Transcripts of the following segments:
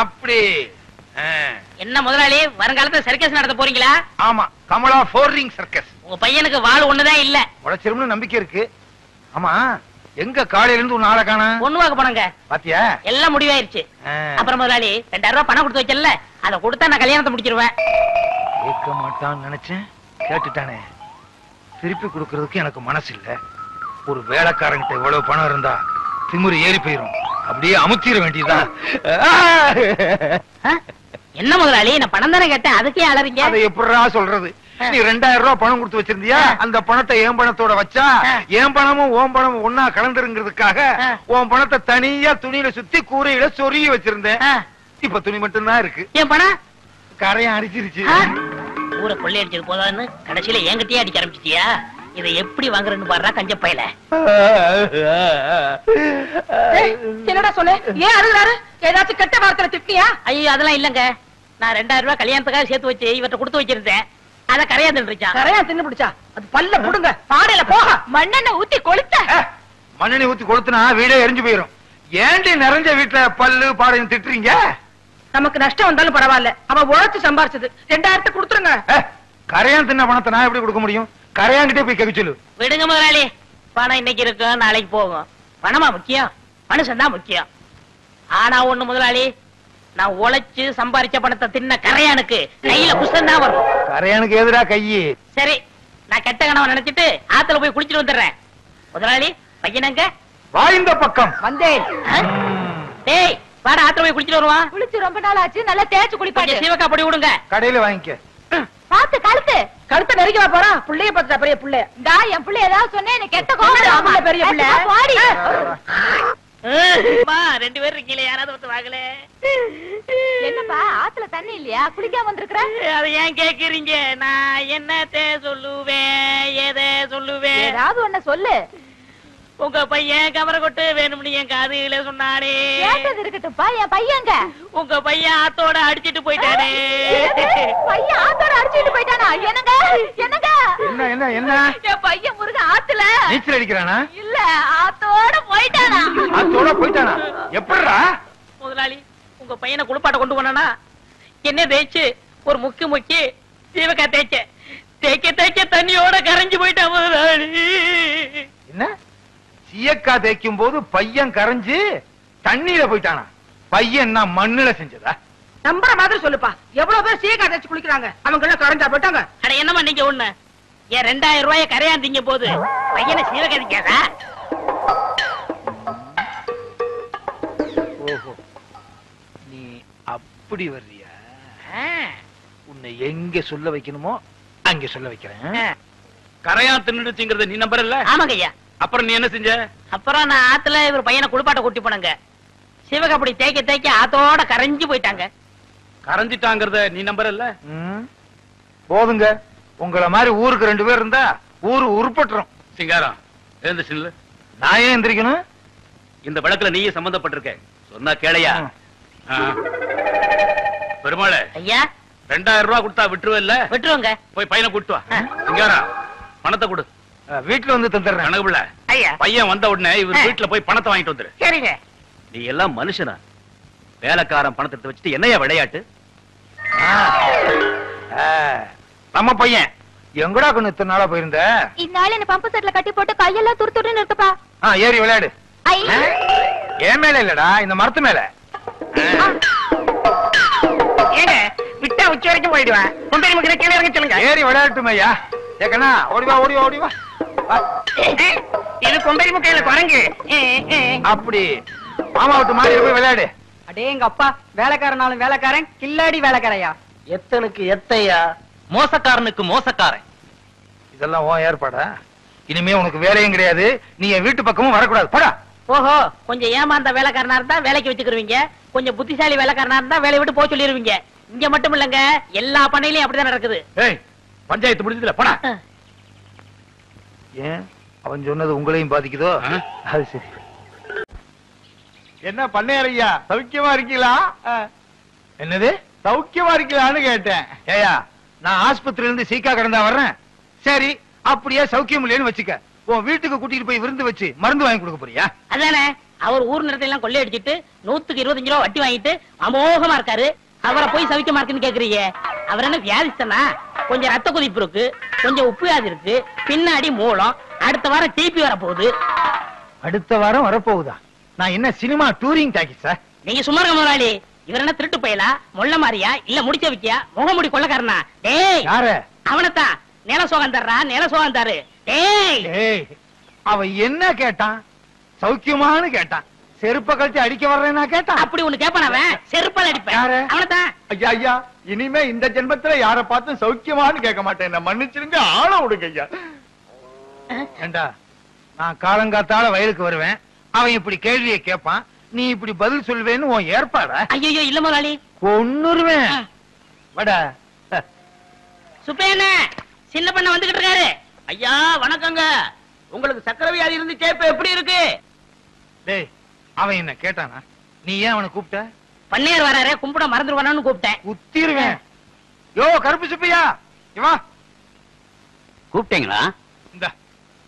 அப்படி என்ன முதலாளி, வருங்காலத்துல சர்க்கஸ் நடத்த போறீங்களா? ஆமா, கமலா ஃபோர்ரிங் சர்க்கஸ். உங்க பையனுக்கு வாள் ஒண்ணுதான் இல்ல. உழைச்சிரும்னு நம்பிக்கை இருக்கு. ஆமா, எங்க காலையில இருந்து ஒரு நாளை காணா? பொண்ணுவாக்க போனங்க. பாத்தியா, எல்லாம் முடிவாயிருச்சு. அப்புறம் முதலாளி 2000 ரூபாய் பணம் கொடுத்து வைக்கல, அதை கொடுத்தா நான் கல்யாணத்தை முடிச்சிருவேன். கேட்க மாட்டான்னு நினைச்சேன், கேட்டுட்டானே. திருப்பி கொடுக்கறதுக்கு எனக்கு மனசு இல்ல. ஒரு வேலைக்காரங்கிட்ட இவ்வளவு பணம் இருந்தா திமுரு ஏறி போயிரும். அப்படியே அமுத்திர வேண்டியதுதான். என்ன முதலாளி, நான் பணம் தானே கேட்டேன், அதுக்கே அலறீங்க? அதை எப்படிடா சொல்றது? நீ 2000 ரூபாய் பணம் கொடுத்து வச்சிருந்தியா? அந்த பணத்தை என் பணத்தோட வச்சா என் பணமும் ஓம் பணமும் ஒன்னா கலந்துருங்கிறதுக்காக உன் பணத்தை தனியா துணியில சுத்தி கூரையில சொருகி வச்சிருந்தேன். இப்ப துணி மட்டும் தான் இருக்கு. என் பணம் கரையை அடிச்சிருச்சு. ஊரை கொள்ளை அடிச்சது போதான்னு கடைசியில என்கிட்டயே அடிக்க ஆரம்பிச்சிட்டியா? இதை எப்படி வாங்குறேன்னு பாடுறா கஞ்ச பையல. என்னடா சொல்லு, ஏன் அழுகுறாரு? ஏதாச்சும் கெட்ட வார்த்தை திட்டியா? ஐயோ அதெல்லாம் இல்லங்க, நான் 2000 ரூபாய் கல்யாணத்துக்காக சேர்த்து வச்சு இவற்றை கொடுத்து வச்சிருந்தேன். அத கரையா தின்றுச்சான். கரையா தின்னு பிடிச்சா? அது பல்ல புடுங்க, பாடையில போக. மண்ணெண்ணெய் ஊத்தி கொளுத்த. மண்ணெண்ணெய் ஊத்தி கொளுத்துனா வீடே எரிஞ்சு போயிரும். ஏண்டி நிறைஞ்ச வீட்டுல பல்லு பாடையும் திட்டுறீங்க? நமக்கு நஷ்டம் வந்தாலும் பரவாயில்ல, அவன் உழைச்சு சம்பாரிச்சது. 2000 கொடுத்துருங்க. கரையான் தின்ன பணத்தை நான் எப்படி கொடுக்க முடியும்? கரையாங்கிட்டே போய் கேட்க சொல்லு. விடுங்க முதலாளி, பணம் இன்னைக்கு இருக்கும் நாளைக்கு போகும். பணமா முக்கியம்? மனுஷன் தான் முக்கியம். ஆனா ஒண்ணு முதலாளி, நான் உழைச்சு சம்பாரிச்ச பணத்தை தின்ன கரையானுக்கு கையில குஷ்டம் தான் வரும். கரையானுக்கு எதிரா கையி? சரி, நான் கெட்ட கனவை நினைச்சிட்டு ஆத்துல போய் குளிச்சிட்டு வந்துடுறேன். முதலாளி, பையனங்க வாய்ந்த பக்கம் வந்தேன். டேய் வாடா, ஆத்துல போய் குளிச்சிட்டு வருவான். குளிச்சு ரொம்ப நாள் ஆச்சு, நல்லா தேய்ச்சு குளிப்பாங்க. சிவக்கா பொடி விடுங்க. கடையில வாங்கிக்க. பாத்து கழுத்தை நெருங்கி போறா. புள்ளைய பார்த்தா பெரிய புள்ள. என் புள்ள ஏதாவது சொன்னேன், கெட்ட கோவம். பெரிய புள்ள ரெண்டு பேரும் இருக்கீங்களே, யாராவது வந்து வாங்கல. என்னப்பா ஆத்துல தண்ணி இல்லையா? குளிக்காம வந்திருக்கிற? அதை ஏன் கேக்குறீங்க? நான் என்னத்தை சொல்லுவேன், எதை சொல்லுவேன்? ஏதாவது ஒண்ணு சொல்லு. உங்க பையன் கவர கொட்டு வேணும்னு என் காதுல சொன்னானே. கேட்டது இருக்கட்டும்பா, என் பையங்க. உங்க பையன் ஆத்தோட அடிச்சிட்டு போயிட்டானே. பையன் ஆத்தோட அடிச்சிட்டு போயிட்டானா? என்னங்க என்னங்க? என்ன என்ன என்ன? என் பையன் முருக ஆத்துல நீச்சல் அடிக்கிறானா? இல்ல, ஆத்தோட போயிட்டானா. ஆத்தோட போயிட்டானா? எப்படிடா? முதலாளி, உங்க பையனை குளிப்பாட்ட கொண்டு போனானா என்ன தேய்ச்சு ஒரு முக்கி சீவக்கா தேய்க்க தண்ணியோட கரைஞ்சு போயிட்டான் முதலாளி. என்ன? சீயக்கா தேய்க்கும் போது பையன் கரைஞ்சு தண்ணியில போயிட்டானா? பையன் மண்ணுல செஞ்சதா? நம்புற மாதிரி சொல்லுப்பா. எவ்வளவு பேர் சீயக்கா தேய்ச்சு குளிக்கிறாங்க, அவங்க எல்லாம் கரைஞ்சா போயிட்டாங்க. அட என்னமா நீங்க ஒண்ணு, என் 2000 ரூபாய கரையாந்தீங்க போது பையனை சீவக்கா தேய்க்காதா? ஓஹோ, நீ அப்படி வர்றியா? உன்னை எங்க சொல்ல வைக்கணுமோ அங்க சொல்ல வைக்கிறேன். கரையா தின்னுடுச்சுங்கறத நீ நம்பறல்ல? ஆமாங்க ஐயா. அப்புறம் நீ என்ன செஞ்ச? அப்புறம் நான் ஆத்துல இவர் பையனை குளிப்பாட்ட கூட்டி போனங்க. சிவக அப்படி தேய்க்க ஆத்தோட கரைஞ்சு போயிட்டாங்க. கரைஞ்சிட்டாங்கறத நீ நம்பறல்ல? போதுங்க, உங்கள மாதிரி ஊருக்கு 2 பேர் இருந்தா ஊரு உருப்பட்டுரும். சிங்காரம் எழுந்துச்சு நில்லு. நான் ஏன் எந்திரிக்கணும்? இந்த வழக்குல நீயே சம்பந்தப்பட்டிருக்க, சொன்னா கேளையா? பெருமாளே ஐயா, 2000 ரூபாய் கொடுத்தா விட்டுருவல்ல? விட்டுருவோங்க. போய் பையனை கூட்டு வா. சிங்காரம் பணத்தை கொடு. வீட்டுல வந்து தந்துடுறேன். கணக்குல பையன் வந்த உடனே இவர் வீட்டுல போய் பணத்தை வாங்கிட்டு வந்துரு. சரிங்க. நீ எல்லாம் மனுஷனா? வேலைக்காரன் பணத்தை எடுத்து வச்சுட்டு என்னையா விளையாட்டு? நம்ம பையன் எங்கடா கொண்டு இத்தனை நாளா போயிருந்த? இந்நாள் என்ன பம்பு செட்ல கட்டி போட்டு கையெல்லாம் துருத்துருன்னு இருக்குப்பா. ஏறி விளையாடு. ஏன் மேல இல்லடா, இந்த மரத்து மேல. ஏங்க விட்டா உச்சி வரைக்கும் போயிடுவேன். கொண்டை முக்கிற கீழே இறங்க சொல்லுங்க. ஏறி விளையாட்டுமே ஐயா. ஏக்கண்ணா ஓடிவா ஓடிவா ஓடிவா. இது கொண்டை முக்கையில குரங்கு. அப்படி மாமா விட்டு மாடி போய் விளையாடு. அடே எங்க அப்பா, வேலைக்காரனாலும் வேலைக்காரன், கில்லாடி வேலைக்காரையா. எத்தனுக்கு எத்தையா, மோசக்காரனுக்கு மோசக்காரன். இதெல்லாம் உன் ஏற்பாடா? இனிமே உனக்கு வேலையும் கிடையாது, நீ என் வீட்டு பக்கமும் வரக்கூடாது. போடா. ஓஹோ, கொஞ்சம் ஏமாந்த வேலைக்காரனா இருந்தா வேலைக்கு வச்சுக்கிருவீங்க, கொஞ்சம் புத்திசாலி வேலைக்காரனா இருந்தா வேலையை விட்டு போக சொல்லிருவீங்க. இங்க மட்டும் இல்லங்க, எல்லா பண்ணையிலயும் அப்படிதான் நடக்குது. ஏய், பஞ்சாயத்து முடிஞ்சதுல போடா. ஏன் அவன் சொன்னது உங்களையும் பாதிக்குதோ? அது சரி. என்ன பண்ணையா, சௌக்கியமா இருக்கீங்களா? என்னது சௌக்கியமா இருக்கலான்னு கேட்டேன். ஏயா, நான் ஆஸ்பத்திரியில இருந்து சீக்கா கடந்தா வர்றேன். சரி, அப்படியே சௌக்கியம் இல்லைன்னு வச்சுக்க, உன் வீட்டுக்கு கூட்டிட்டு போய் விருந்து வச்சு மருந்து வாங்கி கொடுக்க போறியா? அதானே, அவர் ஊர் நிலத்தை எல்லாம் கொள்ளையடிச்சிட்டு 125 ரூபா வட்டி வாங்கிட்டு அமோகமா இருக்காரு. அவரை போய் சவிக்கமா இருக்குன்னு கேக்குறீங்க. அவர் என்ன வியாதிஸ்தனா? கொஞ்சம் ரத்த கொதிப்பு இருக்கு, கொஞ்சம் உப்பு வியாதி இருக்கு, பின்னாடி மூலம். அடுத்த வாரம் டிபி வர போகுது. அடுத்த வாரம் வரப்போகுதா? நான் என்ன சினிமா டூரிங் டாக்கி சார்? நீங்க சும்மா இருக்க முதலாளி. இவர் என்ன திருட்டு பயலா, மொள்ள மாறியா, இல்ல முடிச்ச வைக்கியா, முகமுடி கொள்ளக்காரனா? டேய் யாரு? அவனத்தான். நில சோகம் தர்றா, நில சோகம் தரு. டேய் அவன் என்ன கேட்டான்? சௌக்கியமானு கேட்டான். செருப்ப கழிச்சு அடிக்க வர்றேன்னா கேட்டான். அப்படி ஒண்ணு கேப்பான் அவன். செருப்பால் அடிப்பேன். யாரு? அவனத்தான். ஐயா ஐயா, இனிமே இந்த ஜென்மத்துல யார பார்த்தும் சௌக்கியமான்னு கேட்க மாட்டேன். என்ன மன்னிச்சிருங்க, ஆள விடுங்க ஐயா. ஏண்டா, நான் காலங்காத்தால வயலுக்கு வருவேன், அவன் இப்படி கேள்வியை கேட்பான், நீ இப்படி பதில் சொல்வேன்னு உன் ஏற்பாடா? ஐயோ இல்ல முதலாளி, கொன்னுருவேன். வடா. சுப்பேன சின்ன பண்ண வந்துகிட்டு இருக்காரு. ஐயா வணக்கங்க. உங்களுக்கு சக்கரை வியாதி இருந்து கேப்ப எப்படி இருக்கு? டேய், அவன் என்ன கேட்டானா? நீ ஏன் அவனை கூப்பிட்ட? பன்னீர் வராரு, கும்பிட மறந்துடுவானு கூப்பிட்டேன். குத்திருவேன். யோ கருப்பு சுப்பையா, இவா கூப்பிட்டீங்களா? இந்த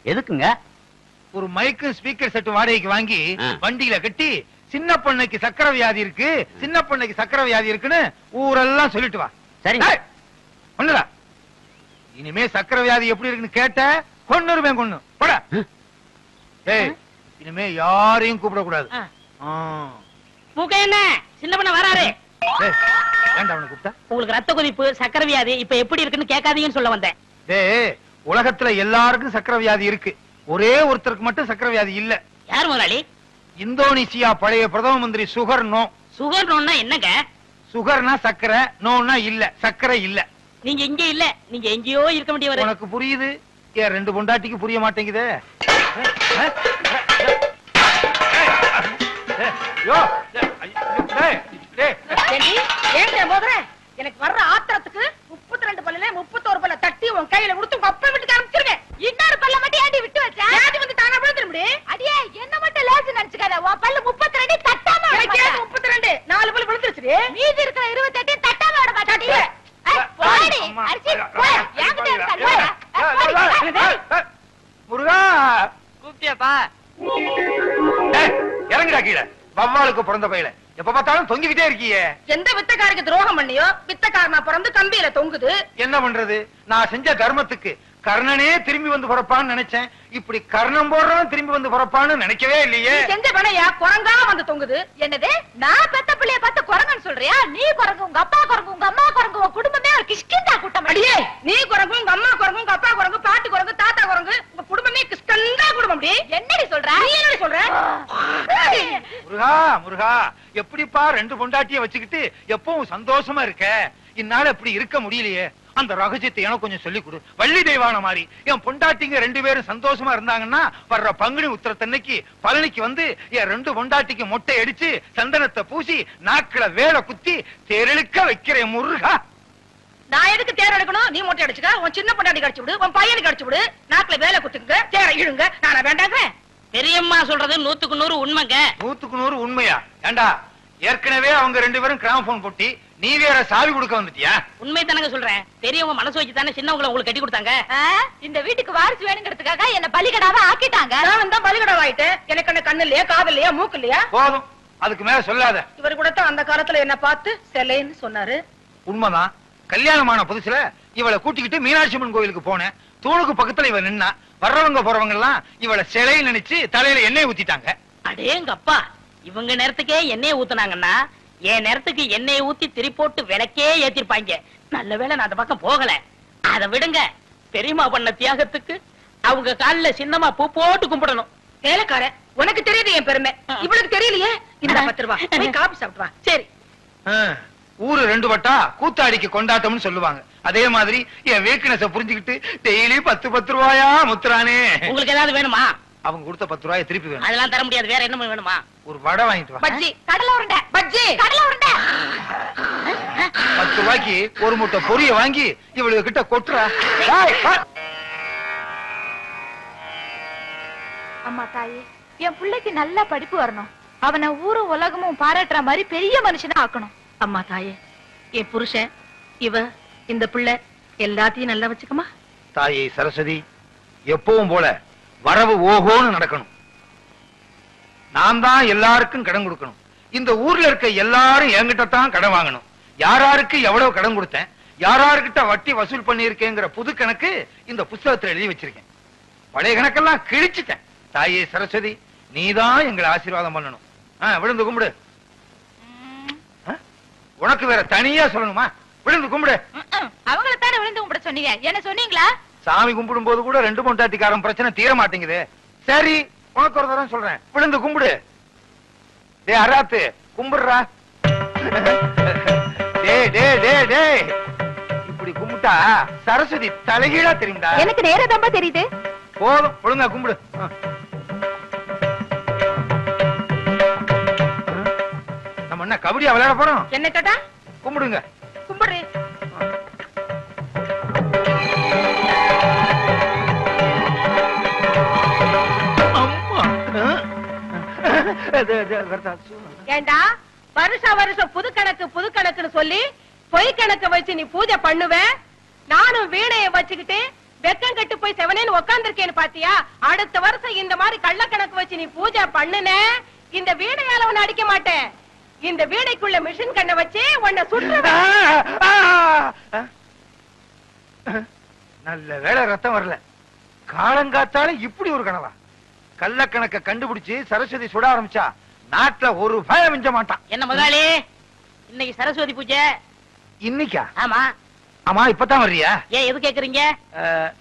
எதுக்குங்க? ஒரு மைக்கு ஸ்பீக்கர் செட் வாடகைக்கு வாங்கி ஆ. வண்டியில கட்டி சின்ன பொண்ணுக்கு சக்கரை வியாதி இருக்கு, சின்ன பொண்ணுக்கு சக்கரை வியாதி இருக்குன்னு ஊரெல்லாம் சொல்லிட்டு வா. சரிங்க. டேய், ஒண்ணுடா. இனிமே சக்கரை வியாதி எப்படி இருக்குன்னு கேட்ட கொன்னுருவேன். கொன்னு போடா. ஏய், இனிமே யாரையும் கூப்பிட கூடாது. மூக்க என்ன சின்ன பண்ண வராரு. ஏன்டா அவனை கூப்பிட்டா? உங்களுக்கு ரத்த கொதிப்பு, சக்கரை வியாதி இப்ப எப்படி இருக்குன்னு கேட்காதீங்கன்னு சொல்ல வந்தேன். டேய், உலகத்துல எல்லாருக்கும் சக்கரை வியாதி இருக்கு, ஒரே ஒருத்தருக்கு மட்டும் சக்கரை வியாதி இல்ல. யார் முதலாளி? இந்தோனேசியா பழைய பிரதம மந்திரி சுகர் நோ. சுகர் நோன்னா என்னங்க? சுகர்னா சக்கரை, நோன்னா இல்ல, சக்கரை இல்ல. நீங்க இங்க இல்ல, நீங்க எங்கேயோ இருக்க வேண்டியவர். உனக்கு புரியுது, ஏன் ரெண்டு பொண்டாட்டிக்கு புரிய மாட்டேங்குதே? எனக்கு வர்ற ஆத்திரத்துக்கு 32 பல்லுல 31 பல்ல தட்டி உன் கையில கொடுத்து உங்க அப்பா வீட்டுக்கு அனுப்பிச்சிருவேன். இன்னொரு பல்ல மட்டும் ஏண்டி விட்டு வச்ச? ஏண்டி வந்து தானா விழுந்துற முடியும்? அடியே என்ன மட்டும் லேசு நினைச்சுக்காத. உன் பல்லு 32 தட்டாம எனக்கு 32 4 பல்லு விழுந்துருச்சு. மீதி இருக்கிற 28 தட்டாம விட மாட்டாடி. போடி அரிசி போ. என்கிட்ட இருக்க முருகா கூப்பிட்டியாப்பா? இறங்குடா கீழே. வவ்வாலுக்கு பிறந்த பையல எப்ப பார்த்தாலும் தொங்கிக்கிட்டே இருக்கியே. எந்த வித்தக்காரருக்கு துரோகம் பண்ணியோ வித்தக்காரனா பிறந்து கம்பியில தொங்குது. என்ன பண்றது? நான் செஞ்ச தர்மத்துக்கு கர்ணனே திரும்பி வந்து பிறப்பான்னு நினைச்சேன். இப்படி கர்ணம் போடுறவன் திரும்பி வந்து பிறப்பான்னு நினைக்கவே இல்லையே. செஞ்ச பணையா குரங்கா வந்து தொங்குது. என்னது, நான் பெத்த பிள்ளைய பார்த்து குரங்குன்னு சொல்றியா? நீ குரங்கு, உங்க அப்பா குரங்கு, உங்க அம்மா குரங்கு, உங்க குடும்பமே ஒரு கிஷ்கிந்தா கூட்டம். அடியே, நீ குரங்கு, உங்க அம்மா குரங்கு, உங்க அப்பா குரங்கு, பாட்டி குரங்கு, தாத்தா குரங்கு, உங்க குடும்பமே கிஷ்கந்தா குடும்பம். அப்படி என்னடி சொல்ற? நீ என்னடி சொல்ற? முருகா முருகா, எப்படிப்பா ரெண்டு பொண்டாட்டிய வச்சுக்கிட்டு எப்பவும் சந்தோஷமா இருக்க? இந்நாள் இப்படி இருக்க முடியலையே. அந்த ரகசியத்தை எனக்கு கொஞ்சம் சொல்லி கொடு. வள்ளி தெய்வான மாதிரி என் பொண்டாட்டிங்க ரெண்டு பேரும் சந்தோஷமா இருந்தாங்கன்னா வர்ற பங்குனி உத்திரத்தன்னைக்கு பழனிக்கு வந்து என் ரெண்டு பொண்டாட்டிக்கு மொட்டை அடிச்சு சந்தனத்தை பூசி நாக்குல வேலை குத்தி தேரெழுக்க வைக்கிறேன் முருகா. நான் எதுக்கு தேர் எடுக்கணும்? நீ மொட்டை அடிச்சுக்க, உன் சின்ன பொண்டாட்டி கடிச்சு விடு, உன் பையனுக்கு கடிச்சு விடு, நாக்குல வேலை குத்துங்க, தேரை இழுங்க. நானா வேண்டாங்க? பெரியம்மா சொல்றது 100க்கு 100 உண்மைங்க. 100க்கு 100 உண்மையா? ஏண்டா, ஏற்கனவே அவங்க ரெண்டு பேரும் கிராமபோன் போட்டி, நீ வேற சாவி கொடுக்க வந்துட்டியா? உண்மை தானங்க சொல்றேன். பெரியவங்க மனசு வச்சு தானே சின்னவங்களை உங்களுக்கு கட்டி கொடுத்தாங்க. இந்த வீட்டுக்கு வாரிசு வேணுங்கிறதுக்காக என்ன பலிகடாவா ஆக்கிட்டாங்க. நான் தான் பலிகடாவா ஆயிட்டேன். எனக்கு என்ன கண்ணு இல்லையா, காது இல்லையா, மூக்கு இல்லையா? போதும், அதுக்கு மேல சொல்லாத. இவர் கூட தான் அந்த காலத்துல என்ன பார்த்து செல்லைன்னு சொன்னாரு. உண்மைதான். கல்யாணமான புதுசுல இவளை கூட்டிக்கிட்டு மீனாட்சி அம்மன் கோயிலுக்கு போனேன். தூணுக்கு பக்கத்துல இவ நின்னா, வர்றவங்க போறவங்க எல்லாம் இவளை சிலை நினைச்சு தலையில எண்ணெய் ஊத்திட்டாங்க. அடேங்கப்பா, இவங்க நேரத்துக்கே எண்ணெய் ஊத்துனாங்கன்னா என் நேரத்துக்கு எண்ணெய் ஊத்தி திரி போட்டு விளக்கே ஏத்திருப்பாங்க. நல்ல வேளை நான் அந்த பக்கம் போகல. அதை விடுங்க, பெரியம்மா பண்ண தியாகத்துக்கு அவங்க காலில சின்னமா பூ போட்டு கும்பிடணும். வேலைக்கார, உனக்கு தெரியுது என் பெருமை, இவளுக்கு தெரியலையே. இந்த 10 ரூபாய் போய் காபி சாப்பிட்டு வா. சரி. ஊரு ரெண்டு வட்டா கூத்தாடிக்கு கொண்டாட்டம்னு சொல்லுவாங்க. அதே மாதிரி என் வீக்னஸ புரிஞ்சுக்கிட்டு டெய்லி 10 ரூபாயா முத்துறானே. உங்களுக்கு ஏதாவது வேணுமா? அவங்க கொடுத்த 10 ரூபாயை திருப்பி வேணும். அதெல்லாம் தர முடியாது. வேற என்ன வேணுமா? ஒரு வடை வாங்கிட்டு வா. பஜ்ஜி, கடலை உருண்டை, பஜ்ஜி, கடலை உருண்டை. 10 ரூபாய்க்கு ஒரு முட்டை பொரிய வாங்கி இவளுக்கு கிட்ட கொட்டுறா. அம்மா தாயே, என் பிள்ளைக்கு நல்ல படிப்பு வரணும். அவனை ஊரும் உலகமும் பாராட்டுற மாதிரி பெரிய மனுஷனா ஆக்கணும். அம்மா தாயே, என் புருஷன், இவ, இந்த பிள்ளை எல்லாத்தையும் நல்லா வச்சுக்கமா. தாயே சரஸ்வதி, எப்பவும் போல வரவு ஓஹோன்னு நடக்கணும். நான் தான் எல்லாருக்கும் கடன் கொடுக்கணும். இந்த ஊர்ல இருக்க எல்லாரும் என்கிட்ட தான் கடன் வாங்கணும். யாராருக்கு எவ்வளவு கடன் கொடுத்தேன், யாராருக்கிட்ட வட்டி வசூல் பண்ணியிருக்கேங்கிற புது கணக்கு இந்த புஸ்தகத்துல எழுதி வச்சிருக்கேன். பழைய கணக்கெல்லாம் கிழிச்சிட்டேன். தாயே சரஸ்வதி, நீதான் எங்களை ஆசீர்வாதம் பண்ணணும். விழுந்து கும்பிடு. உனக்கு வேற தனியா சொல்லணுமா? விழுந்து கும்பிடு. அவங்களை தானே விழுந்து கும்பிட சொன்னீங்க, என்ன சொன்னீங்களா? சாமி கும்பிடும் போது கூட 2 பொண்டாட்டிக்காரன் பிரச்சனை தீர மாட்டேங்குது. சரி, உனக்கு ஒரு தரம் சொல்றேன், விழுந்து கும்பிடு. டே அராத்து, கும்பிடுறா. இப்படி கும்பிட்டா சரஸ்வதி தலைகீழா தெரியும்டா. எனக்கு நேரதாம்பா தெரியுது. போதும், ஒழுங்கா கும்பிடு. நம்ம என்ன கபடியா விளையாட போறோம்? என்ன கேட்டா? கும்பிடுங்க. கும்பிடு. ஏண்டா வருஷம் புது கணக்குன்னு சொல்லி பொய் கணக்கு வச்சு நீ பூஜை பண்ணுவ, நானும் வீணைய வச்சுக்கிட்டு வெக்கம் கட்டு போய் செவனேன்னு உட்கார்ந்திருக்கேன்னு பாத்தியா? அடுத்த வருஷம் இந்த மாதிரி கள்ள கணக்கு வச்சு நீ பூஜை பண்ணுன, இந்த வீணையால உன்னை அடிக்க மாட்டேன். இந்த வீணைக்குள்ள மிஷின் கண்ணை வச்சு உன்னை சுற்றுவேன். நல்ல வேளை ரத்தம் வரல. காலங்காத்தால இப்படி ஒரு கனவா? கள்ள கணக்க கண்டுபிடிச்சு சரஸ்வதி சுட ஆரம்பிச்சா நாட்டுல ஒரு பயம் மிஞ்ச மாட்டான். என்ன முதலாளி, இன்னைக்கு சரஸ்வதி பூஜை? இன்னைக்கா? ஆமா. ஆமா, இப்பதான் வர்றியா? ஏன் எது கேக்குறீங்க?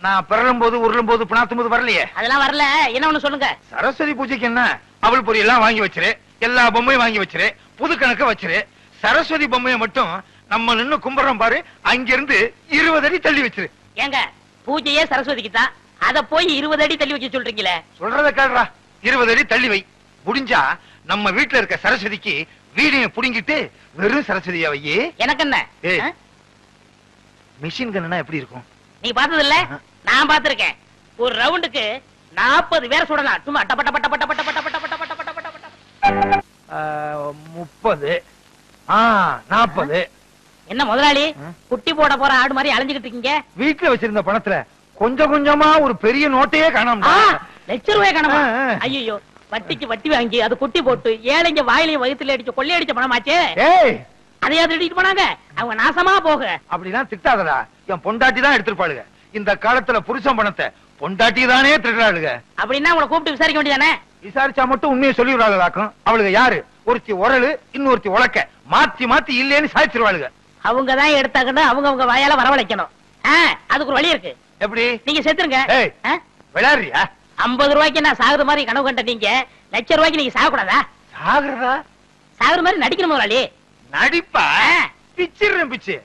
நான் பிறலும் போது உருளும் போது பிணாத்தும் போது வரலையே. அதெல்லாம் வரல. என்ன ஒண்ணு சொல்லுங்க. சரஸ்வதி பூஜைக்கு என்ன, அவள் பொரி எல்லாம் வாங்கி வச்சிரு, எல்லா பொம்மையும் வாங்கி வச்சிரு, புது கணக்க வச்சிரு. சரஸ்வதி பொம்மையை மட்டும் நம்ம நின்னு கும்பிடுறோம் பாரு, அங்கிருந்து 20 அடி தள்ளி வச்சிரு. ஏங்க, பூஜையே சரஸ்வதிக்கு தான், அத போய் 20 அடி தள்ளி வச்சு சொல்றீங்களே. சொல்றத கேளுடா. 20 அடி தள்ளி வை. முடிஞ்சா நம்ம வீட்டுல இருக்க சரஸ்வதிக்கு வீடியோ புடிங்கிட்டு வெறும் சரஸ்வதியா வையே. எனக்கு என்ன? மிஷின் கண்ணா எப்படி இருக்கும்? நீ பார்த்தது இல்ல? நான் பார்த்திருக்கேன். ஒரு ரவுண்டுக்கு 40 பேர் சுடலாம். சும்மா டப்ப டப்ப டப்ப டப்ப டப்ப டப்ப டப்ப டப்ப டப்ப டப்ப டப்ப. 30 40. என்ன முதலாளி, குட்டி போட போற ஆடு மாதிரி அலைஞ்சுகிட்டு இருக்கீங்க? வீட்டுல வச்சிருந்த பணத்துல கொஞ்சம் கொஞ்சமா ஒரு பெரிய நோட்டையே காணோம். ₹1,00,000 காணோமா? ஐயோ, வட்டிக்கு வட்டி வாங்கி அது குட்டி போட்டு ஏழைங்க வாயிலையும் வயித்துல அடிச்சு கொள்ளையடிச்ச பணமாச்சே. அதையா திருடிட்டு போனாங்க? அவங்க நாசமா போக. அப்படிதான் திட்டாதடா. என் பொண்டாட்டி தான் எடுத்துருப்பாளுங்க. இந்த காலத்துல புருஷன் பணத்தை பொண்டாட்டி தானே திருடாளுங்க. அப்படின்னா உங்களை கூப்பிட்டு விசாரிக்க வேண்டியதானே? விசாரிச்சா மட்டும் உண்மையை சொல்லிடுறாளுக்கும். அவளுக்கு யாரு? ஒருத்தி உரலு, இன்னொருத்தி உலக்க, மாத்தி மாத்தி இல்லேன்னு சாய்ச்சிருவாளுங்க. அவங்கதான் எடுத்தாங்கன்னு அவங்க வாயால வரவழைக்கணும். அதுக்கு ஒரு வழி இருக்கு. எப்படி? நீங்க செத்துருங்க. விளையாடுறியா? 50 ரூபாய்க்கு நான் சாகுற மாதிரி கனவு கண்ட நீங்க ₹1,00,000 நீங்க சாகக்கூடாதா? சாகுறதா? சாகுற மாதிரி நடிக்கணும் முதலாளி. நடிப்பா? பிச்சிடுறேன் பிச்சு.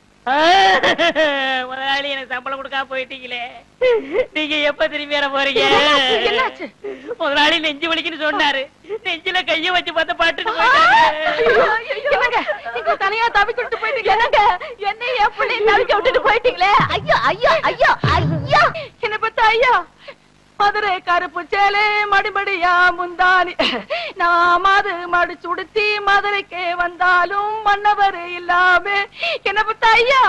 முதலாளி, எனக்கு சம்பளம் கொடுக்காம போயிட்டீங்களே, நீங்க எப்ப திரும்பி வர போறீங்க? முதலாளி நெஞ்சு வலிக்குன்னு சொன்னாரு, நெஞ்சில கைய வச்சு பார்த்த பாட்டுட்டு தனியா தவிக்கிட்டு போயிட்டீங்க. என்ன என் பிள்ளைய தவிக்க விட்டுட்டு போயிட்டீங்களே. ஐயோ ஐயோ ஐயோ ஐயோ, என்ன பத்த ஐயோ. மதுரை கருப்பு சேலை மடிமடியா முந்தானி, நான் மது மடிச்சு உடுத்தி மதுரைக்கே வந்தாலும் மன்னவர் இல்லாம என்ன பத்த ஐயா.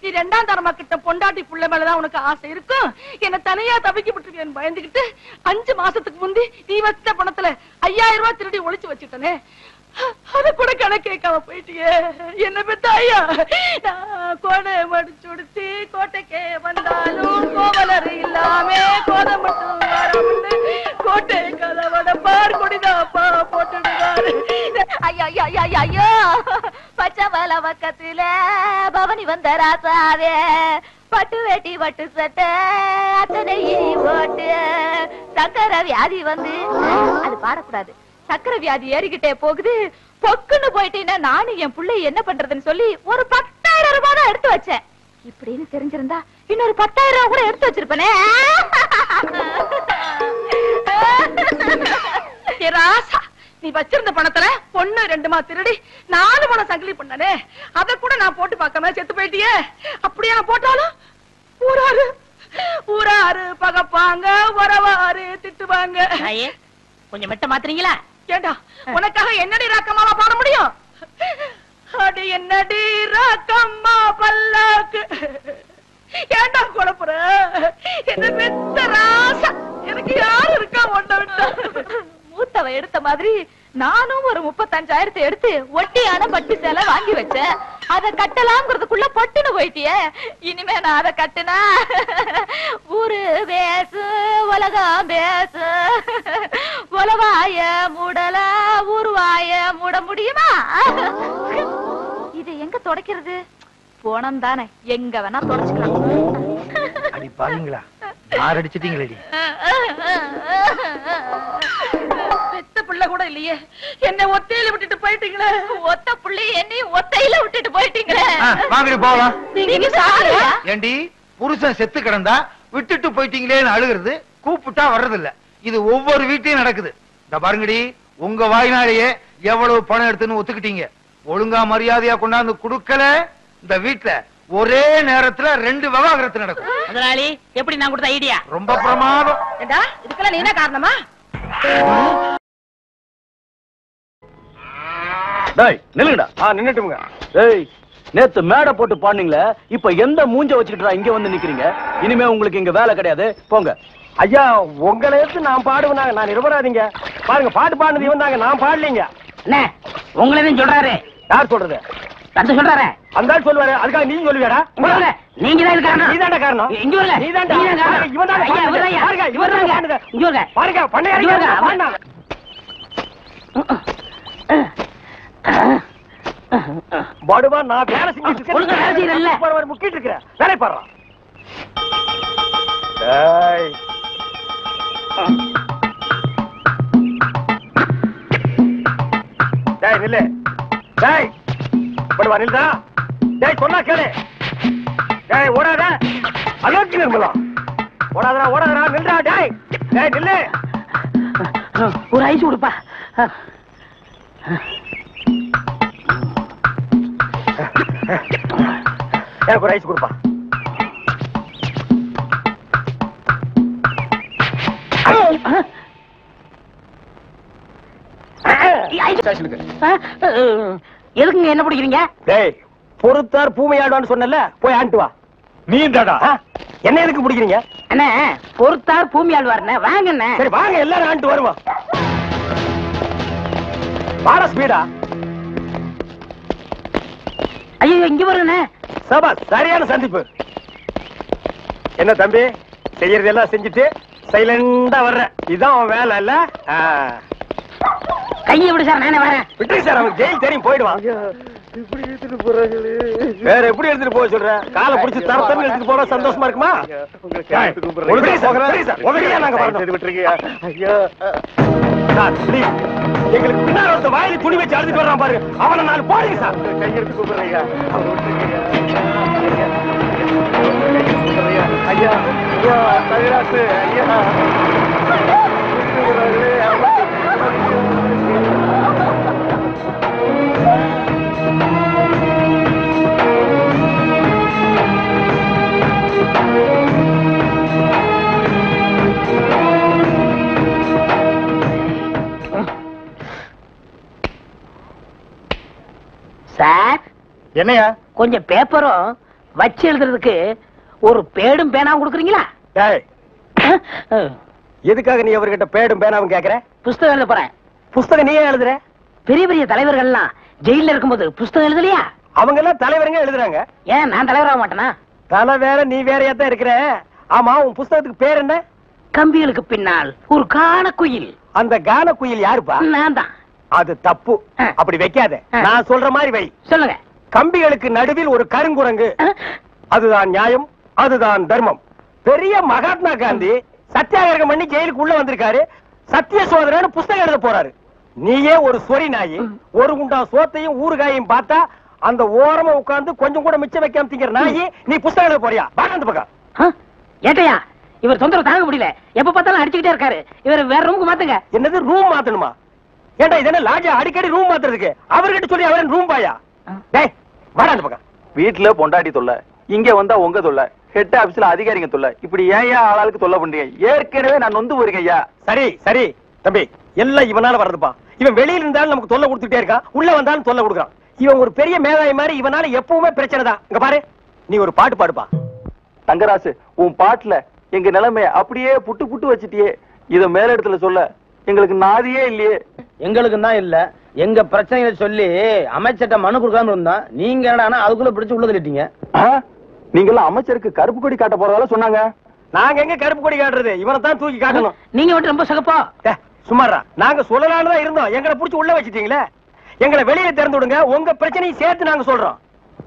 நீ 2ஆம் தரமா கிட்ட பொண்டாட்டி புள்ள மேலதான் உனக்கு ஆசை இருக்கும். என்ன தனியா தவிக்க விட்டுருக்கேன்னு பயந்துகிட்டு 5 மாசத்துக்கு முந்தி நீ வச்ச பணத்துல 5000 ரூபாய் திருடி ஒளிச்சு வச்சுட்டனே, அது கூட கணக்கு கேட்காம போயிட்டியே. என்ன பெத்த ஐயா, நான் கோடை மடிச்சு உடுத்தி கோட்டைக்கே வந்தாலும் கோவலர் இல்லாம கோதை மட்டும் வரமுண்டு கோட்டை கதவட பார் கொடிதாப்பா போட்டுடுவாரு. ஐயோ ஐயோ ஐயோ ஐயோ, பச்சை வல பக்கத்துல பவனி வந்த ராசாவே, பட்டு வேட்டி பட்டு சட்டை அத்தனை ஓட்டு, சக்கரை வியாதி வந்து, அது பாடக்கூடாது, சக்கரை வியாதி ஏறிக்கிட்டே போகுது, பொக்குன்னு போயிட்டீங்கன்னா நானும் என் பிள்ளை என்ன பண்றதுன்னு சொல்லி ஒரு 10,000 ரூபாய் தான் எடுத்து வச்சேன். இப்படின்னு தெரிஞ்சிருந்தா இன்னொரு 10,000 ரூபாய் கூட எடுத்து வச்சிருப்பனே. ராசா, நீ வச்சிருந்த பணத்துல 1 2 திருடி 4 பணம் சங்கிலி பண்ணனே, அத கூட நான் போட்டு பார்க்காம செத்து போயிட்டியே. அப்படியே நான் போட்டாலும் ஊராரு பகப்பாங்க, உறவாரு திட்டுவாங்க. கொஞ்சம் மெட்ட மாத்துறீங்களா? ஏண்டா, உனக்காக என்னடி ராக்கம்மாவா பாட முடியும்? அடி என்னடி ராக்கம்மா பல்லாக்கு, ஏண்டா குழப்புற? என்ன பெத்த ராசா, எனக்கு யாரு இருக்கா ஒன்ன விட்டா? மூத்தவ எடுத்த மாதிரி நானும் ஒரு 35,000 எடுத்து ஒட்டியான பட்டு சேலை வாங்கி வச்சேன். அத கட்டலாம்ங்கிறதுக்குள்ள பொட்டுன்னு போயிட்டியே. இனிமே நான் அத கட்டுனா ஊரு பேசு உலகம் பேசு. உலவாய மூடல ஊருவாய மூட முடியுமா? இது எங்க தொடக்கிறது? போனம் தானே, எங்க வேணா தொடச்சுக்கலாம். அடி பாருங்களா, ஆரடிச்சிட்டீங்களேடி. பெத்த பிள்ளை கூட இல்லையே, என்ன ஒத்தையில விட்டுட்டு போயிட்டீங்களே. ஒத்த புள்ளி என்னையும் ஒத்தையில விட்டுட்டு போயிட்டீங்களே. வாங்கடி போலாம். நீங்க சாரியா? ஏண்டி புருஷன் செத்து கிடந்தா விட்டுட்டு போயிட்டீங்களேன்னு அழுகிறது, கூப்பிட்டா வர்றதில்ல. இது ஒவ்வொரு வீட்லயும் நடக்குது. இந்த பாருங்கடி, உங்க வாய்னாலேயே எவ்வளவு பணம் எடுத்துன்னு ஒத்துக்கிட்டீங்க. ஒழுங்கா மரியாதையா கொண்டாந்து குடுக்கல, இந்த வீட்டுல ஒரே நேரத்துல 2 விவாகரத்து நடக்கும். முதலாளி, எப்படி நான் கொடுத்த ஐடியா? ரொம்ப பிரமாதம். ஏண்டா, இதுக்கெல்லாம் நீ என்ன காரணமா? டேய் நில்லுங்கடா. நின்னுட்டுங்க. டேய், நேத்து மேடை போட்டு பாடுனீங்களே, இப்ப எந்த மூஞ்ச வச்சுக்கிட்டா இங்க வந்து நிக்கிறீங்க? இனிமே உங்களுக்கு இங்க வேலை கிடையாது, போங்க. ஐயா, உங்களை எடுத்து நான் பாடுவேனாங்க, நான் நிரபராதிங்க. பாருங்க, பாட்டு பாடுனது இவன் தாங்க, நான் பாடலீங்க. என்ன உங்களதையும் சொல்றாரு? யார் சொல்றது? தந்து சொல்றாரு. அந்த ஆள் சொல்லுவாரு, அதுக்காக நீங்க சொல்லுவியாடா? நீங்க தான் காரணம். நீதான்டா காரணம். இங்க வரல. நீதான்டா. இவன் தான் ஐயா, இவன் தான். பாருங்க, இவன் தான் பாடுனது. இங்க வரல. பாருங்க, பண்ணையாரிங்க பாடுனாங்க. பாடுவா, நான் வேலை செஞ்சுட்டு ஒழுங்கா வேலை செய்யறல்ல. இருக்கேன். முக்கிட்டு இருக்கிறேன், வேலை பாடுறான். டேய், டேய் நில்லு. டேய் படுவா, நில்லுடா. டேய் சொன்னா கேளு. டேய் ஓடாத, அலோக்கி நிர்மலா. ஓடாதடா, ஓடாதடா, நில்லுடா. டேய் டேய் நில்லு. ஒரு ஐஸ் கொடுப்பா. எனக்கு ஒரு ஐஸ் கொடுப்பா. எதுக்குங்க என்ன பிடிக்கிறீங்க? டேய், பொறுத்தார் பூமையாடுவான்னு சொன்னல, போய் ஆண்டு வா. நீ தாடா என்ன எதுக்கு பிடிக்கிறீங்க? அண்ணே, பொறுத்தார் பூமி ஆழ்வார்ண்ணே, வாங்கண்ணே. சரி வாங்க, எல்லாரும் ஆண்டு வருவோம். வாட ஸ்பீடா. ஐயோ, இங்க வருங்கண்ணே. சபா, சரியான சந்திப்பு. என்ன தம்பி, செய்யறது எல்லாம் செஞ்சுட்டு சைலண்டா வர்ற, இதான் அவன் வேலை இல்ல? கையை விடு சார், நானே வரேன். விட்டு சார், அவனுக்கு ஜெயில் தெரியும், போயிடுவான். வேற எப்படி எடுத்துட்டு போக சொல்ற? காலை பிடிச்சி தரத்தன்னு எடுத்துட்டு போனா சந்தோஷமா இருக்குமா? எங்களுக்கு பின்னாடி ஒருத்த வாயில துணி வச்சு அழுதுட்டு வர்றான் பாரு, அவனை 4 போடுங்க சார். கையெடுத்து கூப்பிடுறீங்க. ஐயா, தகராசு ஐயா. சார், என்னையா? கொஞ்சம் பேப்பரும் வச்சு எழுதுறதுக்கு ஒரு பேடும் பேனாவும் கொடுக்குறீங்களா? எதுக்காக நீ அவர்கிட்ட பேடும் பேனாவும் கேக்குற? புஸ்தகம் எழுத போறேன். புஸ்தகம் நீயே எழுதுற? பெரிய பெரிய தலைவர்கள் எல்லாம் ஜெயில இருக்கும்போது புஸ்தகம் எழுதலையா? அவங்க எல்லாம் தலைவருங்க எழுதுறாங்க. ஏன் நான் தலைவராக மாட்டேனா? தலை வேற, நீ வேறையா தான் இருக்கிற. ஆமா, உன் புஸ்தகத்துக்கு பேர் என்ன? கம்பிகளுக்கு பின்னால் ஒரு கானக்குயில். அந்த கானக்குயில் யாருப்பா? நான் தான். அது தப்பு, அப்படி வைக்காத. நான் சொல்ற மாதிரி வை. சொல்லுங்க. கம்பிகளுக்கு நடுவில் ஒரு கருங்குரங்கு, அதுதான் நியாயம், அதுதான் தர்மம். பெரிய மகாத்மா காந்தி சத்தியாகிரகம் பண்ணி ஜெயிலுக்கு உள்ள வந்திருக்காரு. சத்திய சோதனைன்னு புஸ்தகம் எழுத போறாரு. நீயே ஒரு சொரி நாயி, ஒரு குண்டா சோத்தையும் ஊறுகாயையும் பார்த்தா அந்த ஓரமா உட்கார்ந்து கொஞ்சம் கூட மிச்சம் வைக்காம திங்கிற நாயி, நீ புஸ்தகம் எழுத போறியா? அந்த பக்கம் ஏட்டையா, இவர் தொந்தரவு தாங்க முடியல, எப்ப பார்த்தாலும் அடிச்சுக்கிட்டே இருக்காரு. இவர் வேற ரூமுக்கு மாத்துங்க. என்னது ரூம் மாத்தணுமா? ஏண்டா இதென்ன லாட்ஜா அடிக்கடி ரூம் மாத்துறதுக்கு? அவர்கிட்ட சொல்லி அவரன் ரூம் பாயா? டேய் வாடா அந்த பக்கம். வீட்டுல பொண்டாட்டி தொல்லை, இங்க வந்தா உங்க தொல்லை, ஹெட் ஆபீஸ்ல அதிகாரிங்க தொல்லை, இப்படி ஏன் ஆளாளுக்கு தொல்லை பண்றீங்க? ஏற்கனவே நான் நொந்து போயிருக்கேன் ஐயா. சரி சரி தம்பி, எல்லாம் இவனால வர்றதுப்பா. இவன் வெளியில இருந்தாலும் நமக்கு தொல்லை கொடுத்துட்டே இருக்கான், உள்ள வந்தாலும் தொல்லை கொடுக்குறான். இவன் ஒரு பெரிய மேதாவி மாதிரி, இவனால எப்பவுமே பிரச்சனை தான். இங்க பாரு, நீ ஒரு பாட்டு பாடுப்பா. தங்கராசு, உன் பாட்டுல எங்க நிலைமைய அப்படியே புட்டு புட்டு வச்சிட்டியே. இத மேல இடத்துல சொல்ல எங்களுக்கு நாதியே இல்லையே. எங்களுக்கு தான் இல்ல, எங்க பிரச்சனைகளை சொல்லி அமைச்சர்ட்ட மனு கொடுக்காம இருந்தோம். நீங்க என்னடா அதுக்குள்ள பிடிச்சு உள்ள தள்ளிட்டீங்க. நீங்க எல்லாம் அமைச்சருக்கு கருப்பு கொடி காட்ட போறதால சொன்னாங்க. நாங்க எங்க கருப்பு கொடி காட்டுறது? இவனை தான் தூக்கி காட்டணும். நீங்க மட்டும் ரொம்ப சகப்பா. சுமாரா நாங்க சொல்லலான்னு தான் இருந்தோம். எங்களை புடிச்சு உள்ள வச்சிட்டீங்களே. எங்களை வெளியே திறந்து விடுங்க, உங்க பிரச்சனையும் சேர்த்து நாங்க சொல்றோம்.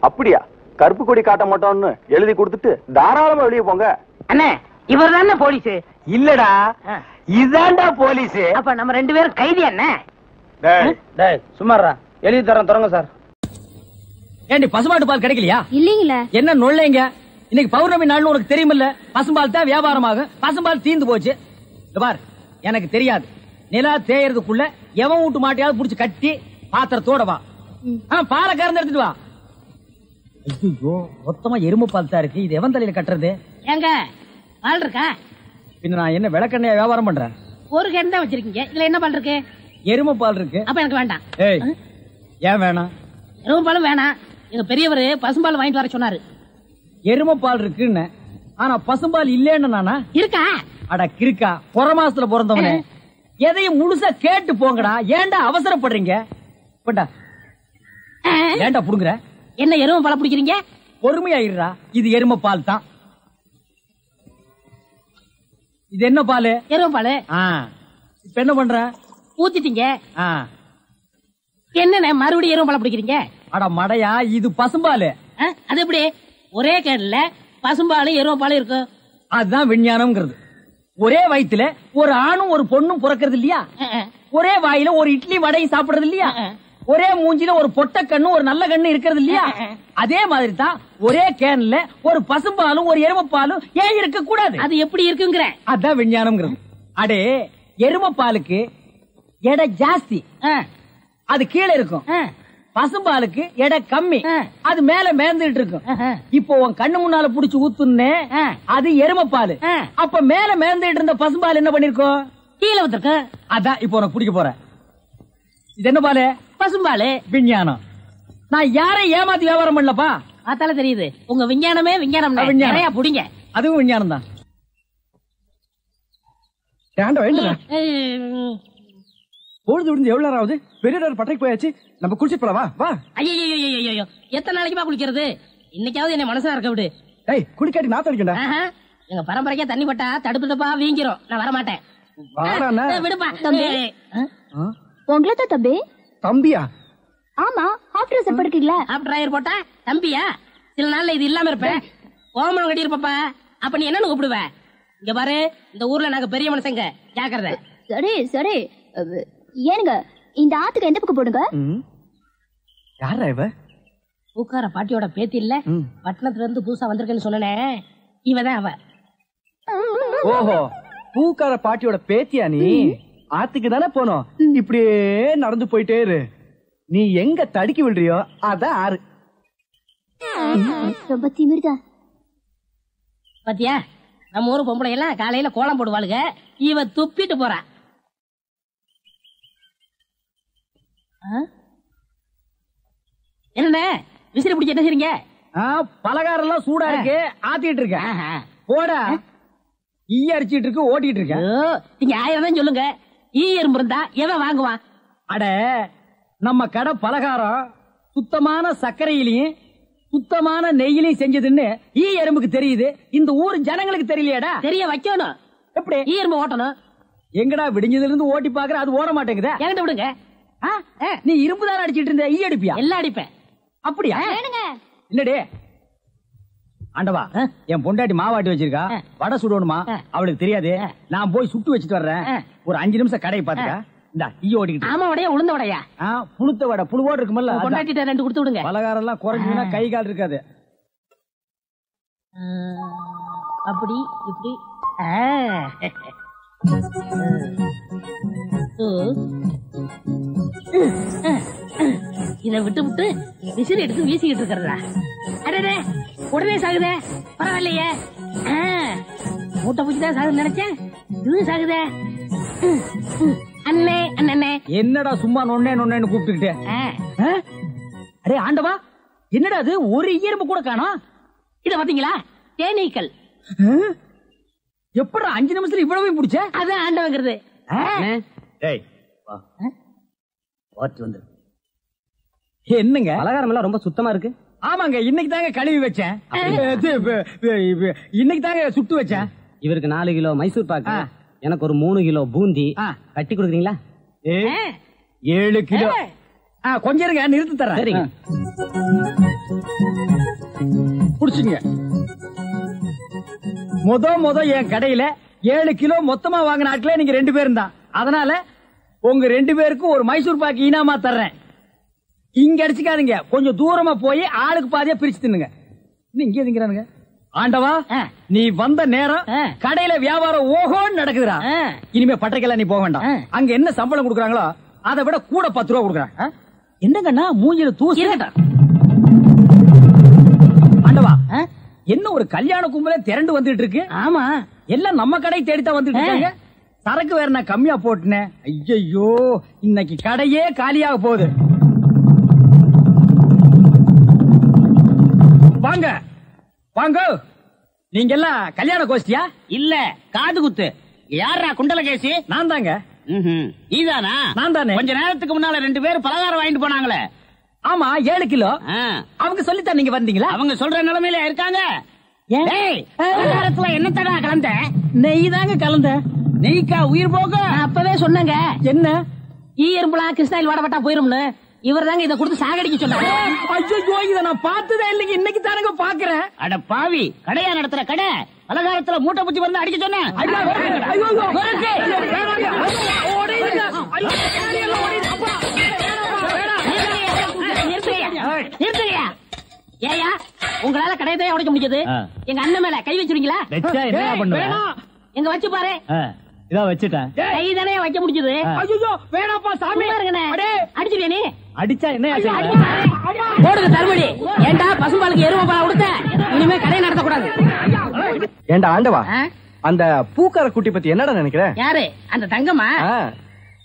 அப்படியா? கருப்பு கொடி காட்ட மாட்டோம்னு எழுதி கொடுத்துட்டு தாராளமா வெளியே போங்க. அண்ணே, இவர் தானே போலீஸ்? இல்லடா, இதாண்டா போலீஸ். அப்ப நம்ம 2 பேரும் கைதி அண்ணே. டேய் சும்மாறா, எழுதி தரேன் தொடங்க சார். ஏண்டி பசுமாட்டு பால் கிடைக்கலையா? இல்லீங்களே. என்ன நொல்லைங்க? இன்னைக்கு பௌர்ணமி நாள்னு உனக்கு தெரியுமில்ல? பசும்பால் தான் வியாபாரமாகும். பசும்பால் தீந்து போச்சு. பார், எனக்கு தெரியாது. நிலா தேயறதுக்குள்ள எவன் வீட்டு மாட்டையாவது புடிச்சு கட்டி பாத்திரத்தோட வா. பாலை கறந்து எடுத்துட்டு வா. ஐயோ, மொத்தமா எருமை பால் தான் இருக்கு. இது எவன் தலையில கட்டுறது? ஏங்க பால் இருக்கா? பின்ன நான் என்ன விளக்கெண்ணையா வியாபாரம் பண்றேன்? ஒரு கேன் தான் வச்சிருக்கீங்க, இதுல என்ன பால் இருக்கு? எருமை பால் இருக்கு. அப்ப எனக்கு வேண்டாம். ஏய், ஏன் வேணாம்? எருமை பாலும் வேணாம். எங்க பெரியவர் பசும்பால் வாங்கிட்டு வர சொன்னாரு. எருமை பால் இருக்குன்னு, ஆனா பசும்பால் இல்லன்னு நானா? இருக்கா? அட கிறுக்கா, புற மாசத்துல பிறந்தவனே, எதையும் முழுசா கேட்டு போங்கடா. ஏன்டா அவசரப்படுறீங்க? போண்டா, ஏன்டா புடுங்குற? என்ன எருமை பால் பிடிக்கிறீங்க? பொறுமையா இருடா. இது எருமை பால் தான். இது என்ன பால்? எருமை பால். இப்ப என்ன பண்ற? ஊத்திட்டீங்க. என்ன மறுபடியும் எருமை பால் பிடிக்கிறீங்க? அட மடையா, இது பசும்பால். அது எப்படி ஒரே கேன்ல பசும்பாலும் எருமை பாலும் இருக்கும்? அதுதான் விஞ்ஞானம்ங்கிறது. ஒரே வயித்துல ஒரு ஆணும் ஒரு பொண்ணும் பிறக்கிறது இல்லையா? ஒரே வாயில ஒரு இட்லி வடையும் சாப்பிடுறது இல்லையா? ஒரே மூஞ்சில ஒரு பொட்ட கண்ணு ஒரு நல்ல கண்ணு இருக்கிறது இல்லையா? அதே மாதிரி தான் ஒரே கேன்ல ஒரு பசும்பாலும் ஒரு எருமை பாலும் ஏன் இருக்க கூடாது? அது எப்படி இருக்குங்கிற? அதான் விஞ்ஞானம்ங்கிறது. அடே, எருமை பாலுக்கு எடை ஜாஸ்தி, அது கீழே இருக்கும். பசும்பாலுக்கு எடை கம்மி, அது மேல மேந்துட்டு இருக்கும். இப்போ உன் கண்ணு முன்னால புடிச்சு ஊத்துனே, அது எருமை பால். அப்ப மேல மேந்துட்டு இருந்த பசும்பால் என்ன பண்ணிருக்கோம்? கீழே வந்துருக்கு. அதான் இப்போ உனக்கு பிடிக்க போற. இது என்ன பாலு? பசும்பால். விஞ்ஞானம். நான் யாரையும் ஏமாத்தி வியாபாரம் பண்ணலப்பா. அதால தெரியுது உங்க விஞ்ஞானமே விஞ்ஞானம். நிறைய புடிங்க. அதுவும் விஞ்ஞானம் தான். பொழுது விடுந்து எவ்வளவு நேரம் ஆகுது? பெரிய பட்டைக்கு போயாச்சு. நம்ம குளிச்சுட்டு போலாம். வா. ஐயோ, எத்தனை நாளைக்குமா குளிக்கிறது? இன்னைக்காவது என்ன மனசா இருக்க விடு. டேய், குளிக்காட்டி நான் தடிக்கண்டா. எங்க பரம்பரைக்கே தண்ணி பட்டா தடுப்புப்பா வீங்கிரும். நான் வர மாட்டேன். விடுப்பா. உங்களை தான் தம்பி. தம்பியா? ஆமா, ஹாஃப் ட்ரெஸ் போட்டுக்கீங்களா? ஹாஃப் டிரைவர் போட்டா தம்பியா? சில நாள்ல இது இல்லாம இருப்பேன். ஓமனம் கட்டி இருப்பப்பா. அப்ப நீ என்னன்னு கூப்பிடுவ? இங்க பாரு, இந்த ஊர்ல நாங்க பெரிய மனுஷங்க, ஜாக்கிரதை. சரி சரி. ஏனுங்க, இந்த ஆத்துக்கு எந்த பக்கம் போடுங்க? யாரா இவ? பூக்கார பாட்டியோட பேத்தி இல்ல, பட்டணத்துல இருந்து புதுசா வந்திருக்கேன்னு சொன்னனே, இவதான் அவ. ஓஹோ, பூக்கார பாட்டியோட பேத்தியா நீ? ஆத்துக்கு தானே போனோம். இப்படியே நடந்து போயிட்டே இரு. நீ எங்க தடுக்கி விடுறியோ அதான் ஆறு. ரொம்ப திமிர்தான். பாத்தியா, நம்ம ஊரு பொம்பளை எல்லாம் காலையில கோலம் போடுவாளுங்க. இவ துப்பிட்டு போறா. என்ன விசிறி பிடிச்ச என்ன செய்றீங்க? பலகாரம் எல்லாம் சூடா இருக்கு, ஆத்திட்டு இருக்கேன். போடா, ஈ அரிச்சிட்டு இருக்கு, ஓட்டிட்டு இருக்கேன். நீங்க 1000 தான் சொல்லுங்க. ஈ எறும்பு இருந்தா எவன் வாங்குவான்? அட, நம்ம கடை பலகாரம் சுத்தமான சர்க்கரையிலையும் சுத்தமான நெய்யிலையும் செஞ்சதுன்னு ஈ எறும்புக்கு தெரியுது. இந்த ஊர் ஜனங்களுக்கு தெரியலையாடா? தெரிய வைக்கணும். எப்படி? ஈ எறும்பு ஓட்டணும். எங்கடா விடிஞ்சதுல இருந்து ஓட்டி பாக்குற, அது ஓட மாட்டேங்குதா? என்கிட்ட விடுங்க. நீ இரும்பு தானே அடிச்சிட்டு இருந்த, ஈ அடிப்பியா? எல்லாம் அடிப்பேன். அப்படியா? இல்லடே ஆண்டவா, என் பொண்டாட்டி மாவாட்டி வச்சிருக்கா, வடை சுடணுமா? அவளுக்கு தெரியாது. நான் போய் சுட்டு வச்சுட்டு வர்றேன். ஒரு 5 நிமிஷம் கடையை பாத்துக்க. இந்த ஈ ஓடிக்கிட்டு. ஆமா, வடையா உளுந்த வடையா? புளுத்த வடை, புழுவோடு இருக்குமல்ல. பொண்டாட்டிட்ட 2 கொடுத்து விடுங்க. பலகாரம் எல்லாம் குறைஞ்சுனா கை கால் இருக்காது. அப்படி இப்படி. இத விட்டு விட்டு விசிறி எடுத்து வீசிக்கிட்டு இருக்கிறதா? அடடே, உடனே சாகுதே. பரவாயில்லையே, மூட்டை பூச்சிதான் சாகுது நினைச்சேன். இதுவும் சாகுதே. அண்ணே அண்ணே, என்னடா சும்மா நொண்ணே நொண்ணேன்னு கூப்பிட்டுக்கிட்டே? அடே ஆண்டவா, என்னடா அது? ஒரு ஈரம்பு கூட காணோம். இத பாத்தீங்களா? தேனீக்கள். எப்படா 5 நிமிஷத்துல இவ்வளவு பிடிச்ச? அதான் ஆண்டவங்கிறது. டேய் வா வாட் வந்து என்னங்க பலகாரம் எல்லாம் ரொம்ப சுத்தமா இருக்கு. ஆமாங்க இன்னைக்கு தாங்க கழுவி வச்சேன். இன்னைக்கு தாங்க சுட்டு வச்சேன். இவருக்கு 4 கிலோ மைசூர் பாக்கு, எனக்கு ஒரு 3 கிலோ பூந்தி கட்டி கொடுக்குறீங்களா? 7 கிலோ. கொஞ்சம் இருங்க நிறுத்தி தரேன். சரிங்க. புடிச்சுங்க. முத என் கடையில 7 கிலோ மொத்தமா வாங்கின ஆட்களே நீங்க 2 பேரும் தான். அதனால உங்க 2 பேருக்கும் ஒரு மைசூர் பாக்கு இனாமா தர்றேன். இங்க அடிச்சுக்காதீங்க, கொஞ்சம் தூரமா போய் ஆளுக்கு பாதியா பிரிச்சு தின்னுங்க. இங்க திங்கிறானுங்க. ஆண்டவா நீ வந்த நேரம் கடையில வியாபாரம் ஓஹோன்னு நடக்குதுடா. இனிமே பட்டறைக்கெல்லாம் நீ போக வேண்டாம். அங்க என்ன சம்பளம் கொடுக்குறாங்களோ அதை விட கூட 10 ரூபா கொடுக்குறாங்க. என்னங்கண்ணா மூஞ்சில தூசி. ஆண்டவா என்ன ஒரு கல்யாண கும்பலே திரண்டு வந்துட்டு இருக்கு. ஆமா எல்லாம் நம்ம கடை தேடித்தான் வந்துட்டு இருக்காங்க. சரக்கு வேற நான் கம்மியா போட்டுனேன். ஐயோ இன்னைக்கு கடையே காலியாக போகுது. வாங்க வாங்க. நீங்க எல்லாம் கல்யாண கோஷ்டியா? இல்ல காது குத்து. யாரா குண்டலகேசி? நான் தாங்க. நீதானா? நான் தானே. கொஞ்ச நேரத்துக்கு முன்னால 2 பேரும் பலகாரம் வாங்கிட்டு போனாங்களே. ஆமா 7 கிலோ. அவங்க சொல்லித்தான் நீங்க வந்தீங்களா? அவங்க சொல்ற நிலைமையில இருக்காங்க. பலகாரத்துல என்ன தடா கலந்த? நெய் தாங்க கலந்த. நெய்க்கா உயிர் போக? அப்பவே சொன்னங்க. என்ன எறும்புலாம் கிருஷ்ணாயில் வாடப்பட்டா போயிரும்னு. இவர் தாங்க இதை கொடுத்து சாகடிக்க சொன்னாங்க. ஐயோ இத நான் பார்த்ததே இல்லைங்க, இன்னைக்கு தானங்க பாக்குறேன். அட பாவி, கடையா நடத்துற கடை பலகாரத்துல மூட்டை பூச்சி வந்து அடிக்க சொன்ன. ஏயா உங்களால கடையதான் உடைக்க முடிஞ்சது. எங்க அண்ணன் மேல கை வச்சிருக்கீங்களா? எங்க வச்சு பாரு. இதான் வச்சுட்டேன். கை தானே வைக்க முடிஞ்சது. ஐயோ வேணாப்பா சாமி. அடிச்சுவியா நீ? அடிச்சா என்ன போடுங்க தருமடி. ஏண்டா பசும்பாலுக்கு எருமை பால் கொடுத்த? இனிமே கடையை நடத்த கூடாது. ஏண்டா ஆண்டவா, அந்த பூக்கார குட்டி பத்தி என்னடா நினைக்கிற? யாரு அந்த தங்கம்மா?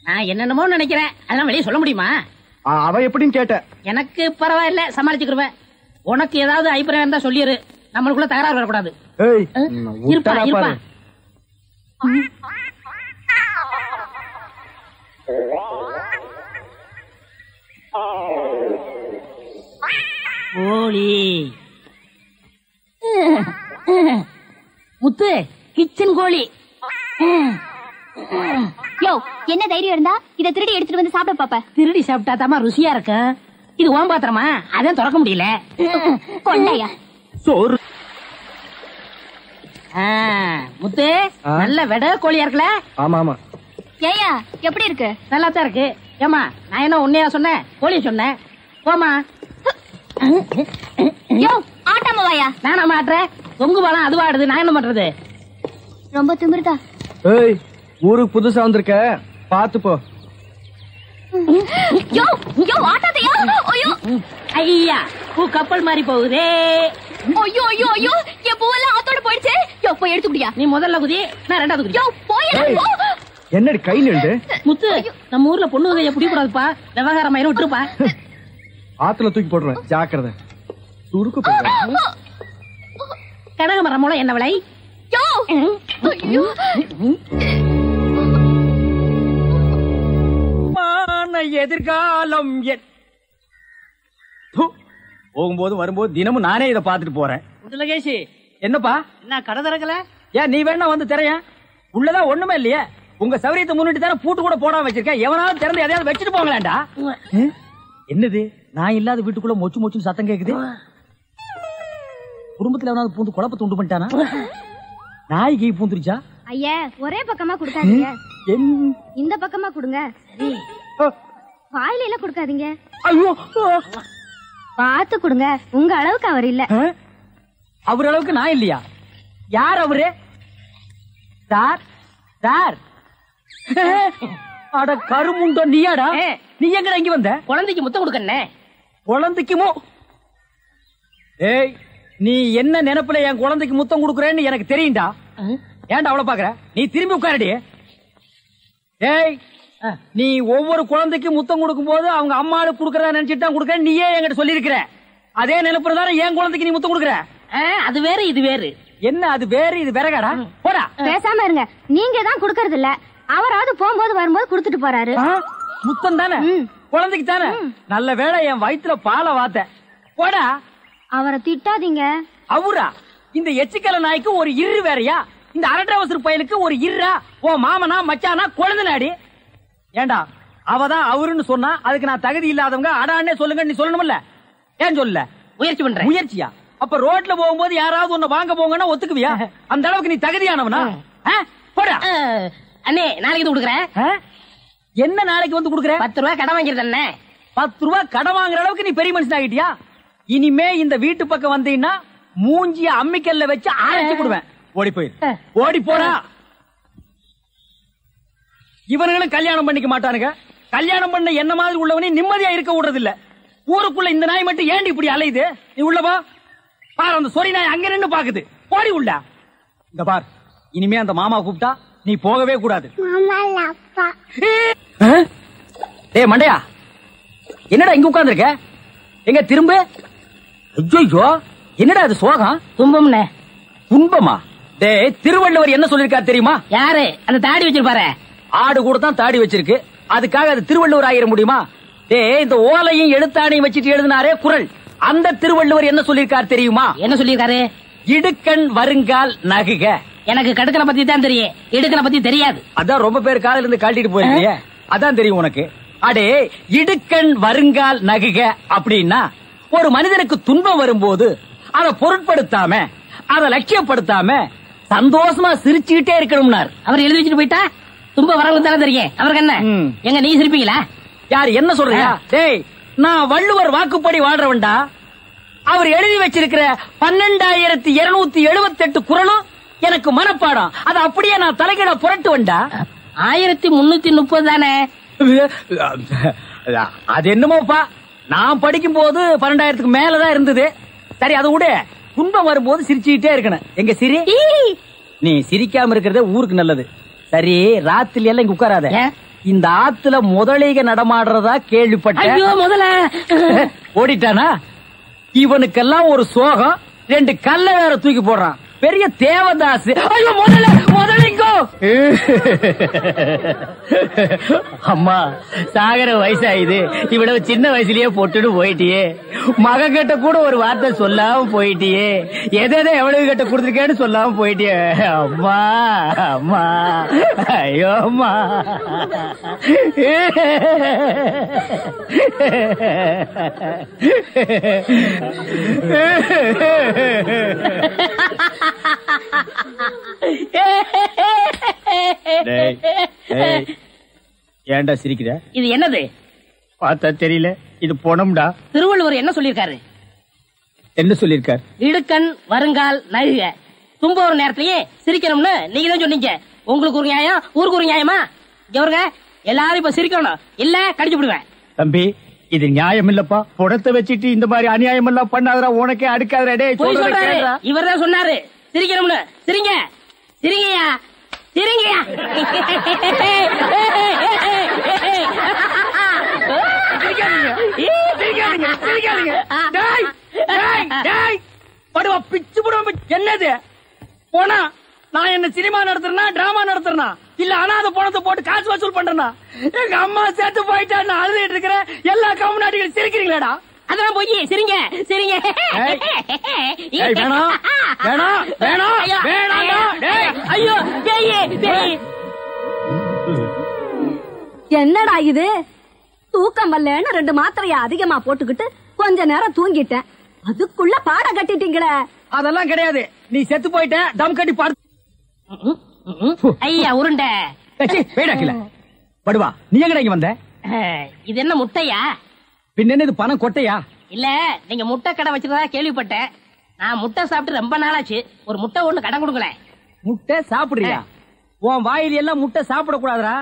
நான் என்னென்னமோ நினைக்கிறேன், அதெல்லாம் வெளியே சொல்ல முடியுமா? அவ எப்படின்னு கேட்ட. எனக்கு பரவாயில்ல, சமாளிச்சுக்கிருவேன். உனக்கு ஏதாவது அபிப்பிராயம் இருந்தா சொல்லிரு, நம்மளுக்குள்ள தகராறு வரக்கூடாது. இருப்பா இருப்பா. கோழி முத்து கிச்சன் கோழி. யோ என்ன தைரியம் இருந்தா இத திருடி எடுத்துட்டு வந்து சாப்பிட பாப்ப? திருடி சாப்பிட்டா தாமா ருசியா இருக்கும். இது ஓம் பாத்திரமா, அதான் திறக்க முடியல. கொள்ளையா சோறு. முத்து நல்ல வெட கோழியா இருக்குல்ல? ஆமா ஆமா. ஏயா எப்படி இருக்கு? நல்லா தான் இருக்கு. ஏமா நான் என்ன உன்னையா சொன்னேன், கோழிய சொன்னேன். போமா. யோ ஆட்டாம வாயா. நானா மாட்டுறேன்? தொங்கு பாலம் அதுவா ஆடுது, நான் என்ன பண்றது? ரொம்ப திமிருதா. ஏய் ஊருக்கு புதுசா வந்திருக்க, பாத்து போ. யோ யோ ஆட்டாதையா. ஐயோ ஐயா பூ கப்பல் மாதிரி போகுதே. ஐயோ ஐயோ ஐயோ என் பூவெல்லாம் ஆத்தோட போயிடுச்சு. யோ போய் எடுத்து குடியா. நீ முதல்ல குதி, நான் ரெண்டாவது குதி. யோ போய் போ. என்னடி கை நின்று? முத்து நம்ம ஊர்ல பொண்ணு வகைய புடி கூடாதுப்பா, விவகாரம் ஆயிரம் விட்டுருப்பா. ஆத்துல தூக்கி போடுறேன், ஜாக்கிரதை. சுருக்கு போடுறேன். கனகமரம் மூலம் என்ன விலை? யோ ஐயோ எதிர்காலம் போகும்போது வரும்போது தினமும் நானே இதை பாத்துட்டு போறேன். குண்டலகேசி என்னப்பா என்ன கடை திறக்கல? ஏன் நீ வேணா வந்து திரையன்? உள்ளதான் ஒண்ணுமே இல்லையே. உங்க சௌரியத்தை முன்னிட்டு தானே பூட்டு கூட போடாம வச்சிருக்கேன். எவனாவது திறந்து எதையாவது வச்சுட்டு போங்களேன்டா. என்னது நான் இல்லாத வீட்டுக்குள்ள மொச்சு மொச்சு சத்தம் கேக்குது? குடும்பத்துல எவனாவது பூந்து குழப்பத்தை உண்டு பண்ணிட்டானா? நாய்க்கு பூந்துருச்சா? ஐயா ஒரே பக்கமா கொடுக்காதீங்க, இந்த பக்கமா கொடுங்க. வாயில எல்லாம் கொடுக்காதீங்க, ஐயோ பாத்து கொடுங்க. உங்க அளவுக்கு அவர் இல்ல. அவர் அளவுக்கு நான் இல்லையா? யார் அவரு? Sir sir. அட கருமுண்டோ நீயாடா? நீ எங்கடா இங்க வந்த? குழந்தைக்கு முத்தம் கொடுக்கண்ணே. குழந்தைக்குமோ? ஏய் நீ என்ன நினைப்புல என் குழந்தைக்கு முத்தம் கொடுக்குறேன்னு எனக்கு தெரியும்டா. ஏன்டா அவ்வளவு பாக்குற? நீ திரும்பி உட்காரடி. ஏய் நீ ஒவ்வொரு குழந்தைக்கு முத்தம் கொடுக்கும் போது அவங்க அம்மாளுக்கு கொடுக்கறதா நினைச்சிட்டு தான் கொடுக்கற. நீயே என்கிட்ட சொல்லி இருக்கிற. அதே நினைப்புறதான என் குழந்தைக்கு நீ முத்தம் கொடுக்கற. அது வேறு இது வேறு. என்ன அது வேறு இது வேறகாடா? போடா. பேசாம இருங்க. நீங்க தான் கொடுக்கறது இல்ல, அவராவது போகும்போது வரும்போது குடுத்துட்டு போறாரு. முத்தம் தானே, குழந்தைக்கு தானே. நல்ல வேளை என் வயிற்றுல பாலை வாத்த. போடா. அவரை திட்டாதீங்க. அவரா? இந்த எச்சிக்கல நாய்க்கு ஒரு இரு வேறையா? இந்த அரட்டவசர் பயலுக்கு ஒரு இருரா? ஓ மாமனா மச்சானா குழந்தைனாடி. ஏண்டா அவதான் அவருன்னு சொன்னா அதுக்கு நான் தகுதி இல்லாதவங்க அடான்னே சொல்லுங்க நீ சொல்லணும்ல. ஏன் சொல்ல? முயற்சி பண்றேன். முயற்சியா? அப்ப ரோட்ல போகும்போது யாராவது உன்னை வாங்க போங்கன்னா ஒத்துக்குவியா? அந்த அளவுக்கு நீ தகுதியானவனா? போடா. அண்ணே நாளைக்கு கொடுக்குறேன். என்ன நாளைக்கு வந்து கொடுக்குற? 10 ரூபாய் கடன் வாங்கிருந்தே. 10 ரூபாய் கடன் வாங்குற அளவுக்கு நீ பெரிய மனுஷன் ஆகிட்டியா? இனிமே இந்த வீட்டு பக்கம் வந்தீங்கன்னா மூஞ்சிய அம்மிக்கல்ல வச்சு அரைச்சு விடுவேன். ஓடி போயிரு. ஓடி போடா. இவனுங்களும் கல்யாணம் பண்ணிக்க மாட்டானுங்க. கல்யாணம் பண்ண என்ன மாதிரி உள்ளவனே நிம்மதியா இருக்க விடுறது இல்ல. ஊருக்குள்ள இந்த நாய் மட்டும் ஏண்டி இப்படி அலையுது? நீ உள்ளவா பாரு. அந்த சொறி நாய் அங்க நின்னு பாக்குது. போடி உள்ள. இந்த பார், இனிமே அந்த மாமா கூப்பிட்டா நீ போகவே கூடாது. டேய் மண்டையா, என்னடா இங்க உட்கார்ந்திருக்க? எங்க திரும்ப? ஐயோ, என்னடா அது சோகம்? துன்பம்னே. துன்பமா? டேய், திருவள்ளுவர் என்ன சொல்லிருக்காரு தெரியுமா? யாரு? அந்த தாடி வச்சிருப்பாரு. ஆடு கூட தான் தாடி வச்சிருக்கு, அதுக்காக அது திருவள்ளுவர் ஆகிட முடியுமா? டேய், இந்த ஓலையும் எழுத்தாணையும் வச்சுட்டு எழுதினாரே குறள், அந்த திருவள்ளுவர் என்ன சொல்லிருக்காரு தெரியுமா? என்ன சொல்லிருக்காரு? இடுக்கண் வருங்கால் நகுக. எனக்கு கடுக்கனை பத்தி தான் தெரியும், இடுக்கனை பத்தி தெரியாது. அதான் ரொம்ப பேர் காலையில இருந்து கழட்டிட்டு போயிருக்கீங்க, அதான் தெரியும் உனக்கு. அடே, இடுக்கண் வருங்கால் நகுக அப்படின்னா ஒரு மனிதனுக்கு துன்பம் வரும்போது அதை பொருட்படுத்தாம, அதை லட்சியப்படுத்தாம சந்தோஷமா சிரிச்சுக்கிட்டே இருக்கணும்னார். அவர் எழுதி வச்சுட்டு போயிட்டா துன்பம் வரவங்க தானே தெரியும். அவருக்கு என்ன? எங்க நீ சிரிப்பீங்களா? யார் என்ன சொல்றியா? டேய், நான் வள்ளுவர் வாக்குப்படி வாழ்றவன்டா. அவர் எழுதி வச்சிருக்கிற 12,278 குறளும் எனக்கு மனப்பாடம். அது அப்படியே நான் தலைகீழ புரட்டுவன்டா. 1330 தானே? அது என்னமோப்பா, நான் படிக்கும் போது 12,000க்கு மேலதான் இருந்தது. சரி, அதை விட துன்பம் வரும்போது சிரிச்சுக்கிட்டே இருக்கணும். எங்க சிரி? நீ சிரிக்காம இருக்கிறதே ஊருக்கு நல்லது. சரி, ராத்திரி எல்லாம் இங்க உட்காராத. இந்த ஆத்துல முதலைக நடமாடுறதா கேள்விப்பட்டேன். முதல்ல ஓடிட்டானா? இவனுக்கெல்லாம் ஒரு சோகம், 2 கல்ல வேற தூக்கி போடுறான். பெரிய தேவதாஸ். ஐயோ, முதலிங்கோ. அம்மா, சாகர வயசாயுது, இவ்வளவு சின்ன வயசுலயே போட்டுட்டு போயிட்டியே. மக கிட்ட கூட ஒரு வார்த்தை சொல்லாம போயிட்டியே. எதை எவ்வளவு கிட்ட கொடுத்துருக்கேன்னு சொல்லாம போயிட்டியே. அம்மா அம்மா, ஐயோ அம்மா. ஏன்டா சிரிக்கிற? இது என்னது? பார்த்தா தெரியல, இது போனம்டா. திருவள்ளுவர் என்ன சொல்லிருக்காரு? என்ன சொல்லிருக்காரு? இடுக்கண் வருங்கால் நகுக. துன்ப ஒரு நேரத்திலேயே சிரிக்கணும்னு நீங்க தான் சொன்னீங்க. உங்களுக்கு ஒரு நியாயம், ஊருக்கு ஒரு நியாயமா? இவருங்க எல்லாரும் இப்ப சிரிக்கணும், இல்ல கடிச்சு விடுவேன். தம்பி, இது நியாயம் இல்லப்பா. புடத்தை வச்சிட்டு இந்த மாதிரி அநியாயம் எல்லாம் பண்ணாதரா, உனக்கே அடுக்காதரா. இவர் தான் சொன்னாரு சிரிக்கணும்னு. சிரிங்க சிரிங்கயா, சிரிங்கயா. படுவா பிச்சு போடுவா. என்னது போனா? நான் என்ன சினிமா நடத்துறேனா, டிராமா நடத்துறேனா, இல்ல அனாதை பணத்தை போட்டு காசு வசூல் பண்றேனா? எங்க அம்மா சேர்த்து போயிட்டா நான் அழுதுட்டு இருக்கிறேன். எல்லா கம்முனாட்டிகளும் சிரிக்கிறீங்களாடா? அதான் போய் சிரிங்க சிரிங்க. வேணாம் வேணாம் வேணாம் வேணாம். ஐயோ பேயே பேய். என்னடா இது? தூக்கம் வரலன்னு 2 மாத்திரைய அதிகமா போட்டுக்கிட்டு கொஞ்ச நேரம் தூங்கிட்டேன், அதுக்குள்ள பாட கட்டிட்டீங்களே. அதெல்லாம் கிடையாது, நீ செத்து போயிட்ட. தம் கட்டி பாடு. ஐயா உருண்டை. படுவா, நீ எங்கடா இங்க வந்த? இது என்ன முட்டையா? பின்ன என்ன இது பணம் கொட்டையா? இல்ல, நீங்க முட்டை கடை வச்சிருந்தா கேள்விப்பட்டேன். நான் முட்டை சாப்பிட்டு ரொம்ப நாளாச்சு. ஒரு முட்டை ஒண்ணு கடன் கொடுங்களேன். முட்டை சாப்பிடுறியா? உன் வாயில் எல்லாம் முட்டை சாப்பிட கூடாதுரா.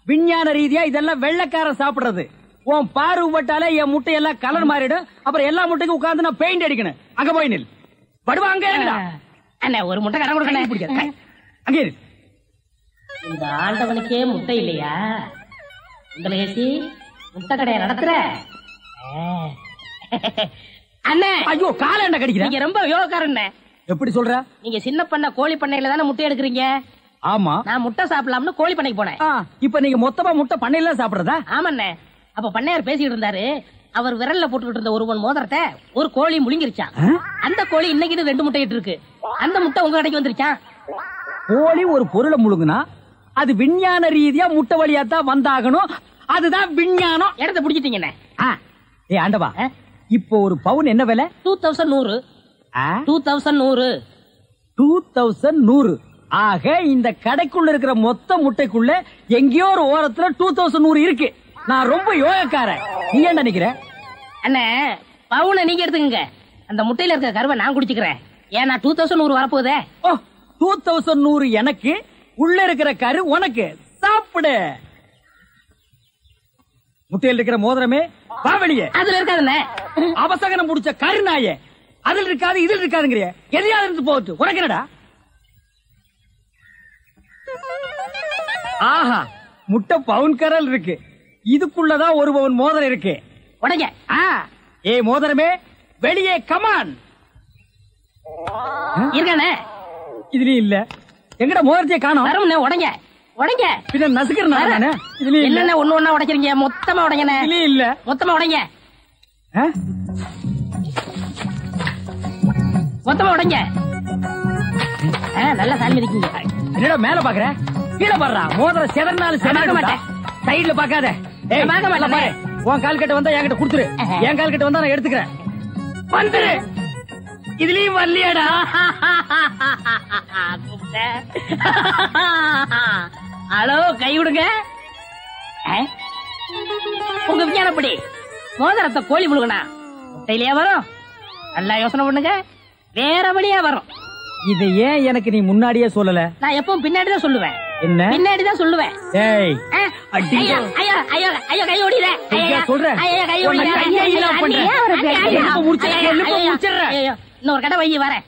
விஞ்ஞான ரீதியா இதெல்லாம் வெள்ளைக்காரன் சாப்பிடுறது. உன் பார்வை பட்டாலே என் முட்டை எல்லாம் கலர் மாறிடும். அப்புறம் எல்லா முட்டைக்கும் உட்கார்ந்து நான் பெயிண்ட் அடிக்கணும். அங்க போய் நில். படுவா அங்க. அண்ணா ஒரு முட்டை கடன் கொடுக்கணும். அங்க இரு. இந்த ஆண்டவனுக்கே முட்டை இல்லையா? உங்களுக்கு முட்டை கடையை நடத்துற அண்ணே. ஐயோ, கால கடிக்கிறேன். நீங்க ரொம்ப யோகக்காரன். எப்படி சொல்ற? நீங்க சின்ன பண்ண கோழி பண்ணையில தானே முட்டை எடுக்கிறீங்க. ஆமா. நான் முட்டை சாப்பிடலாம்னு கோழி பண்ணைக்கு போனேன். இப்ப நீங்க மொத்தமா முட்டை பண்ணையில சாப்பிடுறதா? ஆமாண்ணே. அப்ப பண்ணையார் பேசிட்டு இருந்தாரு. அவர் விரல்ல போட்டுக்கிட்டு இருந்த ஒருவன் மோதிரத்தை ஒரு கோழி முழுங்கிருச்சான். அந்த கோழி இன்னைக்கு 2 முட்டையிட்டு இருக்கு. அந்த முட்டை உங்க கடைக்கு வந்துருச்சான். கோழி ஒரு பொருளை முழுங்குனா அது விஞ்ஞான ரீதியா முட்டை வழியா தான் வந்தாகணும். அதுதான் விஞ்ஞானம். இடத்த பிடிச்சிட்டீங்கண்ணே. ஏ ஆண்டவா, இப்போ ஒரு பவுன் என்ன விலை? 2100. 2100. 2100. ஆக இந்த கடைக்குள்ள இருக்கிற மொத்த முட்டைக்குள்ள எங்கேயோ ஒரு ஓரத்துல 2100 இருக்கு. நான் ரொம்ப யோகக்காரன். நீ என்ன நினைக்கிற? அண்ணே, பவுனை நீங்க எடுத்துக்கங்க. அந்த முட்டையில இருக்கிற கருவை நான் குடிச்சுக்கிறேன். ஏன்னா 2100 வரப்போகுதே. 2100 எனக்கு, உள்ள இருக்கிற கரு உனக்கு. சாப்பிடு. முட்டையில் இருக்கிற மோதிரமே வா வெளியே. அதுல இருக்காதுண்ணே. அவசகனம் முடிச்ச கருநாயே, அதுல இருக்காது இதில் இருக்காதுங்கிறிய. எதையாவது இருந்து போகுது உனக்கு என்னடா? ஆஹா, முட்டை பவுன் கரல் இருக்கு. இதுக்குள்ளதான் ஒரு பவுன் மோதிரம் இருக்கு. உடைங்க. ஏ மோதிரமே வெளியே கமான். இருக்கானே இதுலயும் இல்ல. எங்கட மோதிரத்தையே காணோம். வரும்ண்ணே. உடைங்க உடைங்க. பின்ன நசுக்கிறேன் நானு. இதுலயும் இல்ல. என்னென்ன ஒண்ணு ஒண்ணா உடைக்கிறீங்க? மொத்தமா உடைங்கண்ணே. இதுலயும் இல்ல. மொத்தமா உடைங்க. மொத்தமா உடைங்க. நல்லா சாமி இருக்கீங்க. என்னடா மேல பாக்குற? கீழே பாடுறா. மோதிரம் செதறினாலும் செதற மாட்டேன். சைடுல பாக்காத. உன் கால் கட்ட வந்தா என்கிட்ட குடுத்துரு. என் கால் கட்ட வந்தா நான் எடுத்துக்கிறேன். வந்துரு. இதுலயும் வரலையாடா? ஹலோ, கை விடுங்க. உங்க விஞ்ஞானப்படி மோதிரத்தை கோழி முழுகனா முட்டையிலேயே வரும். நல்லா யோசனை பண்ணுங்க. வேற வழியா வரும். இதை ஏன் எனக்கு நீ முன்னாடியே சொல்லல? நான் எப்பவும் பின்னாடிதான் சொல்லுவேன். என்ன? பின்னாடிதான் சொல்லுவேன். ஏய், ஐயோ ஐயோ ஐயோ ஐயோ, கை ஓடிற. சொல்றேன். ஐயோ, கை ஓடிற. இன்னொரு கடை வை வரேன்.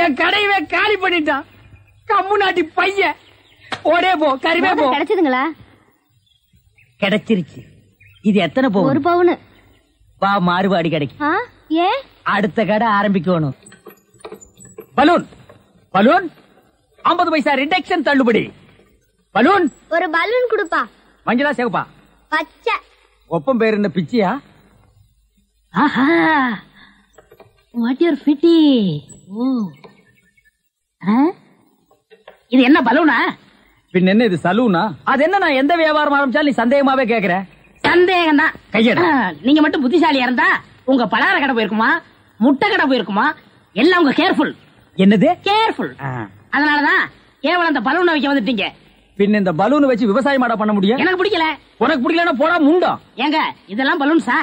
என் கடையவே காலி பண்ணிட்டான். கம்மு நாட்டி பையன். ஓடே போ, கறிவே போ. கிடைச்சதுங்களா? கிடைச்சிருச்சு. இது எத்தனை பவுன்? 1 பவுன். வா, மாறுபாடி கிடைக்கும். ஏன்? அடுத்த கடை ஆரம்பிக்கணும். பலூன் பலூன் 50 பைசா ரிடக்ஷன் தள்ளுபடி. பலூன். ஒரு பலூன் கொடுப்பா. மஞ்சளா சேவப்பா? பச்சை. ஒப்பம் பேர் என்ன பிச்சியா? ஆஹா, வாட் யூர் ஃபிட்டி. இது என்ன பலூனா? பின் என்ன இது சலூனா? அது என்ன, நான் எந்த வியாபாரம் ஆரம்பிச்சாலும் நீ சந்தேகமாவே கேக்குற. சந்தேகம் தான். கையெடு. நீங்க மட்டும் புத்திசாலியா இருந்தா உங்க பலகார கடை போயிருக்குமா, முட்டை கடை போயிருக்குமா. எல்லாம் உங்க கேர்ஃபுல். என்னது கேர்ஃபுல்? அதனாலதான் கேவலம் அந்த பலூனை வைக்க வந்துட்டீங்க. பின் இந்த பலூன் வச்சு விவசாயம் பண்ண முடியும்? எனக்கு பிடிக்கல. உனக்கு பிடிக்கலன்னா போடா முண்டம். ஏங்க, இதெல்லாம் பலூன்ஸா?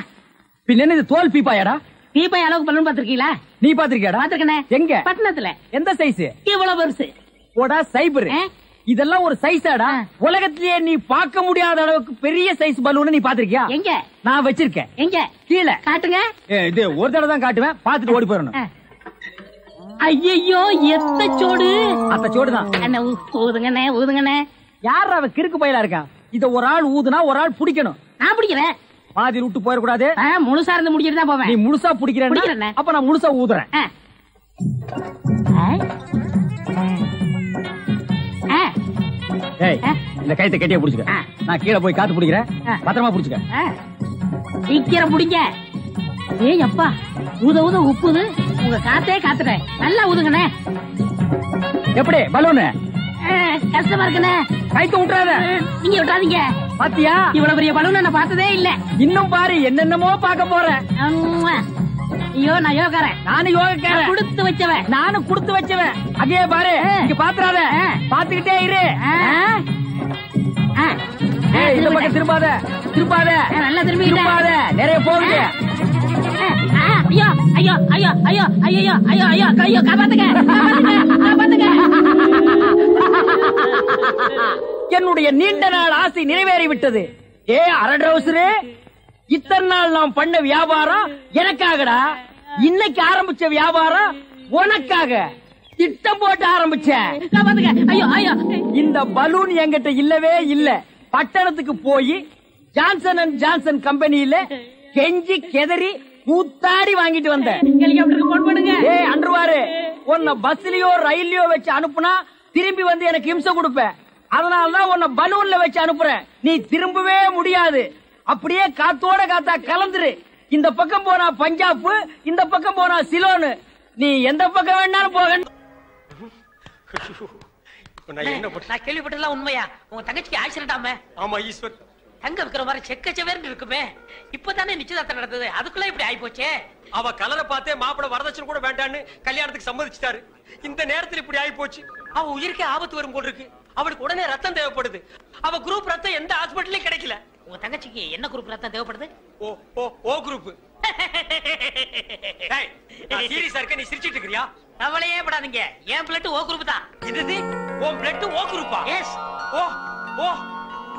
பின் என்ன இது தோல் பீப்பாயாடா? பீப்பாய் அளவுக்கு பலூன் பாத்திருக்கீங்களா? நீ பாத்திருக்கியாடா? பாத்திருக்கனே. எங்க? பட்டணத்துல. எந்த சைஸ்? இவ்வளவு பெருசு. போடா சைபர். இதெல்லாம் ஒரு சைஸாடா? உலகத்திலேயே நீ பார்க்க முடியாத அளவுக்கு பெரிய சைஸ் பலூன் நீ பாத்திருக்கியா? எங்க? நான் வச்சிருக்கேன். எங்க? கீழே காட்டுங்க. இது ஒரு தடவை தான் காட்டுவேன், பாத்துட்டு ஓடி போயிடணும். ஐயோ, எத்த சோடு. அத்த சோடுதான். ஊதுங்கண்ணே ஊதுங்கண்ணே. யார் அவ கிறுக்கு பயிலா இருக்கான்? இத ஒரு ஆள் ஊதுனா ஒரு ஆள் பிடிக்கணும். நான் பிடிக்கிறேன். பாதி விட்டு போயிடக்கூடாது. முழுசா இருந்து முடிச்சிட்டு தான் போவேன். நீ முழுசா பிடிக்கிறேன். அப்ப நான் முழுசா ஊதுறேன். இந்த கைத்தை கட்டியா புடிச்சுக்க. நான் கீழே போய் காத்து பிடிக்கிறேன். பத்திரமா புடிச்சுக்க. சீக்கிரம் பிடிங்க. ஏய் அப்பா, ஊத ஊத உப்புது. உங்க காத்தே காத்துட்டேன். நல்லா ஊதுங்கண்ணே. எப்படி பலூனு? கஷ்டமா இருக்குண்ணே. கைத்த விட்டுறாத. நீங்க விட்டாதீங்க. பாத்தியா, இவ்வளவு பெரிய பலூன் நான் பார்த்ததே இல்ல. இன்னும் பாரு, என்னென்னமோ பார்க்க போறேன். ஐயோ, நான் யோகாரன். நானும் யோகக்காரன். கொடுத்து வச்சவன். நானும் கொடுத்து வச்சவன். அங்கே பாரு, இங்க பாத்துறாத. பாத்துக்கிட்டே இரு. இந்த பக்கம் திரும்பாத. திரும்பாத. நல்லா திரும்பாத. நிறைய போகுது. ஐயோ ஐயோ ஐயோ ஐயோ ஐயோ ஐயோ ஐயோ ஐயோ, காப்பாத்துங்க காப்பாத்துங்க. என்னுடைய நீண்ட நாள் ஆசை நிறைவேறிவிட்டது. ஏ அரடவுசரே, இத்தனை நாள் நாம் பண்ண வியாபாரம் எனக்காகடா. இன்னைக்கு ஆரம்பிச்ச வியாபாரம் உனக்காக. திட்டம் போட்டு ஆரம்பிச்சேன். ஐயோ ஐயோ, இந்த பலூன் என்கிட்ட இல்லவே இல்ல. பட்டணத்துக்கு போய் ஜான்சன் அண்ட் ஜான்சன் கம்பெனியில கெஞ்சி கெதறி கூத்தாடி வாங்கிட்டு வந்தேன். ஹெலிகாப்டருக்கு போன் பண்ணுங்க. ஏய் அன்றுவாரு, உன்னை பஸ்லயோ ரயில்லயோ வச்சு அனுப்புனா திரும்பி வந்து எனக்கு இம்சை கொடுப்ப. அதனாலதான் உன்னை பலூன்ல வச்சு அனுப்புறேன். நீ திரும்பவே முடியாது. அப்படியே காத்தோட காத்தா கலந்துரு. இந்த பக்கம் போனா பஞ்சாப், இந்த பக்கம் போனா சிலோனு. நீ எந்த பக்கம் வேணாலும் போக. நான் கேள்விப்பட்டதெல்லாம் உண்மையா? உங்க தங்கச்சிக்கு ஆக்சிடென்ட் ஆமே? ஆமா ஈஸ்வர். தங்க இருக்கிற மாதிரி செக்கச்சவேர்னு இருக்குமே. இப்பதானே நிச்சயதார்த்தம் நடந்தது, அதுக்குள்ள இப்படி ஆயி போச்சே. அவ கலரை பார்த்தே மாப்பிள வரதட்சணை கூட வேண்டான்னு கல்யாணத்துக்கு சம்மதிச்சிட்டாரு. இந்த நேரத்தில் இப்படி ஆயி போச்சு. அவ உயிருக்கே ஆபத்து வரும் போல் இருக்கு. அவளுக்கு உடனே ரத்தம் தேவைப்படுது. அவ குரூப் ரத்தம் எந்த ஹாஸ்பிட்டலையும் கிடைக்கல. உங்க தங்கச்சிக்கு என்ன குரூப் ரத்தம் தேவைப்படுது? ஓ குரூப். சீரியஸா இருக்க, நீ சிரிச்சிட்டு இருக்கறியா? கவலையே படாதீங்க, என் பிளட் ஓ குரூப் தான். இது உன் பிளட் ஓ குரூப்பா? எஸ்.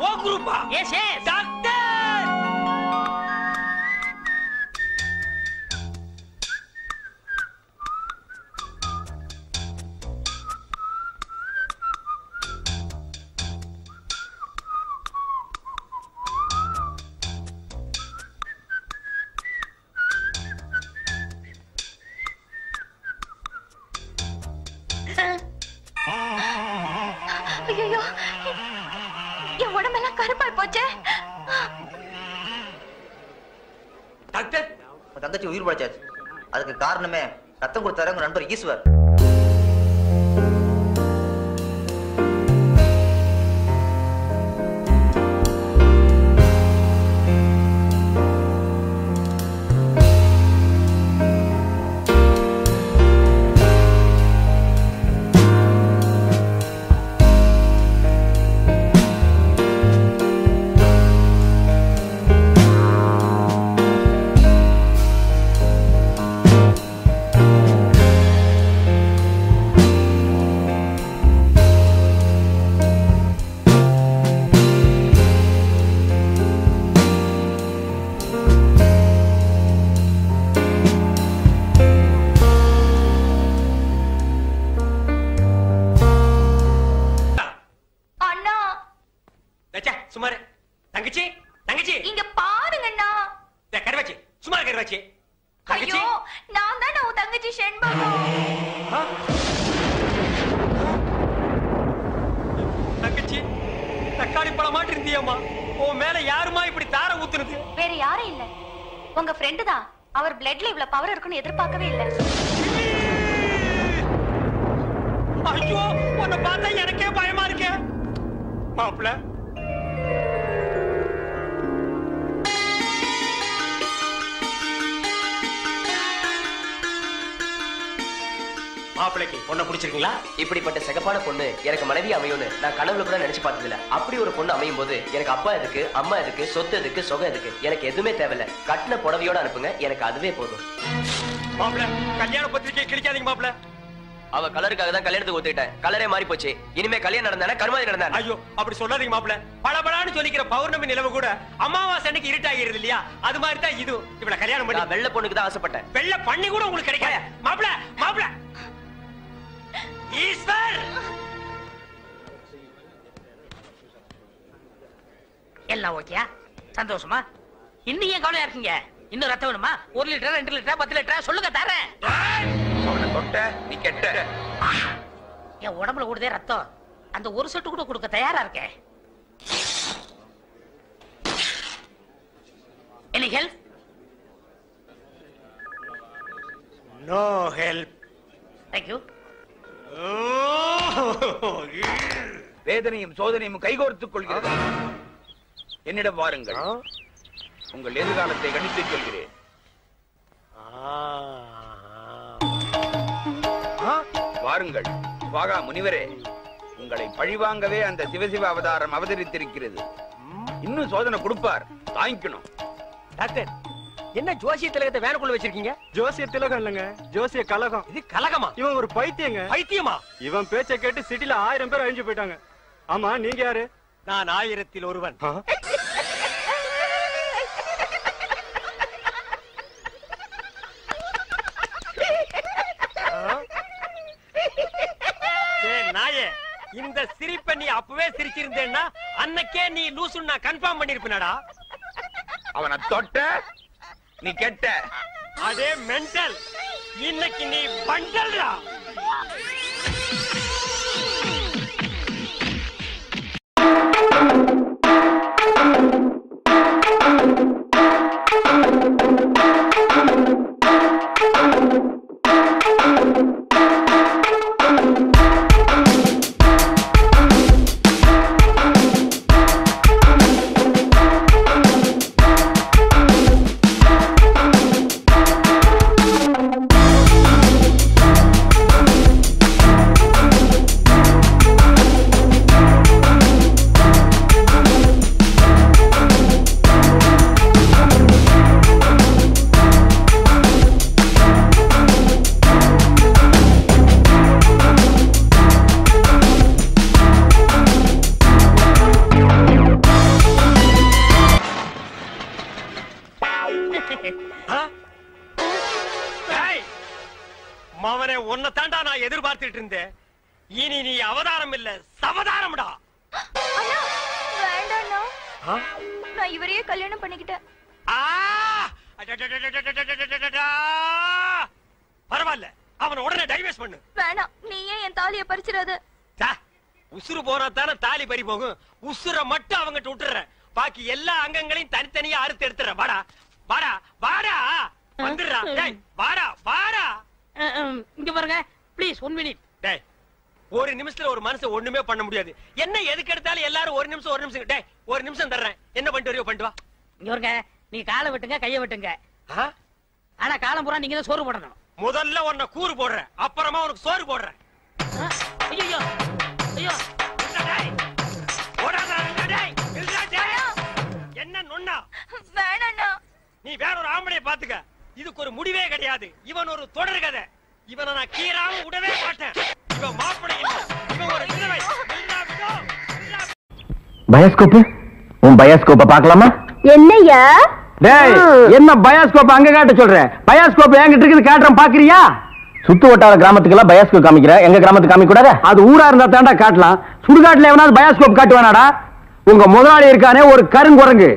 ஓ குரூப்பா? S S. டாக்டர் ஐயோ, என் உடம்பெல்லாம் கருப்பாய் போச்சே. டாக்டர், உங்க தங்கச்சி உயிர் பழைச்சாச்சு. அதுக்கு காரணமே ரத்தம் கொடுத்தாரு உங்க நண்பர் ஈஸ்வர். சுமார் தங்கச்சி தங்கச்சி இங்க பாருங்கண்ணா. கருவாச்சி சுமார் கருவாச்சி. ஐயோ, நான் தான் உன் தங்கச்சி செண்பகம். தங்கச்சி தக்காளி பழமாட்டு இருந்தியம்மா. உன் மேல யாருமா இப்படி தார ஊத்துனது? வேற யாரும் இல்ல, உங்க ஃப்ரெண்டு தான். அவர் பிளட்ல இவ்வளவு பவர் இருக்குன்னு எதிர்பார்க்கவே இல்ல. ஐயோ, உன்னை பார்த்தா எனக்கே பயமா இருக்கே. மாப்பிள்ள மாப்பிளைக்கு பொண்ணை பிடிச்சிருக்கீங்களா? இப்படிப்பட்ட சிகப்பான பொண்ணு எனக்கு மனைவி அமையும்னு நான் கனவுல கூட நினைச்சு பார்த்ததில்ல. அப்படி ஒரு பொண்ணு அமையும் போது எனக்கு அப்பா எதுக்கு, அம்மா எதுக்கு, சொத்து எதுக்கு, சொகம் எதுக்கு, எனக்கு எதுவுமே தேவையில்ல. கட்டின புடவையோட அனுப்புங்க, எனக்கு அதுவே போதும். மாப்பிள்ள கல்யாண பத்திரிக்கை கிழிக்காதீங்க மாப்பிள்ள. அவ கலருக்காக தான் கல்யாணத்துக்கு ஒத்துக்கிட்டேன். கலரே மாறி போச்சு. இனிமே கல்யாணம் நடந்தானே கருமாதி நடந்தானே. ஐயோ அப்படி சொல்லாதீங்க மாப்பிள்ள. பளபளான்னு சொல்லிக்கிற பௌர்ணமி நிலவு கூட அமாவாசை அன்னைக்கு இருட்டாகிறது இல்லையா? அது மாதிரி தான் இது. இவள கல்யாணம் பண்ணி வெள்ளை பொண்ணுக்கு தான் ஆசைப்பட்டேன். வெள்ளை பண்ணி கூட உங்களுக்கு கிடைக்காத மாப்பிள்ள. மாப்பிள்ள ஈஸ்வர் எல்லாம் ஓகேயா? சந்தோஷமா? இன்னும் ஏன் கவலையா இருக்கீங்க? இன்னும் ரத்தம் வேணுமா? 1 லிட்டர், 2 லிட்டர், 10 லிட்டர் சொல்லுங்க தரேன். அவனை தொட்ட நீ கெட்ட. என் உடம்புல கூடதே ரத்தம். அந்த ஒரு சொட்டு கூட கொடுக்க தயாரா இருக்கேன். Any help? No help. Thank you. வேதனையும் சோதனையும் கைகோர்த்துக் கொள்கிறது. என்னிடம் வாருங்கள், உங்கள் எதிர்காலத்தை கணித்துச் சொல்கிறேன். வாருங்கள் வாகா முனிவரே, உங்களை பழிவாங்கவே அந்த சிவசிவ அவதாரம் அவதரித்திருக்கிறது. இன்னும் சோதனை கொடுப்பார், தாங்கிக்கணும். டாக்டர், என்ன ஜோசிய திலகத்தை வேனுக்குள்ள வச்சிருக்கீங்க? ஜோசிய திலகம் இல்லங்க, ஜோசிய கலகம். இது கலகமா? இவன் ஒரு பைத்தியங்க. பைத்தியமா? இவன் பேச்சை கேட்டு சிட்டில 1000 பேர் அழிஞ்சு போயிட்டாங்க. ஆமா, நீங்க யாரு? நான் 1000ல் ஒருவன். நாயே, இந்த சிரிப்பை நீ அப்பவே சிரிச்சிருந்தேன்னா அன்னைக்கே நீ லூசுன்னு நான் கன்ஃபார்ம் பண்ணிருப்பேனடா. அவனை தொட்ட நீ கெட்ட. அதே மென்டல். இன்னைக்கு நீ பண்டல்டா. மாவனே உன்னை தாண்டா நான் எதிர்பார்த்துட்டு இருந்தேன். இனி நீ அவதாரம் இல்ல சவதாரம்டா. நான் இவரையே கல்யாணம் பண்ணிக்கிட்டேன். பரவாயில்ல, அவனை உடனே டைவர்ஸ் பண்ணு. வேணாம், நீ ஏன் என் தாலியை பறிச்சிடாத. உசுறு போனா தானே தாலி பறி போகும். உசுர மட்டும் அவங்கிட்ட விட்டுற, பாக்கி எல்லா அங்கங்களையும் தனித்தனியா அறுத்து எடுத்துற. வாடா வாடா வாடா வந்துடுறா. டேய் வாடா வாடா. இங்க பாருங்க ப்ளீஸ் 1 மினிட். டேய் ஒரு நிமிஷத்துல ஒரு மனுஷன் ஒண்ணுமே பண்ண முடியாது. என்ன எதுக்கு எடுத்தாலும் எல்லாரும் ஒரு நிமிஷம். டேய் ஒரு நிமிஷம் தர்றேன், என்ன பண்ணிட்டு வரையோ பண்ணிட்டு வா. இங்க பாருங்க, நீங்க காலை விட்டுங்க கைய விட்டுங்க. ஆனா காலம் பூரா நீங்க தான் சோறு போடணும். முதல்ல உன்னை கூறு போடுறேன், அப்புறமா உனக்கு சோறு போடுறேன். ஐயோ ஐயோ என்ன நொண்ணா? வேணாண்ணா. நீ வேற ஒரு ஆம்பளைய பாத்துக்க. இதுக்கு ஒரு முடிவே கிடையாது. இவன் ஒரு தொடர் கதை. இவனை நான் கீராம விடவே மாட்டேன். இவன் மாப்பிள்ளை இல்ல, இவன் ஒரு விதவை. பயோஸ்கோப், உன் பயோஸ்கோப்ப பாக்கலாமா? என்னையா டேய், என்ன பயோஸ்கோப் அங்க காட்ட சொல்ற? பயோஸ்கோப் என்கிட்ட இருக்குது, காட்டுறேன், பாக்குறியா? சுத்து வட்டார கிராமத்துக்கெல்லாம் பயோஸ்கோப் காமிக்கிற, எங்க கிராமத்துக்கு காமிக்க கூடாது? அது ஊரா இருந்தா தாண்டா காட்டலாம். சுடுகாட்டுல எவனாவது பயோஸ்கோப் காட்டுவானாடா? உங்க முதலாளி இருக்கானே ஒரு கருங்குரங்கு,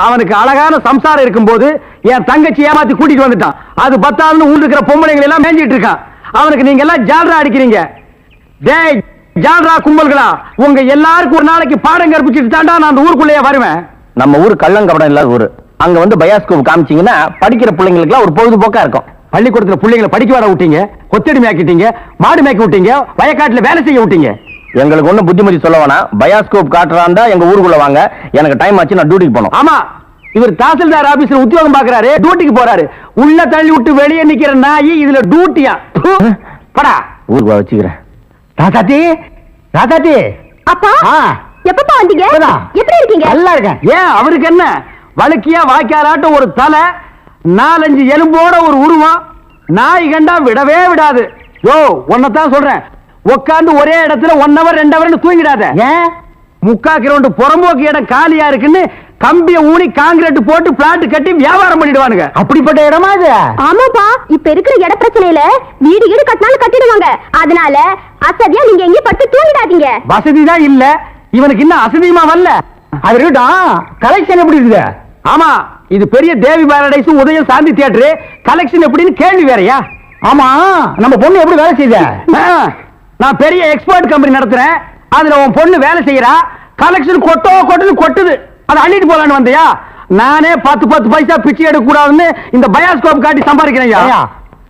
அவனுக்கு அழகான சம்சாரம் இருக்கும் போது என் தங்கச்சி ஏமாத்தி கூட்டிட்டு வந்துட்டான். அது பத்தாதுன்னு ஊர் இருக்கிற பொம்பளைங்களை எல்லாம் மேஞ்சிட்டு இருக்கான். அவனுக்கு நீங்க எல்லாம் ஜால்ரா அடிக்கிறீங்க. டேய் ஜால்ரா கும்பல்களா, உங்க எல்லாருக்கும் ஒரு நாளைக்கு பாடம் கற்பிச்சுட்டு தாண்டா நான் அந்த ஊருக்குள்ளேயே வருவேன். நம்ம ஊர் கள்ளங்கபடம் இல்லாத ஊரு. அங்க வந்து பயோஸ்கோப் காமிச்சீங்கன்னா படிக்கிற பிள்ளைங்களுக்கு ஒரு பொழுதுபோக்கா இருக்கும். பள்ளிக்கூடத்துல பிள்ளைங்களை படிக்க வர விட்டீங்க, கொத்தடி மேய்க்கிட்டீங்க, மாடு மேய்க்க விட்டீங்க, வயக்காட்டுல வேலை செய்ய விட்டீங்க. எங்களுக்கு ஒண்ணும் புத்திமதி சொல்ல வேணாம். பயோஸ்கோப் காட்டுறாண்டா எங்க ஊருக்குள்ள வாங்க, எனக்கு டைம் ஆச்சு, நான் டியூட்டிக்கு போகணும். ஆமா, இவர் தாசில்தார் ஆபீஸ்ல உத்தியோகம் பாக்குறாரு, டியூட்டிக்கு போறாரு. உள்ள தள்ளி விட்டு வெளியே நிக்கிற நாய் இதுல டியூட்டியா? படா ஊருக்கு வச்சுக்கிறேன். ராசாத்தி, ராசாத்தி. அப்பா எப்பப்பா வந்தீங்க? எப்படி இருக்கீங்க? நல்லா இருக்கேன். ஏன் அவருக்கு என்ன? வழுக்கியா வாய்க்காலாட்ட ஒரு தலை, 4-5 எலும்போட ஒரு உருவம், நாய் கண்டா விடவே விடாது. யோ உன்னதான் சொல்றேன், உட்காந்து ஒரே இடத்துல 1 hour 2 hour தூங்கிடாத. ஏன்? 3/4 கிலோமீட்டர் புறம்போக்கு இடம் காலியா இருக்குன்னு கம்பிய ஊனி காங்கிரீட் போட்டு பிளாட் கட்டி வியாபாரம் பண்ணிடுவானுங்க. அப்படிப்பட்ட இடமா இது? ஆமாப்பா, இப்ப இருக்கிற இட பிரச்சனையில வீடு வீடு கட்டினாலும் கட்டிடுவாங்க. அதனால அசதியா நீங்க எங்கேயும் பட்டு தூங்கிடாதீங்க. வசதி தான் இல்ல, இவனுக்கு இன்னும் அசதியுமா வரல. அது இருக்கட்டும், கலெக்ஷன் எப்படி இருக்குது? ஆமா, இது பெரிய தேவி பாரடைஸ் உதயம் சாந்தி தியேட்டர், கலெக்ஷன் எப்படின்னு கேள்வி வேறயா? ஆமா, நம்ம பொண்ணு எப்படி வேலை செய்த? நான் பெரிய எக்ஸ்போர்ட் கம்பெனி நடத்துறேன், அதுல உன் பொண்ணு வேலை செய்யறா. கலெக்ஷன் கொட்டுது, அதை அள்ளிட்டு போலான்னு வந்தியா? நானே 10 பைசா பிச்சை எடுக்க கூடாதுன்னு இந்த பயோஸ்கோப் காட்டி சம்பாதிக்கிறேன்.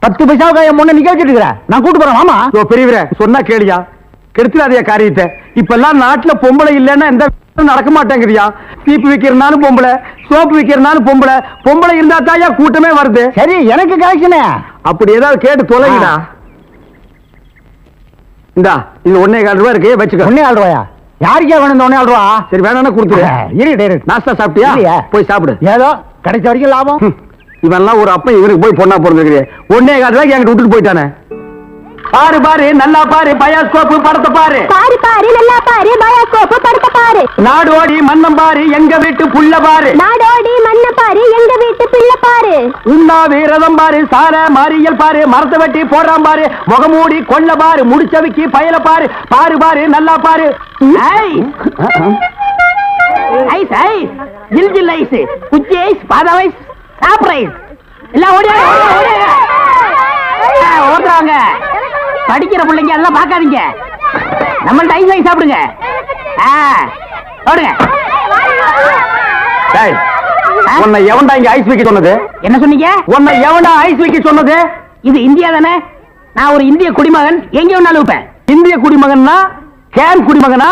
10 பைசாவுக்கு என் பொண்ணு நிக்க வச்சுட்டு இருக்கிறேன், நான் கூட்டு போறேன். ஆமா பெரியவரே சொன்னா கேளியா, கெடுத்துடாதே காரியத்தை. இப்ப எல்லாம் நாட்டுல பொம்பளை இல்லைன்னா எந்த நடக்க மாட்டேங்குதியா? சீப்பு விக்கிறனாலும் பொம்பளை, சோப்பு விக்கிறனாலும் பொம்பளை. பொம்பளை இருந்தா தாயா கூட்டமே வருது. சரி, எனக்கு கலெக்ஷனே அப்படி ஏதாவது கேட்டு தொலைங்கடா. இந்தா இது 1.25 ரூபா இருக்கு, வச்சுக்க. 1.25 ரூபாயா? யாருக்கே வேணும் இந்த 1.25 ரூபா? சரி வேணா கொடுத்துரு. நாஸ்தா சாப்பிட்டியா? போய் சாப்பிடு. ஏதோ கிடைச்ச வரைக்கும் லாபம். இவன்லாம் ஒரு அப்ப இவனுக்கு போய் பொண்ணா பிறந்திருக்கிறேன். 1.25 ரூபாய்க்கு என்கிட்ட விட்டுட்டு போயிட்டானே. பாரு பாரு நல்லா பாரு, பயோஸ்கோப் படத்தை பாரு. பாரு பாரு நல்லா பாரு, பயோஸ்கோப் படத்தை பாரு. நாடோடி மன்னம் பாரு, எங்க வீட்டு புள்ள பாரு. நாடோடி மன்ன பாரு, எங்க வீட்டு பிள்ளை பாரு. உண்ணாவி ரதம் பாரு, சார மாரியல் பாரு, மரத்தை வெட்டி போடுறான் பாரு, முகமூடி கொள்ள பாரு, முடிச்சவிக்கி பயல பாரு. பாரு பாரு நல்லா பாரு. ஐஸ் ஐஸ், ஜில் ஜில் ஐஸ், குச்சி ஐஸ், பாதாம் ஐஸ், சாப்பிட்ற ஐஸ் எல்லாம் ஓடுறாங்க. படிக்கிற பிள்ளைங்க எல்லாம் பாக்காதீங்க, நம்மள்ட்ட ஐஸ் ஐஸ் சாப்பிடுங்க. ஓடுங்க. உன்னை எவன்டா இங்க ஐஸ் வைக்க சொன்னது? என்ன சொன்னீங்க? உன்னை எவன்டா ஐஸ் வைக்க சொன்னது? இது இந்தியா தானே, நான் ஒரு இந்திய குடிமகன், எங்க வேணாலும் வைப்பேன். இந்திய குடிமகன்னா கேன் குடிமகனா,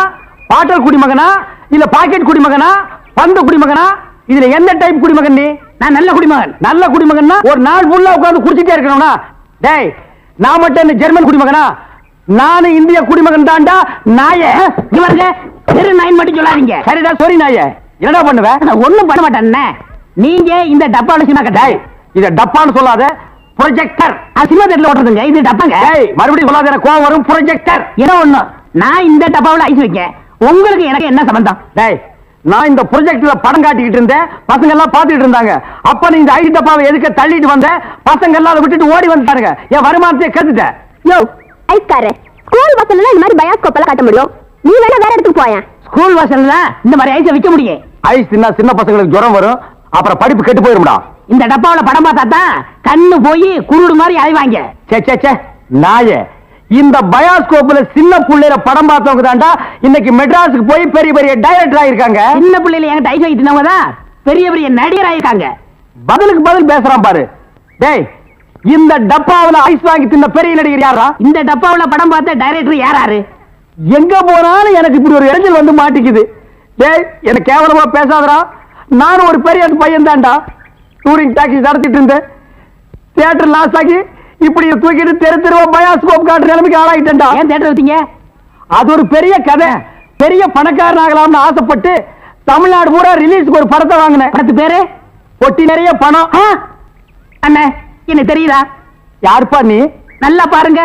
பாட்டல் குடிமகனா, இல்ல பாக்கெட் குடிமகனா, பந்து குடிமகனா? இதுல எந்த டைப் குடிமகன் நீ? நான் நல்ல குடிமகன். நல்ல குடிமகன்னா ஒரு நாள் ஃபுல்லா உட்கார்ந்து குடிச்சிட்டே இருக்கணும்னா? டேய் நான் மட்டும் இந்த ஜெர்மன் குடிமகனா? நானும் இந்திய குடிமகன் தான்டா. நாயே இவருங்க தெரு நாயின் மட்டும் சொல்லாதீங்க. சரிடா, சாரி நாயே. என்னடா பண்ணுவேன்? நான் ஒண்ணும் பண்ண மாட்டேன். நீங்க இந்த டப்பால சினிமா கட்டாய். இத டப்பான்னு சொல்லாத, ப்ரொஜெக்டர். சினிமா தேட்டர்ல ஓட்டுறதுங்க, இது டப்பாங்க. மறுபடியும் சொல்லாத, எனக்கு கோவம் வரும். ப்ரொஜெக்டர். ஏதோ ஒண்ணு, நான் இந்த டப்பாவில் ஐஸ் வைக்க உங்களுக்கு எனக்கு என்ன சம்பந்தம்? டேய் நான் இந்த ப்ரொஜெக்ட்ல படம் காட்டிக்கிட்டு இருந்தேன், பசங்க எல்லாம் பாத்துட்டு இருந்தாங்க. அப்ப நீ இந்த ஐடி டப்பாவை எதுக்கு தள்ளிட்டு வந்த? பசங்க எல்லாம் அதை விட்டுட்டு ஓடி வந்துட்டாங்க. என் வருமானத்தை கெடுத்துட்டேன். யோ ஐஸ்காரே, ஸ்கூல் வாசல்ல இந்த மாதிரி பயாஸ்கோப் எல்லாம் காட்ட முடியும். நீ வேணா வேற இடத்துக்கு போயேன். ஸ்கூல் வாசல்ல இந்த மாதிரி ஐஸை விற்க முடியும். ஐஸ் தின்னா சின்ன பசங்களுக்கு ஜுரம் வரும், அப்புறம் படிப்பு கெட்டு போயிரும்டா. இந்த டப்பாவுல படம் பார்த்தா தான் கண்ணு போய் குருடு மாதிரி அலைவாங்க. சே நாயே, இந்த பயாஸ்கோப்ல சின்ன புள்ளையில படம் பார்த்தவங்க தான்டா இன்னைக்கு மெட்ராஸுக்கு போய் பெரிய பெரிய டைரக்டர் ஆயிருக்காங்க. சின்ன பிள்ளைல என்கிட்ட ஐஸ் வாங்கிட்டு தான் பெரிய பெரிய நடிகர் ஆயிருக்காங்க. பதிலுக்கு பதில் பேசுறான் பாரு. டேய், இந்த டப்பாவுல ஐஸ் வாங்கி தின்ன பெரிய நடிகர் யாரா? இந்த டப்பாவுல படம் பார்த்த டைரக்டர் யாராரு? எங்க போனாலும் எனக்கு இப்படி ஒரு இடைஞ்சல் வந்து மாட்டிக்குது. டேய், எனக்கு கேவலமா பேசாதடா. நானும் ஒரு பெரிய பையன் தான்டா. டூரிங் டாக்ஸி நடத்திட்டு இருந்தேன். தியேட்டர் லாஸ் ஆகி இப்படி தூக்கிட்டு தெருவா பயாஸ்கோப் காட்டுற நிலைமைக்கு ஆளாயிட்டேன்டா. ஏன் தியேட்டர் வச்சீங்க? அது ஒரு பெரிய கதை. பெரிய பணக்காரன் ஆகலாம்னு ஆசைப்பட்டு தமிழ்நாடு பூரா ரிலீஸ்க்கு ஒரு படத்தை வாங்கினேன். படத்து பேரு பொட்டி நிறைய பணம். அண்ணே, என்ன தெரியுதா? யாருப்பா நீ? நல்லா பாருங்க.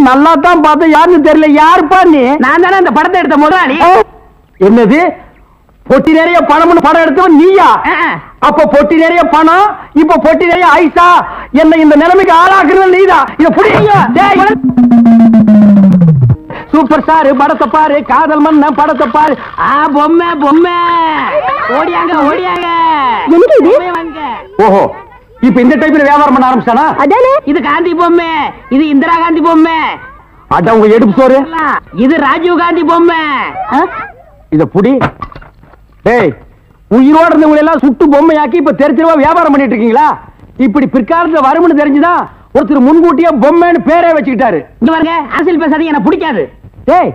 நல்லா தான் பார்த்தேன், யாருன்னு தெரியல. யாருப்பா நீ? நான் தானே அந்த படத்தை எடுத்த முதலாளி. என்னது, பொட்டி நிறைய பணம்னு படம் எடுத்தவன் நீயா? அப்ப பொட்டி நிறைய பணம், இப்ப பொட்டி நிறைய ஐசா. என்ன இந்த நிலைமைக்கு ஆளாக்குறது நீதான். இத புடிங்க. சூப்பர் ஸ்டார் படத்தை பாரு, காதல் மன்னன் படத்தை பாரு. பொம்மை பொம்மை ஓடியாங்க ஓடியாங்க. ஓஹோ, இப்ப இந்த டைப்ல வியாபாரம் பண்ண ஆரம்பிச்சானா? அதானே, இது காந்தி பொம்மை, இது இந்திரா காந்தி பொம்மை. அட உங்க எடுப்பு சோறு. இது ராஜீவ் காந்தி பொம்மை. இத புடி. டேய், உயிரோட இருந்தவங்க எல்லாம் சுட்டு பொம்மையாக்கி இப்ப தெருவா வியாபாரம் பண்ணிட்டு இருக்கீங்களா? இப்படி பிற்காலத்துல வரும்னு தெரிஞ்சுதான் ஒருத்தர் முன்கூட்டியே பொம்மைன்னு பேரே வச்சுக்கிட்டாரு. இங்க பாருங்க, அரசியல் பேசாதீங்க, எனக்கு பிடிக்காது. டேய்,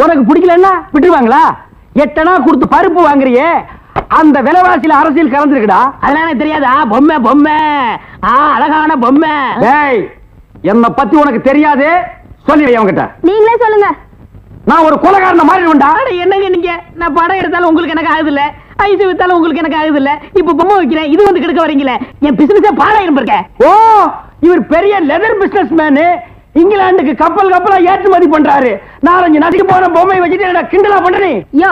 உனக்கு பிடிக்கலன்னா விட்டுருவாங்களா? 8 அணா கொடுத்து பருப்பு வாங்குறியே, அந்த விலைவாசியில அரசியல் கலந்துருக்குடா. அதெல்லாம் எனக்கு தெரியாதா? பொம்மை பொம்மை, அழகான பொம்மை. டேய், என்ன பத்தி உனக்கு தெரியாது, சொல்லிடுறேன் அவங்கிட்ட. நீங்களே சொல்லுங்க. நான் ஒரு கொலைகாரனை மாறிடுவேன்டா. என்னங்க நீங்க? நான் படம் எடுத்தாலும் உங்களுக்கு எனக்கு ஆகுது இல்ல, ஐஸ் வித்தாலும் உங்களுக்கு எனக்கு ஆகுது இல்ல, இப்ப பொம்மை வைக்கிறேன், இது வந்து கெடுக்க வரீங்களே. என் பிசினஸே பாழாயிரம் இருக்க. ஓ, இவர் பெரிய லெதர் பிசினஸ் மேனு. இங்கிலாந்துக்கு கப்பலா ஏற்றுமதி பண்றாரு. 4-5 நாட்டுக்கு போன பொம்மை வச்சுட்டு என்ன கிண்டலா பண்றீ? யோ,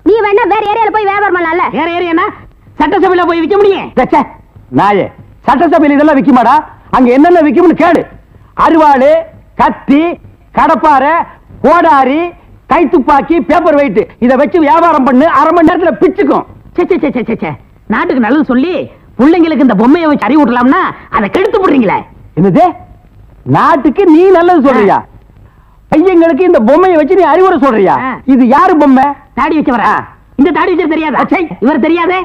நீ வேணா வேற ஏரியால போய் வியாபாரம் பண்ணலாம்ல. வேற ஏரியானா சட்டசபையில போய் விற்க முடியும். நாயே, சட்டசபையில் இதெல்லாம் விக்குமாடா? அங்க என்னென்ன விக்கும்னு கேடு. அருவாளு, கத்தி, கடப்பாரை, கோடாரி, கைத்துப்பாக்கி, பேப்பர் வெயிட், இத வச்சு வியாபாரம் பண்ணு, 1/2 மணி நேரத்துல பிச்சுக்கும். நாட்டுக்கு நல்லது சொல்லி பிள்ளைங்களுக்கு இந்த பொம்மையை வச்சு அறிவு விடலாம்னா அதை கெடுத்து போடுறீங்களே. என்னது, நாட்டுக்கு நீ நல்லது சொல்றியா? பையங்களுக்கு இந்த பொம்மையை வச்சு நீ அறிவுரை சொல்றியா? இது யாரு பொம்மை? தாடி வச்சவரா? இந்த தாடி வச்சது தெரியாதா? இவர் தெரியாதே?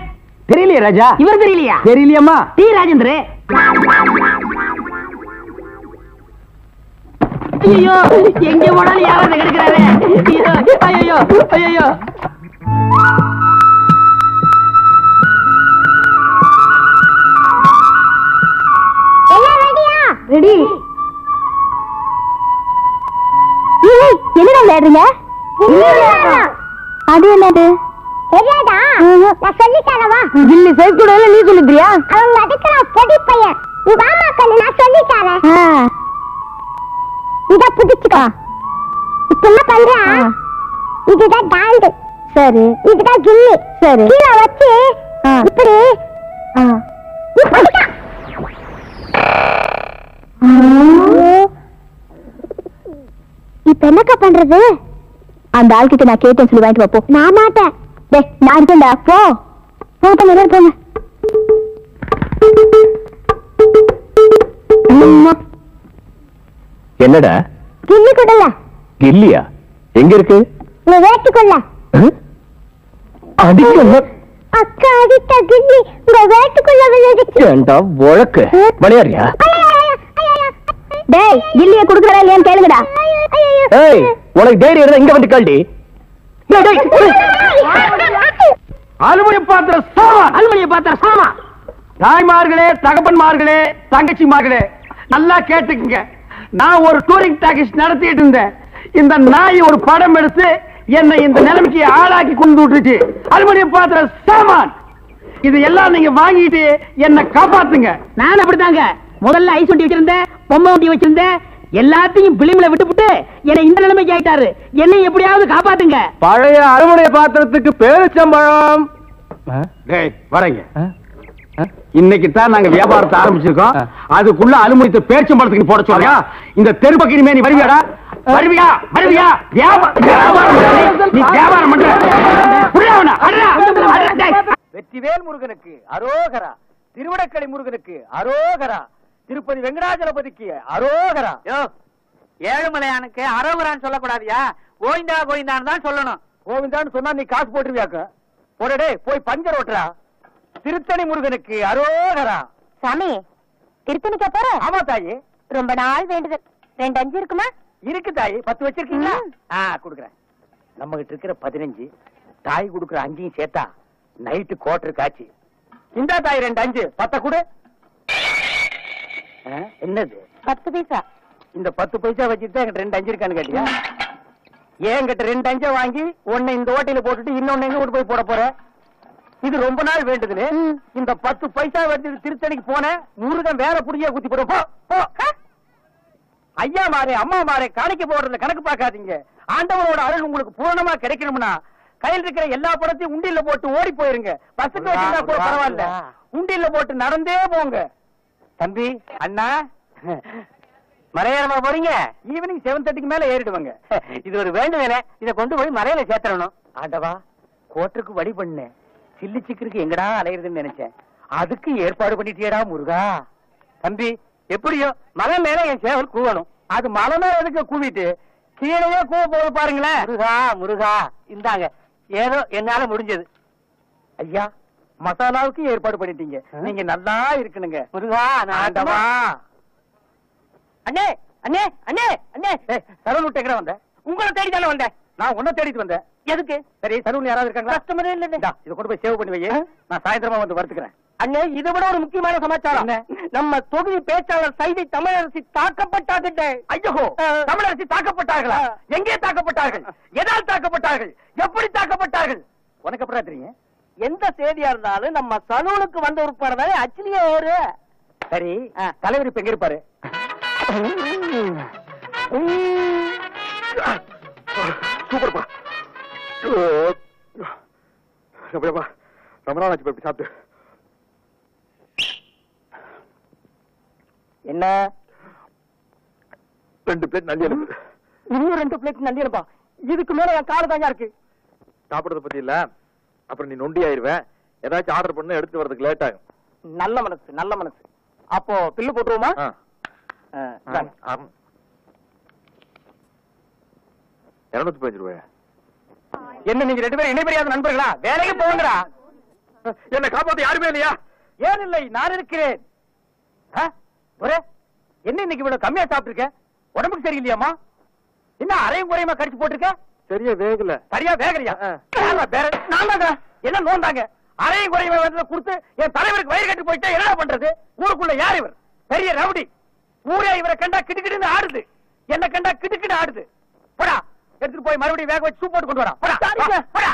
தெரியலையே ராஜா. இவர் தெரியலையா? தெரியலையம்மா. டி ராஜேந்திர. ஐயோ, எங்க போனாலும் யாராவது கிடைக்கிறாரு. ஐயோ ஐயோ. ரெடி. என்னடா விளையாடுறீங்க? அது என்னது? தெரியாதா? நான் சொல்லித்தரவா? கில்லி சைஸ் கூட நீ சொல்லிட்டியா? அவங்க அதுக்குற பொடி பையன். நீ வாமா கண்ணு, நான் சொல்லித்தரேன். இத புடிச்சுக்கோ. இப்ப என்ன பண்றா? இதுதான் டாண்டு. சரி. இதுதான் கில்லி. சரி. கீழ வச்சு இப்படி இப்படி இப்ப என்னக்கா பண்றது? அந்த ஆள்கிட்ட நான் கேட்டேன் சொல்லி வாங்கிட்டு வா. நான் மாட்டேன். நான் இருக்கேன்டா. போ போங்க. என்னடா கில்லி கொடுல. கில்லியா? எங்க இருக்கு? நீ வேட்டுக்குள்ள. அடிக்க அக்கா அடித்த கில்லி உங்க வேட்டுக்குள்ள விழுந்துச்சு. ஏண்டா வழக்கு விளையாடுறியா? டேய், கில்லிய குடுக்கறா இல்லையான்னு கேளுங்கடா. ஏய், உனக்கு தைரியம் இருந்தா இங்க வந்து கால்டி. அலுமினிய பாத்திர சாமா, அலுமினிய பாத்திர சாமா. தாய்மார்களே, தகப்பன்மார்களே, தங்கச்சிமார்களே, நல்லா கேட்டுக்குங்க. நான் ஒரு டூரிங் டாக்கீஸ் நடத்திட்டு இருந்தேன். இந்த நாய் ஒரு படம் எடுத்து என்னை இந்த நிலைமைக்கு ஆளாக்கி கொண்டு விட்டுச்சு. அலுமினிய பாத்திர சாமான் இது எல்லாம் நீங்க வாங்கிட்டு என்ன காப்பாத்துங்க. நான் அப்படித்தாங்க முதல்ல ஐஸ் ஒட்டி வச்சிருந்தேன், பொம்மை ஒட்டி வச்சிருந்தேன். எல்லாத்தையும் பிலிம்ல விட்டுப்புட்டு என்னை இந்த நிலைமைக்கு ஆயிட்டாரு. என்னை எப்படியாவது காப்பாத்துங்க. பழைய அறுவடை பாத்திரத்துக்கு பேரிச்சம்பழம். டேய் வரங்க. இன்னைக்கு தான் நாங்க வியாபாரத்தை ஆரம்பிச்சிருக்கோம். அதுக்குள்ள அலுமினியத்தை பேரிச்சம்பழத்துக்கு போட சொல்றியா? இந்த தெருப்பக்கு இனிமே நீ வருவியாடா? வருவியா? வருவியா? நீ வியாபாரம் பண்ற. வெற்றிவேல் முருகனுக்கு அரோகரா, திருவடக்கடை முருகனுக்கு அரோகரா, திருப்பதி வெங்கடாஜலபதிக்கு அரோகரா. ஏழுமலையானுக்கு அரோகரான்னு சொல்லக்கூடாதியா, கோவிந்தா கோவிந்தான்னு தான் சொல்லணும். கோவிந்தான்னு சொன்னா நீ காசு போட்டுருவியாக்க. போடே போய் பஞ்சர் ஓட்டுறா. திருத்தணி முருகனுக்கு அரோகரா. சாமி திருத்தணிக்கா போற? ஆமா தாயி, ரொம்ப நாள் வேண்டுதல். 2 5 இருக்குமா? இருக்கு தாயி. 10 வச்சிருக்கீங்களா? குடுக்குறேன். நம்ம கிட்ட இருக்கிற 15, தாய் குடுக்குற 5 சேர்த்தா நைட்டு கோட்டர் காட்சி. இந்த தாய் 2 5 10 கொடு. என்னது 10 பைசா? இந்த 10 பைசா வச்சுட்டு என்கிட்ட 2 5 இருக்கான்னு கேட்டியா? என்கிட்ட 2 5 வாங்கி ஒன்னு இந்த ஓட்டையில போட்டுட்டு இன்னொன்னு எங்க கொண்டு போய் போட போற? இது ரொம்ப நாள் வேண்டுதுன்னு இந்த 10 பைசா வச்சு திருத்தணிக்கு போன முருகன் வேற புடிய குத்தி போடுவோம். ஐயா மாரே அம்மா மாரே காணிக்க போடுறதுல கணக்கு பார்க்காதீங்க. ஆண்டவரோட அருள் உங்களுக்கு பூரணமா கிடைக்கணும்னா கையில் இருக்கிற எல்லா படத்தையும் உண்டியில போட்டு ஓடி போயிருங்க. பஸ்ஸுக்கு வச்சிருந்தா கூட பரவாயில்ல, உண்டியில போட்டு நடந்தே போங்க. தம்பி அண்ணா மறையறமா போறீங்க? ஈவினிங் 7:30க்கு மேல ஏறிடுவாங்க. இது ஒரு வேண்டுதலே, இதை கொண்டு போய் மறையில சேர்த்தரணும். ஆண்டவா, கோட்டருக்கு வழி பண்ணு. சில்லி சிக்கருக்கு எங்கடா அலையிறதுன்னு நினைச்சேன். அதுக்கு ஏற்பாடு பண்ணிட்டியடா முருகா. தம்பி எப்படியோ மலை மேல என் சேவல் கூவணும். அது மலை மேல எதுக்கு கூவிட்டு கீழே கூவ போது பாருங்களேன். முருகா முருகா, இந்தாங்க ஏதோ என்னால முடிஞ்சது. ஐயா மசாலாவுக்கு ஏற்பாடு பண்ணிட்டீங்க. நீங்க நல்லா இருக்கணுங்க முருகா. ஆண்டவா. அண்ணே அண்ணே அண்ணே அண்ணே, சரவண விட்டு எங்க வந்த? உங்களை தேடி தானே வந்தேன். நான் உன்னை தேடிட்டு வந்தேன். எதுக்கு? சரி சரவண யாராவது இருக்காங்களா? கஸ்டமரே இல்ல. இதை கொண்டு போய் சேவ் பண்ணி வை. நான் சாயந்தரமா வந்து வறுத்துக்கிறேன். அண்ணே இதை விட ஒரு முக்கியமான சமாச்சாரம். நம்ம தொகுதி பேச்சாளர் சைதை தமிழரசி தாக்கப்பட்டார்கள். ஐயோ, தமிழரசி தாக்கப்பட்டார்களா? எங்கே தாக்கப்பட்டார்கள்? எதால் தாக்கப்பட்டார்கள்? எப்படி தாக்கப்பட்டார்கள்? உனக்கு எப்படி தெரியும்? எந்த செய்தியா இருந்தாலும் நம்ம சலூனுக்கு வந்த உட்படதாலே அச்சிலியே ஏறு. சரி, தலைவர் இப்ப எங்க இருப்பாரு? சூப்பர்ப்பா. ரொம்ப நாள் ஆச்சு சாப்பிட்டு. என்ன 2 பிளேட் நல்லி எழுப்பு. இன்னும் 2 பிளேட் நல்லி எழுப்பா? இதுக்கு மேல என் கால தாங்க இருக்கு. சாப்பிடுறத பத்தி இல்ல, அப்புறம் நீ நொண்டி ஆயிருவேன். ஏதாச்சும் ஆர்டர் பண்ண எடுத்து வரதுக்கு லேட் ஆகும். நல்ல மனசு நல்ல மனசு. அப்போ பில்லு போட்டுருவோமா? 215 ரூபாய். என்ன நீங்க 2 பேரும் இணைபெரியாத நண்பர்களா? வேலைக்கு போங்கடா. என்ன காப்பாத்த யாருமே இல்லையா? ஏன் இல்லை, நான் இருக்கிறேன். என்ன இன்னைக்கு இவ்வளவு கம்மியா சாப்பிட்டுருக்க? உடம்புக்கு சரியில்லையாமா? என்ன அரையும் குறையுமா கடிச்சு போட்டிருக்க? சரியா வேகல. சரியா வேகலையா? என்ன நோந்தாங்க? அரையும் குறையுமா கொடுத்து என் தலைவருக்கு வயிறு கட்டி போயிட்டா என்ன பண்றது? ஊருக்குள்ள யார் இவர்? பெரிய ரவுடி. ஊரே இவரை கண்டா கிடுக்கிடுன்னு ஆடுது. என்ன கண்டா கிடுக்கிடு ஆடுது. போடா, எடுத்துட்டு போய் மறுபடியும் வேக வச்சு சூப் போட்டு கொண்டு வரா. போடா.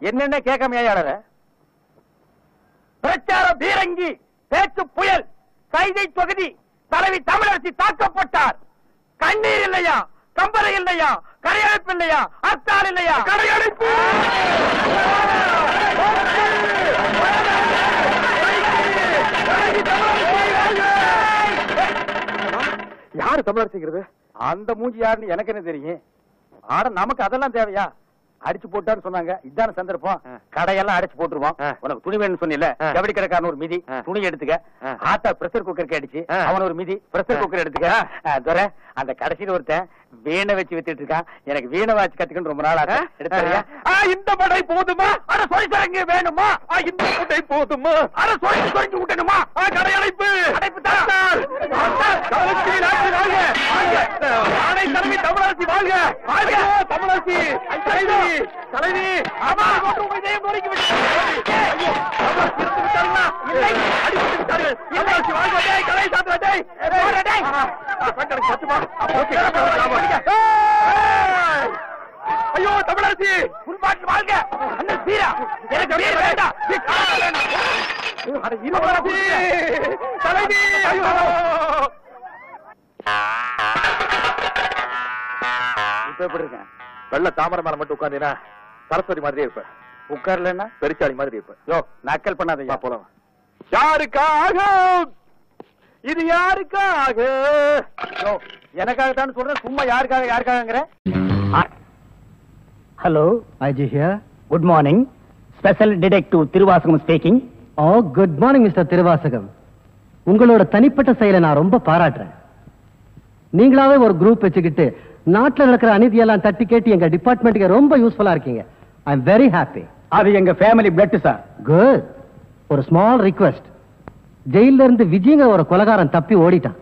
என்னென்ன கேட்காமையாளர? பிரச்சார பீரங்கி, பேச்சு புயல், கைதை தொகுதி தலைவி தமிழரசி தாக்கப்பட்டார். கண்ணீர் இல்லையா? கம்பரை இல்லையா? கரையடைப்பு இல்லையா? அத்தாள் இல்லையா? கரையடைப்பு. யாரு தமிழரசிங்கிறது? அந்த மூஞ்சி யாருன்னு எனக்கு என்ன தெரியும்? ஆட நமக்கு அதெல்லாம் தேவையா? அடிச்சு போட்டான்னு சொன்னாங்க. இதான சந்தர்ப்பம். கடையெல்லாம் அடிச்சு போட்டுருவோம். உனக்கு துணி வேணும்னு சொன்னில, ஜவுளி கடைக்காரன் ஒரு மிதி துணி எடுத்துக்க. ஆத்தா பிரஷர் குக்கருக்கு அடிச்சு அவன் ஒரு மிதி பிரஷர் குக்கர் எடுத்துக்க. துரை, அந்த கடைசியில் ஒருத்தன் வீணை வச்சு வித்துட்டு இருக்கான். எனக்கு வீணை வாட்சி கத்துக்கணும் ரொம்ப நாள் ஆச்சு. எடுத்துறியா? இந்த படை போதுமா? அட சொரிசரங்க வேணுமா? இந்த படை போதுமா? அட சொரிஞ்சு விட்டணுமா? கடையடைப்பு அடைப்பு தான். தமிழரசி வாழ்க! வாழ்க தமிழரசி! தலைவி அம்மா போட்டு இதயம் நொறுக்கி விட்டார்கள். அடிபட்டு விட்டார்கள். தமிழரசி வாழ்க! கலை சாப்பிட ஐயோ தமிழரசி உள்பாட்டு வாழ்க! அந்த சீரா எனக்கு வேண்டாம். இப்ப எப்படி இருக்கேன்? வெள்ள தாமரை மேல மட்டும் உட்கார்ந்தீனா சரஸ்வதி மாதிரியே இருப்ப. உட்கார்லன்னா பெருச்சாளி மாதிரி இருப்ப. யோ நக்கல் பண்ணாதீங்க. போலாம். யாருக்காக இது யாருக்காக? யோ எனக்காகத்தான் சொல்றேன், சும்மா யாருக்காக யாருக்காகங்கற? Hello, IG here. Good morning. Special detective Thiruvasagam speaking. Oh, good morning mister Thiruvasagam. உங்களோட தனிப்பட்ட செயலை நான் ரொம்ப பாராட்டுறேன். நீங்களாவே ஒரு குரூப் வச்சுக்கிட்டு நாட்டுல நடக்கிற அநீதியெல்லாம் தட்டி கேட்டு எங்க டிபார்ட்மெண்ட்டுக்கு ரொம்ப யூஸ்ஃபுல்லா இருக்கீங்க. I am very happy. அது எங்க ஃபேமிலி பிளட் சார். குட். ஒரு ஸ்மால் ரிக்வெஸ்ட். ஜெயில இருந்து விஜயங்க ஒரு கொலைகாரன் தப்பி ஓடிட்டான்.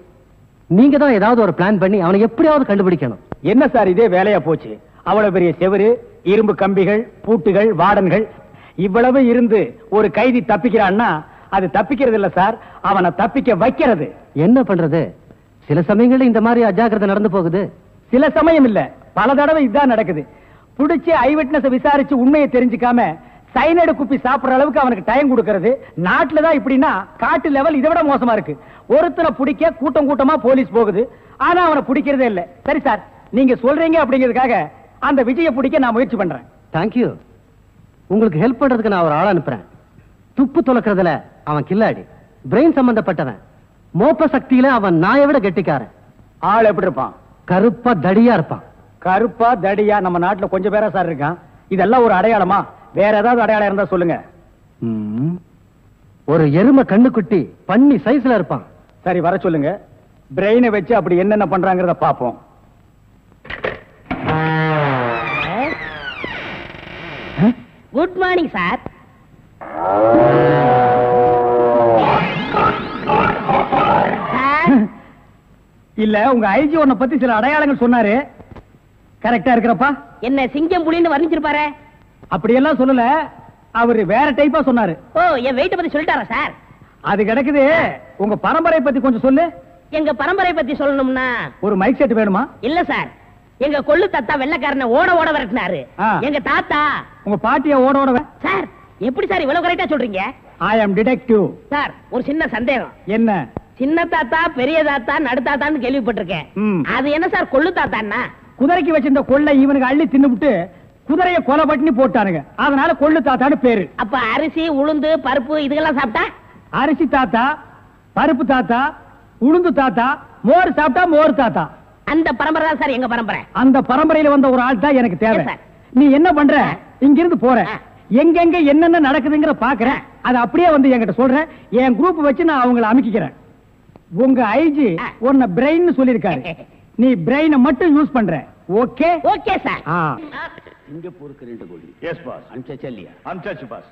நீங்க தான் ஏதாவது ஒரு பிளான் பண்ணி அவனை எப்படியாவது கண்டுபிடிக்கணும். என்ன சார் இதே வேலையா போச்சு? அவ்வளவு பெரிய செவரு, இரும்பு கம்பிகள், பூட்டுகள், வார்டன்கள் இவ்வளவு இருந்து ஒரு கைதி தப்பிக்கிறான்னா அது தப்பிக்கிறது இல்ல சார், அவனை தப்பிக்க வைக்கிறது. என்ன பண்றது? சில சமயங்கள்ல இந்த மாதிரி அஜாக்கிரதை நடந்து போகுது. சில சமயம் இல்ல, பல தடவை இதுதான் நடக்குது. புடிச்சு ஐ விட்னஸ் விசாரிச்சு உண்மையை தெரிஞ்சுக்காம சைனைடு குப்பி சாப்பிடுற அளவுக்கு அவனுக்கு டைம் கொடுக்கறது. நாட்டுல தான் இப்படின்னா காட்டு லெவல் இதை விட மோசமா இருக்கு. ஒருத்தனை பிடிக்க கூட்டம் கூட்டமா போலீஸ் போகுது, ஆனா அவனை பிடிக்கிறதே இல்ல. சரி சார், நீங்க சொல்றீங்க அப்படிங்கிறதுக்காக அந்த விஜயை பிடிக்க நான் முயற்சி பண்றேன். தேங்க்யூ. உங்களுக்கு ஹெல்ப் பண்றதுக்கு நான் ஒரு ஆள் அனுப்புறேன். துப்பு துலக்கிறதுல அவன் கில்லாடி, பிரெயின் சம்பந்தப்பட்டவன். மோப்ப சக்தியில அவன் நாயை விட கெட்டிக்காரன். ஆள் எப்படி இருப்பான்? கருப்பா தடியா இருப்பான். கருப்பா தடியா நம்ம நாட்டுல கொஞ்சம் பேரா சார் இருக்கான். இதெல்லாம் ஒரு அடையாளமா? வேற ஏதாவது அடையாளம் இருந்தா சொல்லுங்க. ஒரு எருமை கண்ணுக்குட்டி பண்ணி சைஸ்ல இருப்பான். சரி, வர சொல்லுங்க. பிரெயினை வச்சு அப்படி என்னென்ன பண்றாங்கறத பாப்போம். Good morning sir. இல்ல, உங்க ஐஜி உன்னை பத்தி சில அடையாளங்கள் சொன்னாரு. கரெக்டா இருக்கிறப்பா? என்ன சிங்கம் புலின்னு வர்ணிச்சிருப்பாரு? அப்படியெல்லாம் சொல்லல, அவரு வேற டைப்பா சொன்னாரு. ஓ, என் வெயிட்ட பத்தி சொல்லிட்டாரா சார்? அது கிடக்குது. உங்க பரம்பரை பத்தி கொஞ்சம் சொல்லு. எங்க பரம்பரை பத்தி சொல்லணும்னா ஒரு மைக் செட் வேணுமா? இல்ல சார், எங்க கொள்ளு தாத்தா வெள்ளக்காரனை ஓட ஓட விரட்டினாரு. எங்க தாத்தா. உங்க பாட்டிய ஓட ஓட சார், எப்படி சார் இவ்வளவு கரெக்டா சொல்றீங்க? ஐ அம் டிடெக்டிவ். சார், ஒரு சின்ன சந்தேகம். என்ன? சின்ன தாத்தா, பெரிய தாத்தா, நடு தாத்தான்னு கேள்விப்பட்டிருக்கேன். அது என்ன சார் கொள்ளு தாத்தான்னா? குதிரைக்கு வச்சிருந்த கொள்ளை இவனுக்கு அள்ளி தின்னுபிட்டு குதிரைய கொலை பண்ணி போட்டானுங்க, அதனால கொள்ளு தாத்தான்னு பேரு. அப்ப அரிசி, உளுந்து, பருப்பு இதெல்லாம் சாப்பிட்டா? அரிசி தாத்தா, பருப்பு தாத்தா, உளுந்து தாத்தா, மோர் சாப்பிட்டா மோர் தாத்தா. அந்த பரம்பரை தான் சார் எங்க பரம்பரை. அந்த பரம்பரையில வந்த ஒரு ஆள் தான் எனக்கு தேவை. நீ என்ன பண்ற? இங்கிருந்து போற, எங்கெங்க என்னென்ன நடக்குதுங்கிற பாக்குறேன். அது அப்படியே வந்து என்கிட்ட சொல்றேன். என் குரூப் வச்சு நான் அவங்களை அமைக்கிறேன். உங்க ஐஜி உன்னை பிரெயின் சொல்லிருக்காரு. நீ பிரெயினை மட்டும் யூஸ் பண்ற. ஓகே? Okay sir. சிங்கப்பூருக்கு 2 கோடி. Yes boss. அனுப்பிச்சா இல்லையா? அனுப்பிச்சாச்சு பாஸ்.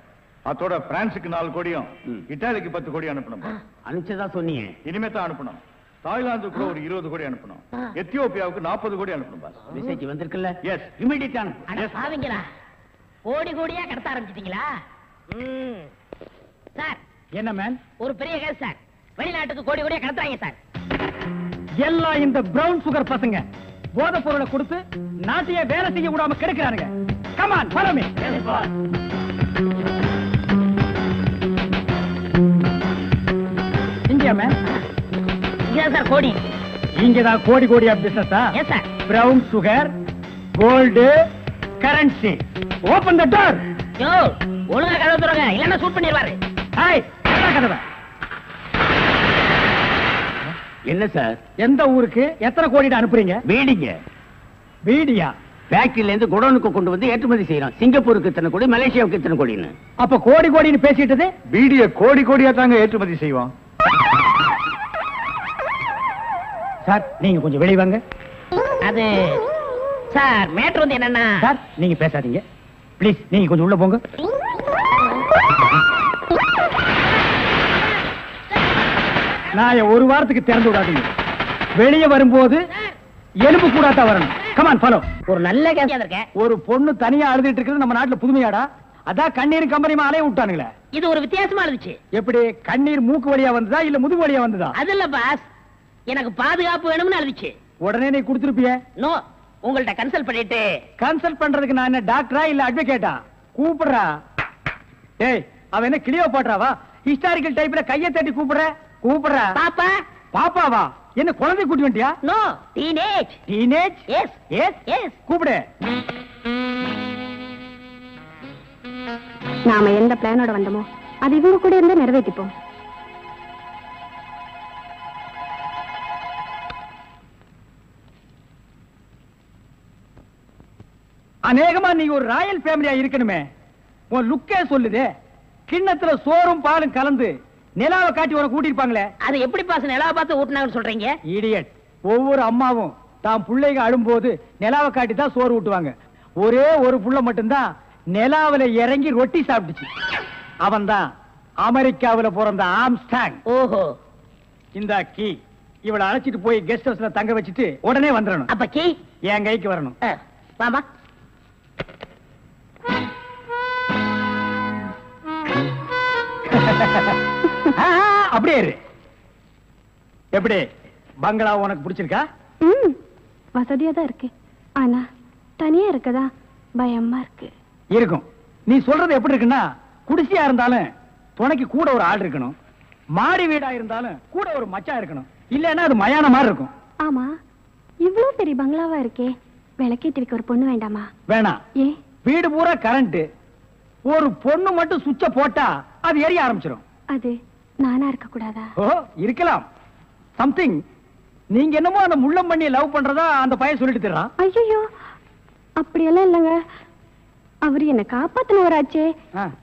அதோட பிரான்ஸுக்கு 4 கோடியும் இட்டாலிக்கு 10 கோடி அனுப்பணும். அனுப்பிச்சதா சொன்னீங்க? இனிமே தான் அனுப்பணும். தாய்லாந்துக்கு கூட ஒரு 20 கோடி அனுப்பணும். எத்தியோப்பியாவுக்கு 40 கோடி அனுப்பணும் பாஸ். மெசேஜ் வந்திருக்குல்ல? எஸ். இமிடியேட்டா சாவிங்களா, கோடி கோடியா கடத்த ஆரம்பிச்சிட்டீங்களா? சார். என்ன மேன்? ஒரு பெரிய கேஸ் சார். வெளிநாட்டுக்கு கோடி கோடியா கடத்துறாங்க சார். எல்லாம் இந்த பிரவுன் சுகர் பசங்க போதை பொருளை கொடுத்து நாட்டையே வேலை செய்ய விடாம கெடுக்கிறானுங்க. Come on, follow me. இங்கயா மேன்? இங்கதான் சார் கோடி. இங்கதான் கோடி கோடியா பிசினஸா? Yes sir. Brown sugar, gold, currency. Open the door. Yo, ஒழுங்கா கதவை திறங்க, இல்லன்னா ஷூட் பண்ணிடுவாரு. ஏய், கதவை. என்ன சார்? எந்த ஊருக்கு எத்தனை கோடி அனுப்புறீங்க? வீடிங்க. வீடியா? ஃபேக்டரியில இருந்து குடோனுக்கு கொண்டு வந்து ஏற்றுமதி செய்யறோம். சிங்கப்பூருக்கு இத்தனை கோடி, மலேசியாவுக்கு இத்தனை கோடின்னு. அப்ப கோடி கோடின்னு பேசிட்டது? வீடிய கோடி கோடியா தாங்க ஏற்றுமதி செய்வோம். சார், நீங்க கொஞ்சம் வெளிய வாங்க. அது சார், மேட்டர் வந்து என்னன்னா சார், நீங்க பேசாதீங்க ப்ளீஸ். நீங்க கொஞ்சம் உள்ள போங்க. நான் ஒரு வாரத்துக்கு திறந்து விடாதீங்க. வெளியே வரும்போது எலும்பு கூடாதான் வரணும். Come on, follow. ஒரு நல்ல கேஸ் இருக்கேன். ஒரு பொண்ணு தனியா அழுதுட்டு இருக்கிறது நம்ம நாட்டுல புதுமையாடா? அதான் கண்ணீர் கம்பெனி அலைய விட்டானுங்களே. இது ஒரு வித்தியாசமா இருந்துச்சு. எப்படி? கண்ணீர் மூக்கு வழியா வந்ததா இல்ல முதுகு வழியா வந்ததா? அது இல்ல பாஸ், எனக்கு பாதுகாப்பு வேணும்னு அழுதுச்சு. உடனே நீ கொடுத்துருப்பிய? நோ, உங்கள்ட்ட கன்சல்ட் பண்ணிட்டு. கன்சல்ட் பண்றதுக்கு நான் என்ன டாக்டரா இல்ல அட்வொகேட்டா? கூப்பிடுறா. ஏய், அவன் என்ன கிளியோ பாட்றாவா? ஹிஸ்டாரிக்கல் டைப்ல கையை தட்டி கூப்பிடுற பாப்பா. பாப்பாவா? என்ன குழந்தை கூட்டி வந்துட்டியா? No, teenage. Teenage? Yes yes yes கூப்பிடு. நாம எந்த பிளானோட வந்தோமோ அது இவங்க கூட இருந்து நிறைவேற்றிப்போம். அநேகமா நீங்க ஒரு ராயல் ஃபேமிலியா இருக்கணுமே. உன் லுக்கே சொல்லுதே. கிண்ணத்துல சோறும் பாலும் கலந்து நிலாவை காட்டி உன கூட்டிருப்பாங்களே. அது எப்படி பாஸ் நிலாவை பார்த்து ஊட்டினாங்கன்னு சொல்றீங்க? இடியட். ஒவ்வொரு அம்மாவும் தான் பிள்ளைங்க அழும்போது நிலாவை காட்டி தான் சோறு ஊட்டுவாங்க. ஒரே ஒரு புள்ள மட்டும்தான் நிலாவில இறங்கி ரொட்டி சாப்பிட்டுச்சு. அவன் தான் அமெரிக்காவில பிறந்த ஆம்ஸ்டாங். ஓஹோ. இந்த கீ இவளை அழைச்சிட்டு போய் கெஸ்ட் ஹவுஸ்ல தங்க வச்சுட்டு உடனே வந்துடணும். அப்ப கீ என் கைக்கு வரணும். வாமா. அப்படியே இரு. எப்படி பங்களா உனக்கு பிடிச்சிருக்கா? வசதியா தான் இருக்கு. ஆனா தனியா இருக்கதா பயமா இருக்கு. இருக்கும். நீ சொல்றது எப்படி இருக்குன்னா, குடிசையா இருந்தாலும் துணைக்கு கூட ஒரு ஆள் இருக்கணும். மாடி வீடா இருந்தாலும் கூட ஒரு மச்சான் இருக்கணும். இல்லன்னா அது மயான மாதிரி இருக்கும். ஆமா, இவ்வளவு பெரிய பங்களாவா இருக்கே, விளக்கேத்தி வைக்க ஒரு பொண்ணு வேண்டாமா? வேணாம். ஏன்? வீடு பூரா கரண்ட். ஒரு பொண்ணு மட்டும் சுவிட்ச போட்டா அது எரிய ஆரம்பிச்சிடும். அது நானா இருக்க கூடாதா? ஓ, இருக்கலாம். சம்திங். நீங்க என்னமோ அந்த முள்ளம் பண்ணி லவ் பண்றதா அந்த பையன் சொல்லிட்டு தர்றான். ஐயோ, அப்படியெல்லாம் இல்லங்க. அவரு என்ன காப்பாத்தினவராச்சே.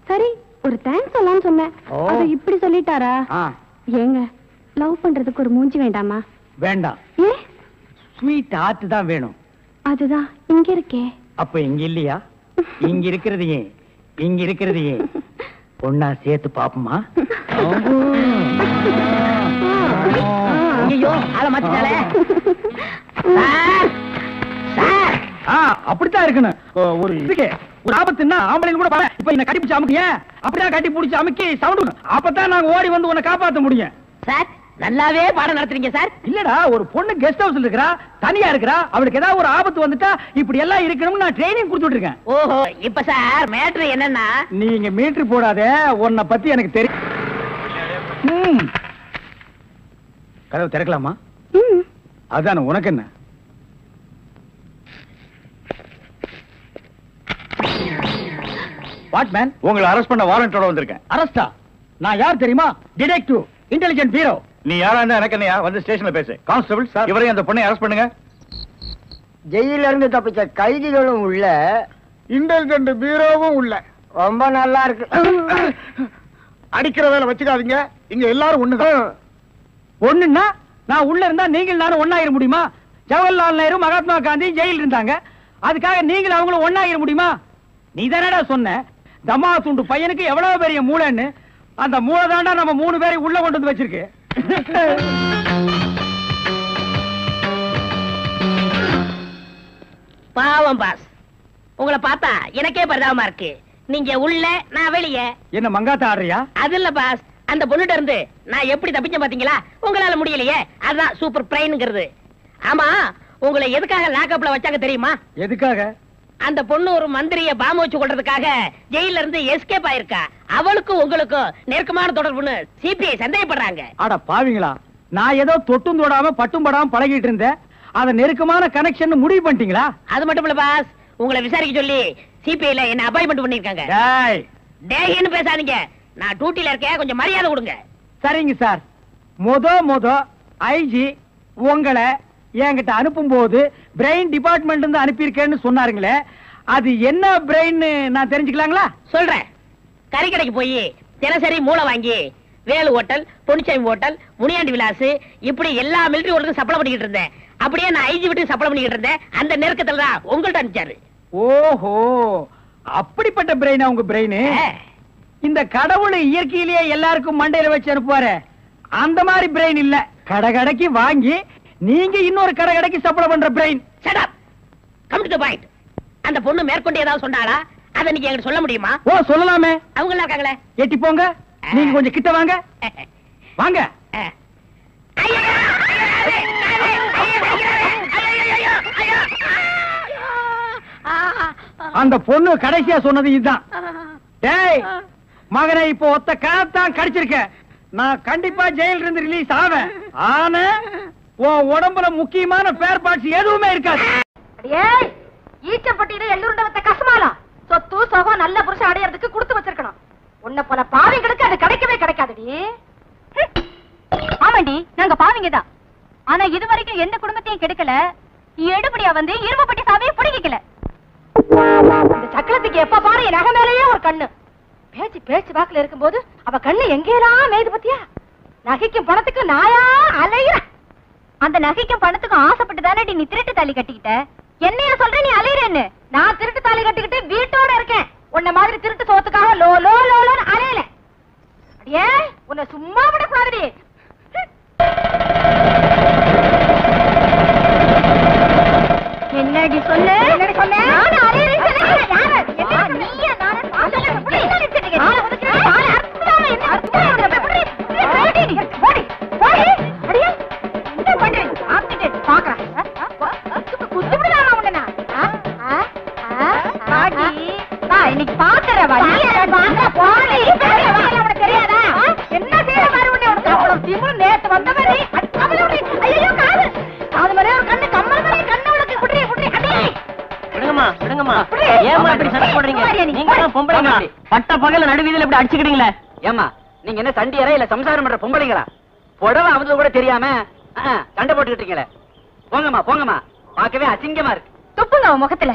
சரி, ஒரு தேங்க்ஸ் சொல்லலாம்னு சொன்னேன். அத இப்படி சொல்லிட்டாரா? ஏங்க, லவ் பண்றதுக்கு ஒரு மூஞ்சி வேண்டாமா? வேண்டாம். ஏ, ஸ்வீட் ஹார்ட் தான் வேணும். அதுதான் இங்க இருக்கே. அப்ப இங்க இல்லையா? இங்க இருக்கிறது ஏன்? இங்க இருக்கிறது ஏன்? பொண்ணா சேர்த்து பாப்போமா? ஐயோ, ஆள மாத்திட்டாளே. அப்படித்தான் இருக்கணும். ஒரு இதுக்கு ஒரு ஆபத்துன்னா ஆம்பளைங்க கூட பாரு. இப்ப என்ன கட்டி பிடிச்சு அமுக்கிய, அப்படியே கட்டி பிடிச்சு அமுக்கி சவுண்ட். அப்பதான் நாங்க ஓடி வந்து உன்னை காப்பாத்த முடியும். சார், நல்லாவே பாடம் நடத்துறீங்க சார். இல்லடா, ஒரு பொண்ணு கெஸ்ட் ஹவுஸ்ல இருக்கறா, தனியா இருக்கறா. அவளுக்கு ஏதாவது ஒரு ஆபத்து வந்துட்டா இப்படி எல்லாம் இருக்கணும்னு நான் ட்ரைனிங் கொடுத்துட்டு இருக்கேன். ஓஹோ, இப்ப சார் மேட்டர் என்னன்னா, நீங்க மீட்டர் போடாதே, உன்னை பத்தி எனக்கு தெரியும். கதவு திறக்கலாமா? அதான, உனக்கு என்ன? What man? உங்களை அரெஸ்ட் பண்ண வாரண்டோட வந்திருக்கேன். அரஸ்டா? நான் யார் தெரியுமா? Detective, intelligent bureau. நீ யாரா இருந்தா எனக்கு என்னையா? வந்து ஸ்டேஷன்ல பேசு. கான்ஸ்டபிள் சார், இவரையும் அந்த பொண்ணை அரெஸ்ட் பண்ணுங்க. ஜெயில இருந்து தப்பிச்ச கைதிகளும் உள்ள, இன்டெலிஜென்ட் பீரோவும் உள்ள. ரொம்ப நல்லா இருக்கு. அடிக்கிற வேலை வச்சுக்காதீங்க. இங்க எல்லாரும் ஒண்ணுதான். ஒண்ணுன்னா நான் உள்ள இருந்தா நீங்கள் நானும் ஒன்னாயிர முடியுமா? ஜவஹர்லால் நேரு, மகாத்மா காந்தி ஜெயில இருந்தாங்க. அதுக்காக நீங்களும் அவங்களும் ஒன்னாயிர முடியுமா? நீ தானடா சொன்ன தமா துண்டு பையனுக்கு எவ்வளவு பெரிய மூளைன்னு. அந்த மூளை தாண்டா நம்ம 3 பேரை உள்ள கொண்டு வந்து வச்சிருக்கு. பாவம் பாஸ், உங்களை பார்த்தா எனக்கே பரிதாபமா இருக்கு. நீங்க உள்ள, நான் வெளியே. என்ன மங்காத்த ஆடுறியா? அது இல்ல பாஸ், அந்த பொண்ணுட்ட இருந்து நான் எப்படி தப்பிச்சேன் பாத்தீங்களா? உங்களால முடியலையே, அதான் சூப்பர் பிரைன்ங்கிறது. ஆமா, உங்களை எதுக்காக லாக்அப்ல வச்சாங்க தெரியுமா? எதுக்காக? அந்த பொண்ணு ஒரு மந்திரிய பாம்பு வச்சு கொள்றதுக்காக ஜெயில இருந்து எஸ்கேப் ஆயிருக்கா. அவளுக்கும் உங்களுக்கும் நெருக்கமான தொடர்புன்னு சிபிஐ சந்தேகப்படுறாங்க. அட பாவிங்களா, நான் ஏதோ தொட்டும் தொடாம பட்டும் படாம பழகிட்டு இருந்தேன். அத நெருக்கமான கனெக்ஷன் முடிவு பண்ணிட்டீங்களா? அது மட்டும் இல்ல பாஸ், உங்களை விசாரிக்க சொல்லி சிபிஐல என்ன அப்பாயின்மெண்ட் பண்ணிருக்காங்க. டேய்னு பேசாதீங்க, நான் டியூட்டில இருக்கேன், கொஞ்சம் மரியாதை கொடுங்க. சரிங்க சார். மொத ஐஜி உங்களை என்கிட்ட அனுப்பும் போது பிரெயின் டிபார்ட்மெண்ட் இருந்து அனுப்பியிருக்கேன்னு சொன்னாருங்களே, அது என்ன பிரெயின் நான் தெரிஞ்சுக்கலாங்களா? சொல்றேன். கறிக்கடைக்கு போய் தினசரி மூளை வாங்கி வேலு ஹோட்டல், பொன்னிச்சாமி ஹோட்டல், முனியாண்டி விலாஸ், இப்படி எல்லா மிலிட்டரி ஹோட்டலுக்கும் சப்ளை பண்ணிக்கிட்டு இருந்தேன். அப்படியே நான் ஐஜி விட்டு சப்ளை பண்ணிக்கிட்டு இருந்தேன். அந்த நெருக்கத்துல தான் உங்கள்ட்ட அனுப்பிச்சாரு. ஓஹோ, அப்படிப்பட்ட பிரெயினா உங்க பிரெயின்? இந்த கடவுள் இயற்கையிலேயே எல்லாருக்கும் மண்டையில வச்சு அனுப்புவாரு, அந்த மாதிரி பிரெயின் இல்ல. கடைக்கு வாங்கி நீங்க இன்னொரு கடைக்கு சப்ளை பண்ற brain. Shut up, come to the point. அந்த பொண்ணு மேற்கொண்டு ஏதாவது சொன்னாளா? அத நீங்க என்கிட்ட சொல்ல முடியுமா? ஓ, சொல்லலாமே. அவங்க எல்லாம் இருக்காங்களே. எட்டி போங்க, நீங்க கொஞ்சம் கிட்ட வாங்க. வாங்க. அந்த பொண்ணு கடைசியா சொன்னது இதுதான். டேய், மகனை இப்போ ஒத்த கணத்தான் கடிச்சிருக்க. நான் கண்டிப்பா ஜெயில இருந்து ரிலீஸ் ஆவேன். ஆனா உன் உடம்புல முக்கியமான பேர் பார்ட்ஸ் எதுவுமே இருக்காது. ஏய், ஈச்சப்பட்டியில எள்ளுருண்டவத்த கசமாலம் சொத்து சொகம் நல்ல புருஷன் அடையறதுக்கு கொடுத்து வச்சிருக்கணும். உன்னை போல பாவிங்களுக்கு அது கிடைக்கவே கிடைக்காதுடி. ஆமாண்டி, நாங்க பாவிங்க தான். ஆனா இது வரைக்கும் எந்த குடும்பத்தையும் கெடுக்கல. எடுபடியா வந்து இரும்பப்பட்டி சாவியை பிடிக்கல. இந்த சக்கரத்துக்கு எப்ப பாரு என் நகை மேலேயே ஒரு கண்ணு. பேச்சு வாக்குல இருக்கும்போது அவ கண்ணு எங்கேயெல்லாம் மேய்து பத்தியா? நகைக்கும் பணத்துக்கு நாயா அலையிற. அந்த நகைக்கும் பணத்துக்கும் ஆசைப்பட்டு தானே நீ திருட்டு தாலி கட்டிக்கிட்ட. என்னைய சொல்ற நீ அலையிறேன்னு? நான் திருட்டு தாலி கட்டிக்கிட்டு வீட்டோட இருக்கேன். உன்ன மாதிரி திருட்டு சோத்துக்காக லோ லோ லோன்னு அலையல. அடியே, உன்னை சும்மா விடக்கூடாதுடி. என்னடி சொன்ன? என்னடி சொன்ன? நானு அலையிறேன்னு சொன்னேன். யாரு? நீயா நானே பாக்கல. ஓடி அடியே, என்ன பண்றீங்க? ஆப்டிகேட் பாக்குறேன். குத்துவிடுறானா உன்னை? பாட்டி, வா இன்னைக்கு பாக்குறவா? போடி, உனக்கு தெரியாதா? என்ன செய்யற மாதிரி உன்னை உனக்கு அவ்வளவு திமிரு. நேத்து வந்தவனே ஐயோ காது மாதிரியே ஒரு கண்ணு, கம்மல் மாதிரியே கண்ணு உனக்கு. குடி அடியே. விடுங்கம்மா விடுங்கம்மா. ஏமா இப்படி சண்டை போடுறீங்க? நீங்க தான் பொம்பளைங்க. பட்ட பகல நடுவீதியில இப்படி அடிச்சுக்கிட்டீங்களே. ஏமா நீங்க என்ன சண்டியரா இல்ல சம்சாரம் பண்ற பொம்பளைங்களா? புடவை அவங்களுக்கு கூட தெரியாம சண்டை போட்டுக்கிட்டீங்களே. போங்கம்மா பார்க்கவே அசிங்கமா இருக்கு. துப்புங்க உன் முகத்துல.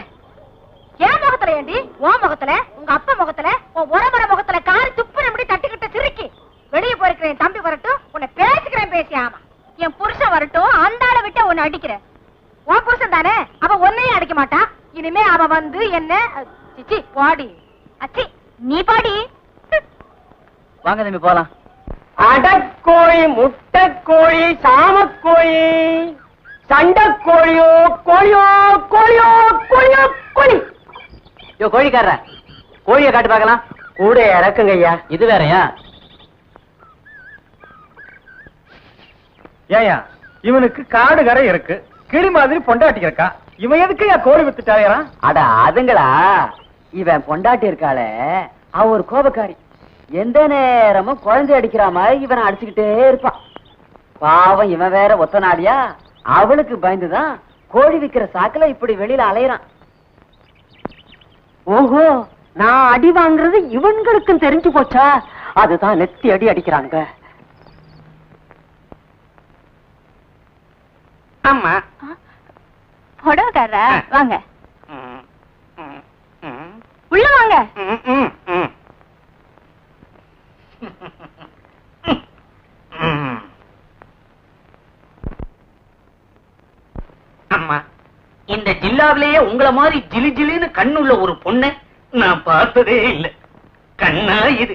என் முகத்துல ஏண்டி? உன் முகத்துல, உங்க அப்பா முகத்துல, உன் உறமுறை முகத்துல காரி துப்புன முடி தட்டிக்கிட்ட சிரிக்கி. வெளியே போயிருக்கிறேன். தம்பி வரட்டும், உன்னை பேசிக்கிறேன். பேசி ஆமா. என் புருஷன் வரட்டும், அந்த ஆளை விட்டு உன்னை அடிக்கிறேன். உன் புருஷன் தானே, அவ உன்னையும் அடிக்க மாட்டா. இனிமே அவ வந்து என்ன சிச்சி பாடி அச்சி நீ பாடி. வாங்க தம்பி போலாம். அடக்கோழி, முட்டைக்கோழி, சாமக்கோழி, சண்டைக்கோழியோ கோழியோ கோழியோ கோழியோ கோழி. யோ கோழிக்காரர, கோழியை காட்டு பார்க்கலாம். கூட இறக்குங்க ஐயா. இது வேறயா? ஏயா, இவனுக்கு காடு கரை இருக்கு, கிளி மாதிரி பொண்டாட்டி இருக்கா. இவன் எதுக்கு கோழி வித்துட்டாயா? அட அதுங்களா, இவன் பொண்டாட்டி இருக்காளே அவ ஒரு கோபக்காரி. எந்த நேரமும் குழந்தை அடிக்கிற மாதிரி இவனை அடிச்சுக்கிட்டே இருப்பான். பாவம் இவன் வேற ஒத்த நாடியா, அவளுக்கு பயந்துதான் கோழி விக்கிற சாக்குல இப்படி வெளியில அலையறான். ஓஹோ, நான் அடி வாங்குறது இவன்களுக்கும் தெரிஞ்சு போச்சா? அதுதான் நெத்தி அடி அடிக்கிறாங்க. ஆமா, புடவைக்காரர வாங்க, உள்ள வாங்க. அம்மா, இந்த ஜில்லாவிலேயே உங்களை மாதிரி ஜிலி ஜிலின்னு கண்ணுள்ள ஒரு பொண்ணை நான் பார்த்ததே இல்ல. கண்ணா இது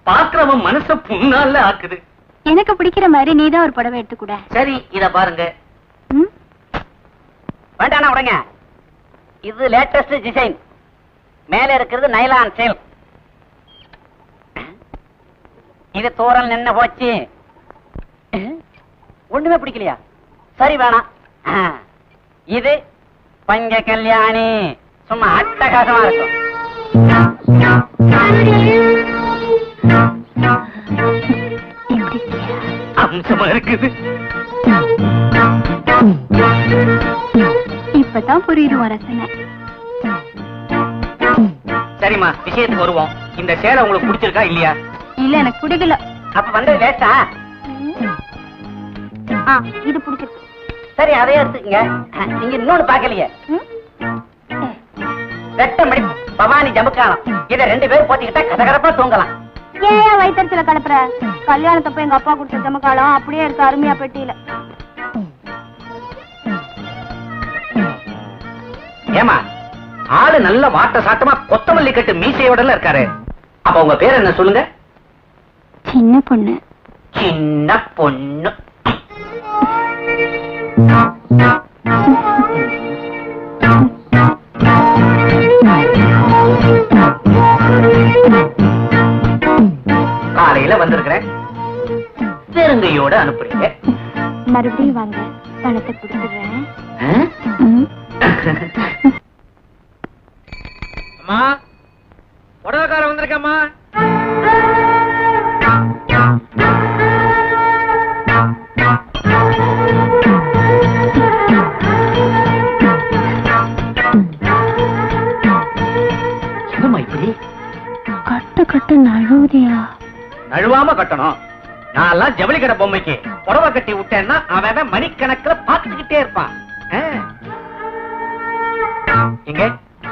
பாக்குறவன் மனச புண்ணால ஆக்குது. எனக்கு பிடிக்கிற மாதிரி நீதான் ஒரு புடவை எடுத்துக்கூட. சரி, இத பாருங்க. வேண்டானா உடங்க. இது லேட்டஸ்ட் டிசைன். மேல இருக்கிறது நைலான் சேல். இது தோரல் நின்னு போச்சு. ஒண்ணுமே பிடிக்கலையா? சரி வேணாம். இது பஞ்ச கல்யாணி. சும்மா அட்டகாசமா இருக்கும். அம்சமா இருக்குது. இப்பதான் புரியுது ரசனை. சரிம்மா, விஷயத்துக்கு வருவோம். இந்த சேலை உங்களுக்கு பிடிச்சிருக்கா இல்லையா? இல்ல, எனக்கு பிடிக்கல. அப்ப வந்தது லேட்டா? இது பிடிச்சிருக்கு. சரி, அதையே எடுத்துக்கங்க. நீங்க இன்னொன்னு பாக்கலையே, வெட்டமடி பவானி ஜமுக்காலம். இத 2 பேரும் போத்திக்கிட்டா கதகரப்பா தூங்கலாம். ஏன் வயிற்றுல கலப்புற? கல்யாணத்தப்ப எங்க அப்பா கொடுத்த ஜமுக்காலம் அப்படியே இருக்கு, அருமையா பெட்டியில. ஏமா, ஆளு நல்ல வாட்ட சாட்டமா கொத்தமல்லி கட்டு மீசையோடல இருக்காரு. அப்ப உங்க பேர் என்ன சொல்லுங்க? சின்ன பொண்ணு. சின்ன பொண்ணு. காலையில வந்திருக்கிறேன், பெருங்கையோட அனுப்புறீங்க. மறுபடியும் வாங்க, பணத்தை கொடுத்துடுறேன். அம்மா, புடவைக்கார வந்திருக்கம்மா. நழுவாம கட்டணும். நான் எல்லாம் ஜவுளி கடை பொம்மைக்கு புடவை கட்டி விட்டேன்னா அவன் மணிக்கணக்கில் பார்த்துக்கிட்டே இருப்பான். இங்க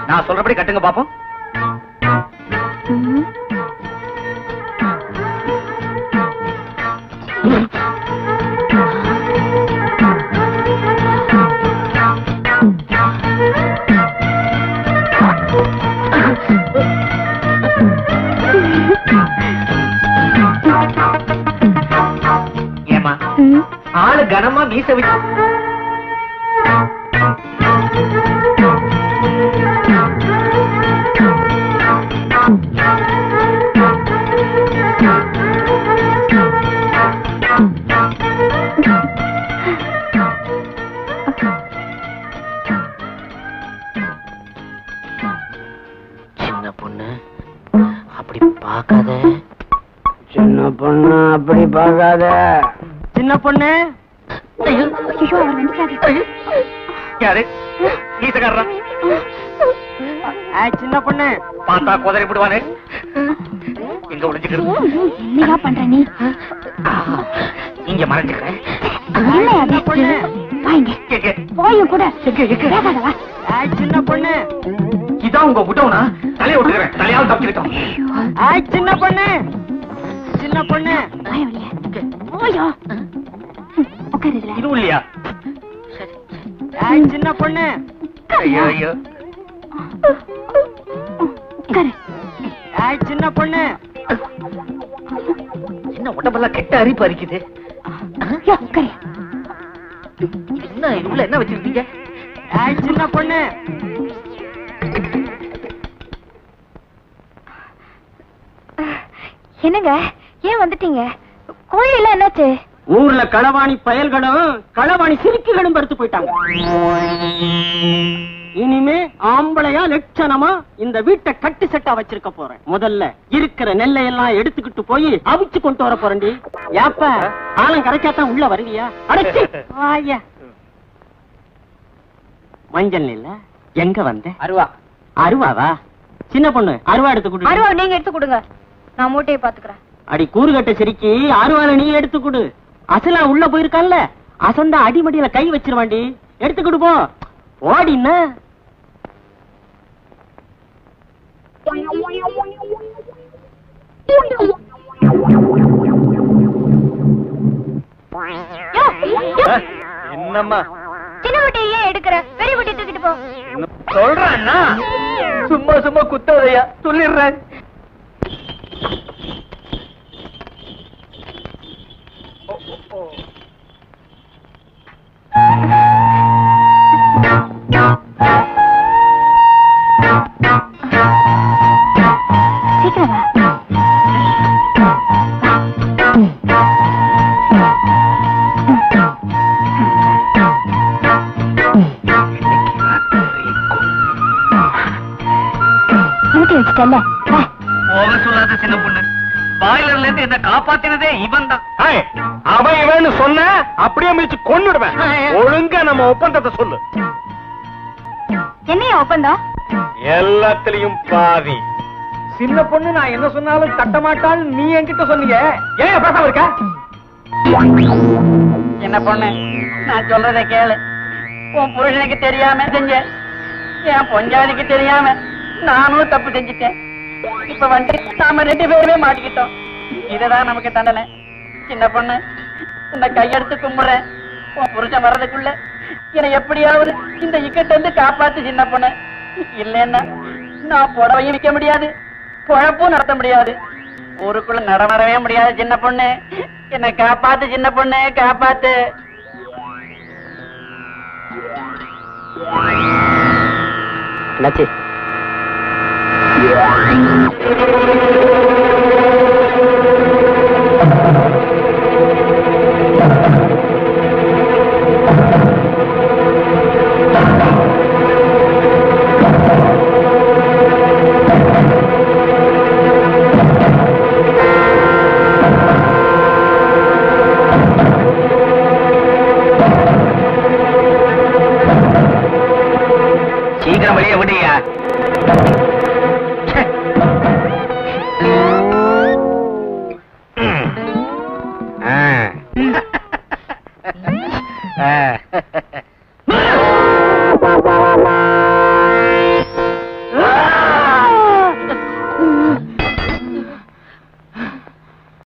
நான் சொல்றபடி கட்டுங்க பாப்போம். ஏமா ஆளு கனமா மீச வச்சு சின்ன பொண்ணு அப்படி பார்க்காத. சின்ன பொண்ணு அப்படி பார்க்காத. சின்ன பொண்ணு யாரு மீசக்காரரா? சின்ன பொண்ணு பார்த்தா குதிரை விடுவானே. எங்க ஒளிஞ்சுக்கிறது? என்னையா பண்ற நீ? இங்க மறைஞ்சுக்கிறேன். போயும் கூட சின்ன பொண்ணு இதான் உங்க விட்டவனா? தலையை விட்டுக்கிறேன். தலையாவது தப்பிக்கிட்டோம். சின்ன பொண்ணு சின்ன பொண்ணு போயோ இது இல்லையா? சின்ன பொண்ணு ஐயோ ஐயோ. சின்ன பொண்ணு சின்ன உடம்பெல்லாம் கெட்ட அரிப்பு அரிக்குது. என்ன இது உள்ள என்ன வச்சிருக்கீங்க? சின்ன பொண்ணு என்னங்க ஏன் வந்துட்டீங்க? கோழி எல்லாம் என்னாச்சு? ஊர்ல களவாணி பயல்களும் களவாணி சிரிக்குகளும் படுத்து போயிட்டாங்க. இனிமே ஆம்பளையா லட்சணமா இந்த வீட்டை கட்டு செட்டா வச்சிருக்க போறேன். முதல்ல இருக்கிற நெல்லை எல்லாம் எடுத்துக்கிட்டு போய் அவிச்சு கொண்டு வர போறேன்டி. ஏப்ப ஆலம் கரைச்சாத்தான் உள்ள வருவியா? அடைச்சி வாயா. மஞ்சள் நெல்ல எங்க வந்த? அருவா. அருவாவா? சின்ன பொண்ணு அருவா எடுத்து கொடு. அருவா நீங்க எடுத்து கொடுங்க, நான் மூட்டையை பாத்துக்கிறேன். அடி கூறுகட்ட சிரிக்கி அருவால நீ எடுத்து கொடு. அசலா உள்ள போயிருக்கான்ல, அசந்தா அடிமடியில கை வச்சிருவாண்டி. எடுத்து கொடுப்போ ஓடின. என்னம்மா சின்ன மூட்டையை ஏன் எடுக்கிற? பெரிய மூட்டை தூக்கிட்டு போ. சொல்றேன்னா சும்மா சும்மா குத்தாதையா சொல்லிடுறேன். சொல்லாத சின்ன பொண்ணு, பாய்லர்ல இருந்து என்ன காப்பாத்தினதே இவன் தான். அவன் இவன்னு சொன்ன அப்படியே மிதிச்சு கொன்னுடுவேன். ஒழுங்கா நம்ம ஒப்பந்தத்தை சொல்லு. என்னையா ஒப்பந்தம்? எல்லாத்திலையும் பாதி. சின்ன பொண்ணு நான் என்ன சொன்னாலும் தட்ட மாட்டாள். நீ என்கிட்ட சொன்னீங்க, ஏன் பேசாம இருக்க? என்ன பொண்ணு, நான் சொல்றதை கேளு. உன் புருஷனுக்கு தெரியாம செஞ்ச, என் பொஞ்சாதிக்கு தெரியாம நானும் தப்பு செஞ்சுட்டேன். இப்ப வந்து நாம 2 பேருமே மாட்டிக்கிட்டோம். இதுதான் நமக்கு தண்டனை. சின்ன பொண்ணு, உன்னை கையெடுத்து கும்பிடுறேன். உன் புருஷன் வர்றதுக்குள்ள என்னை எப்படியாவது இந்த இக்கட்ட இருந்து காப்பாத்து சின்ன பொண்ணு. இல்லைன்னா நான் புடவையும் விற்க முடியாது, குழப்பும் நடத்த முடியாது, ஊருக்குள்ள நடமாடவே முடியாது. சின்ன பொண்ணு, என்னை காப்பாத்து சின்ன பொண்ணு, காப்பாத்து. என்னாச்சு?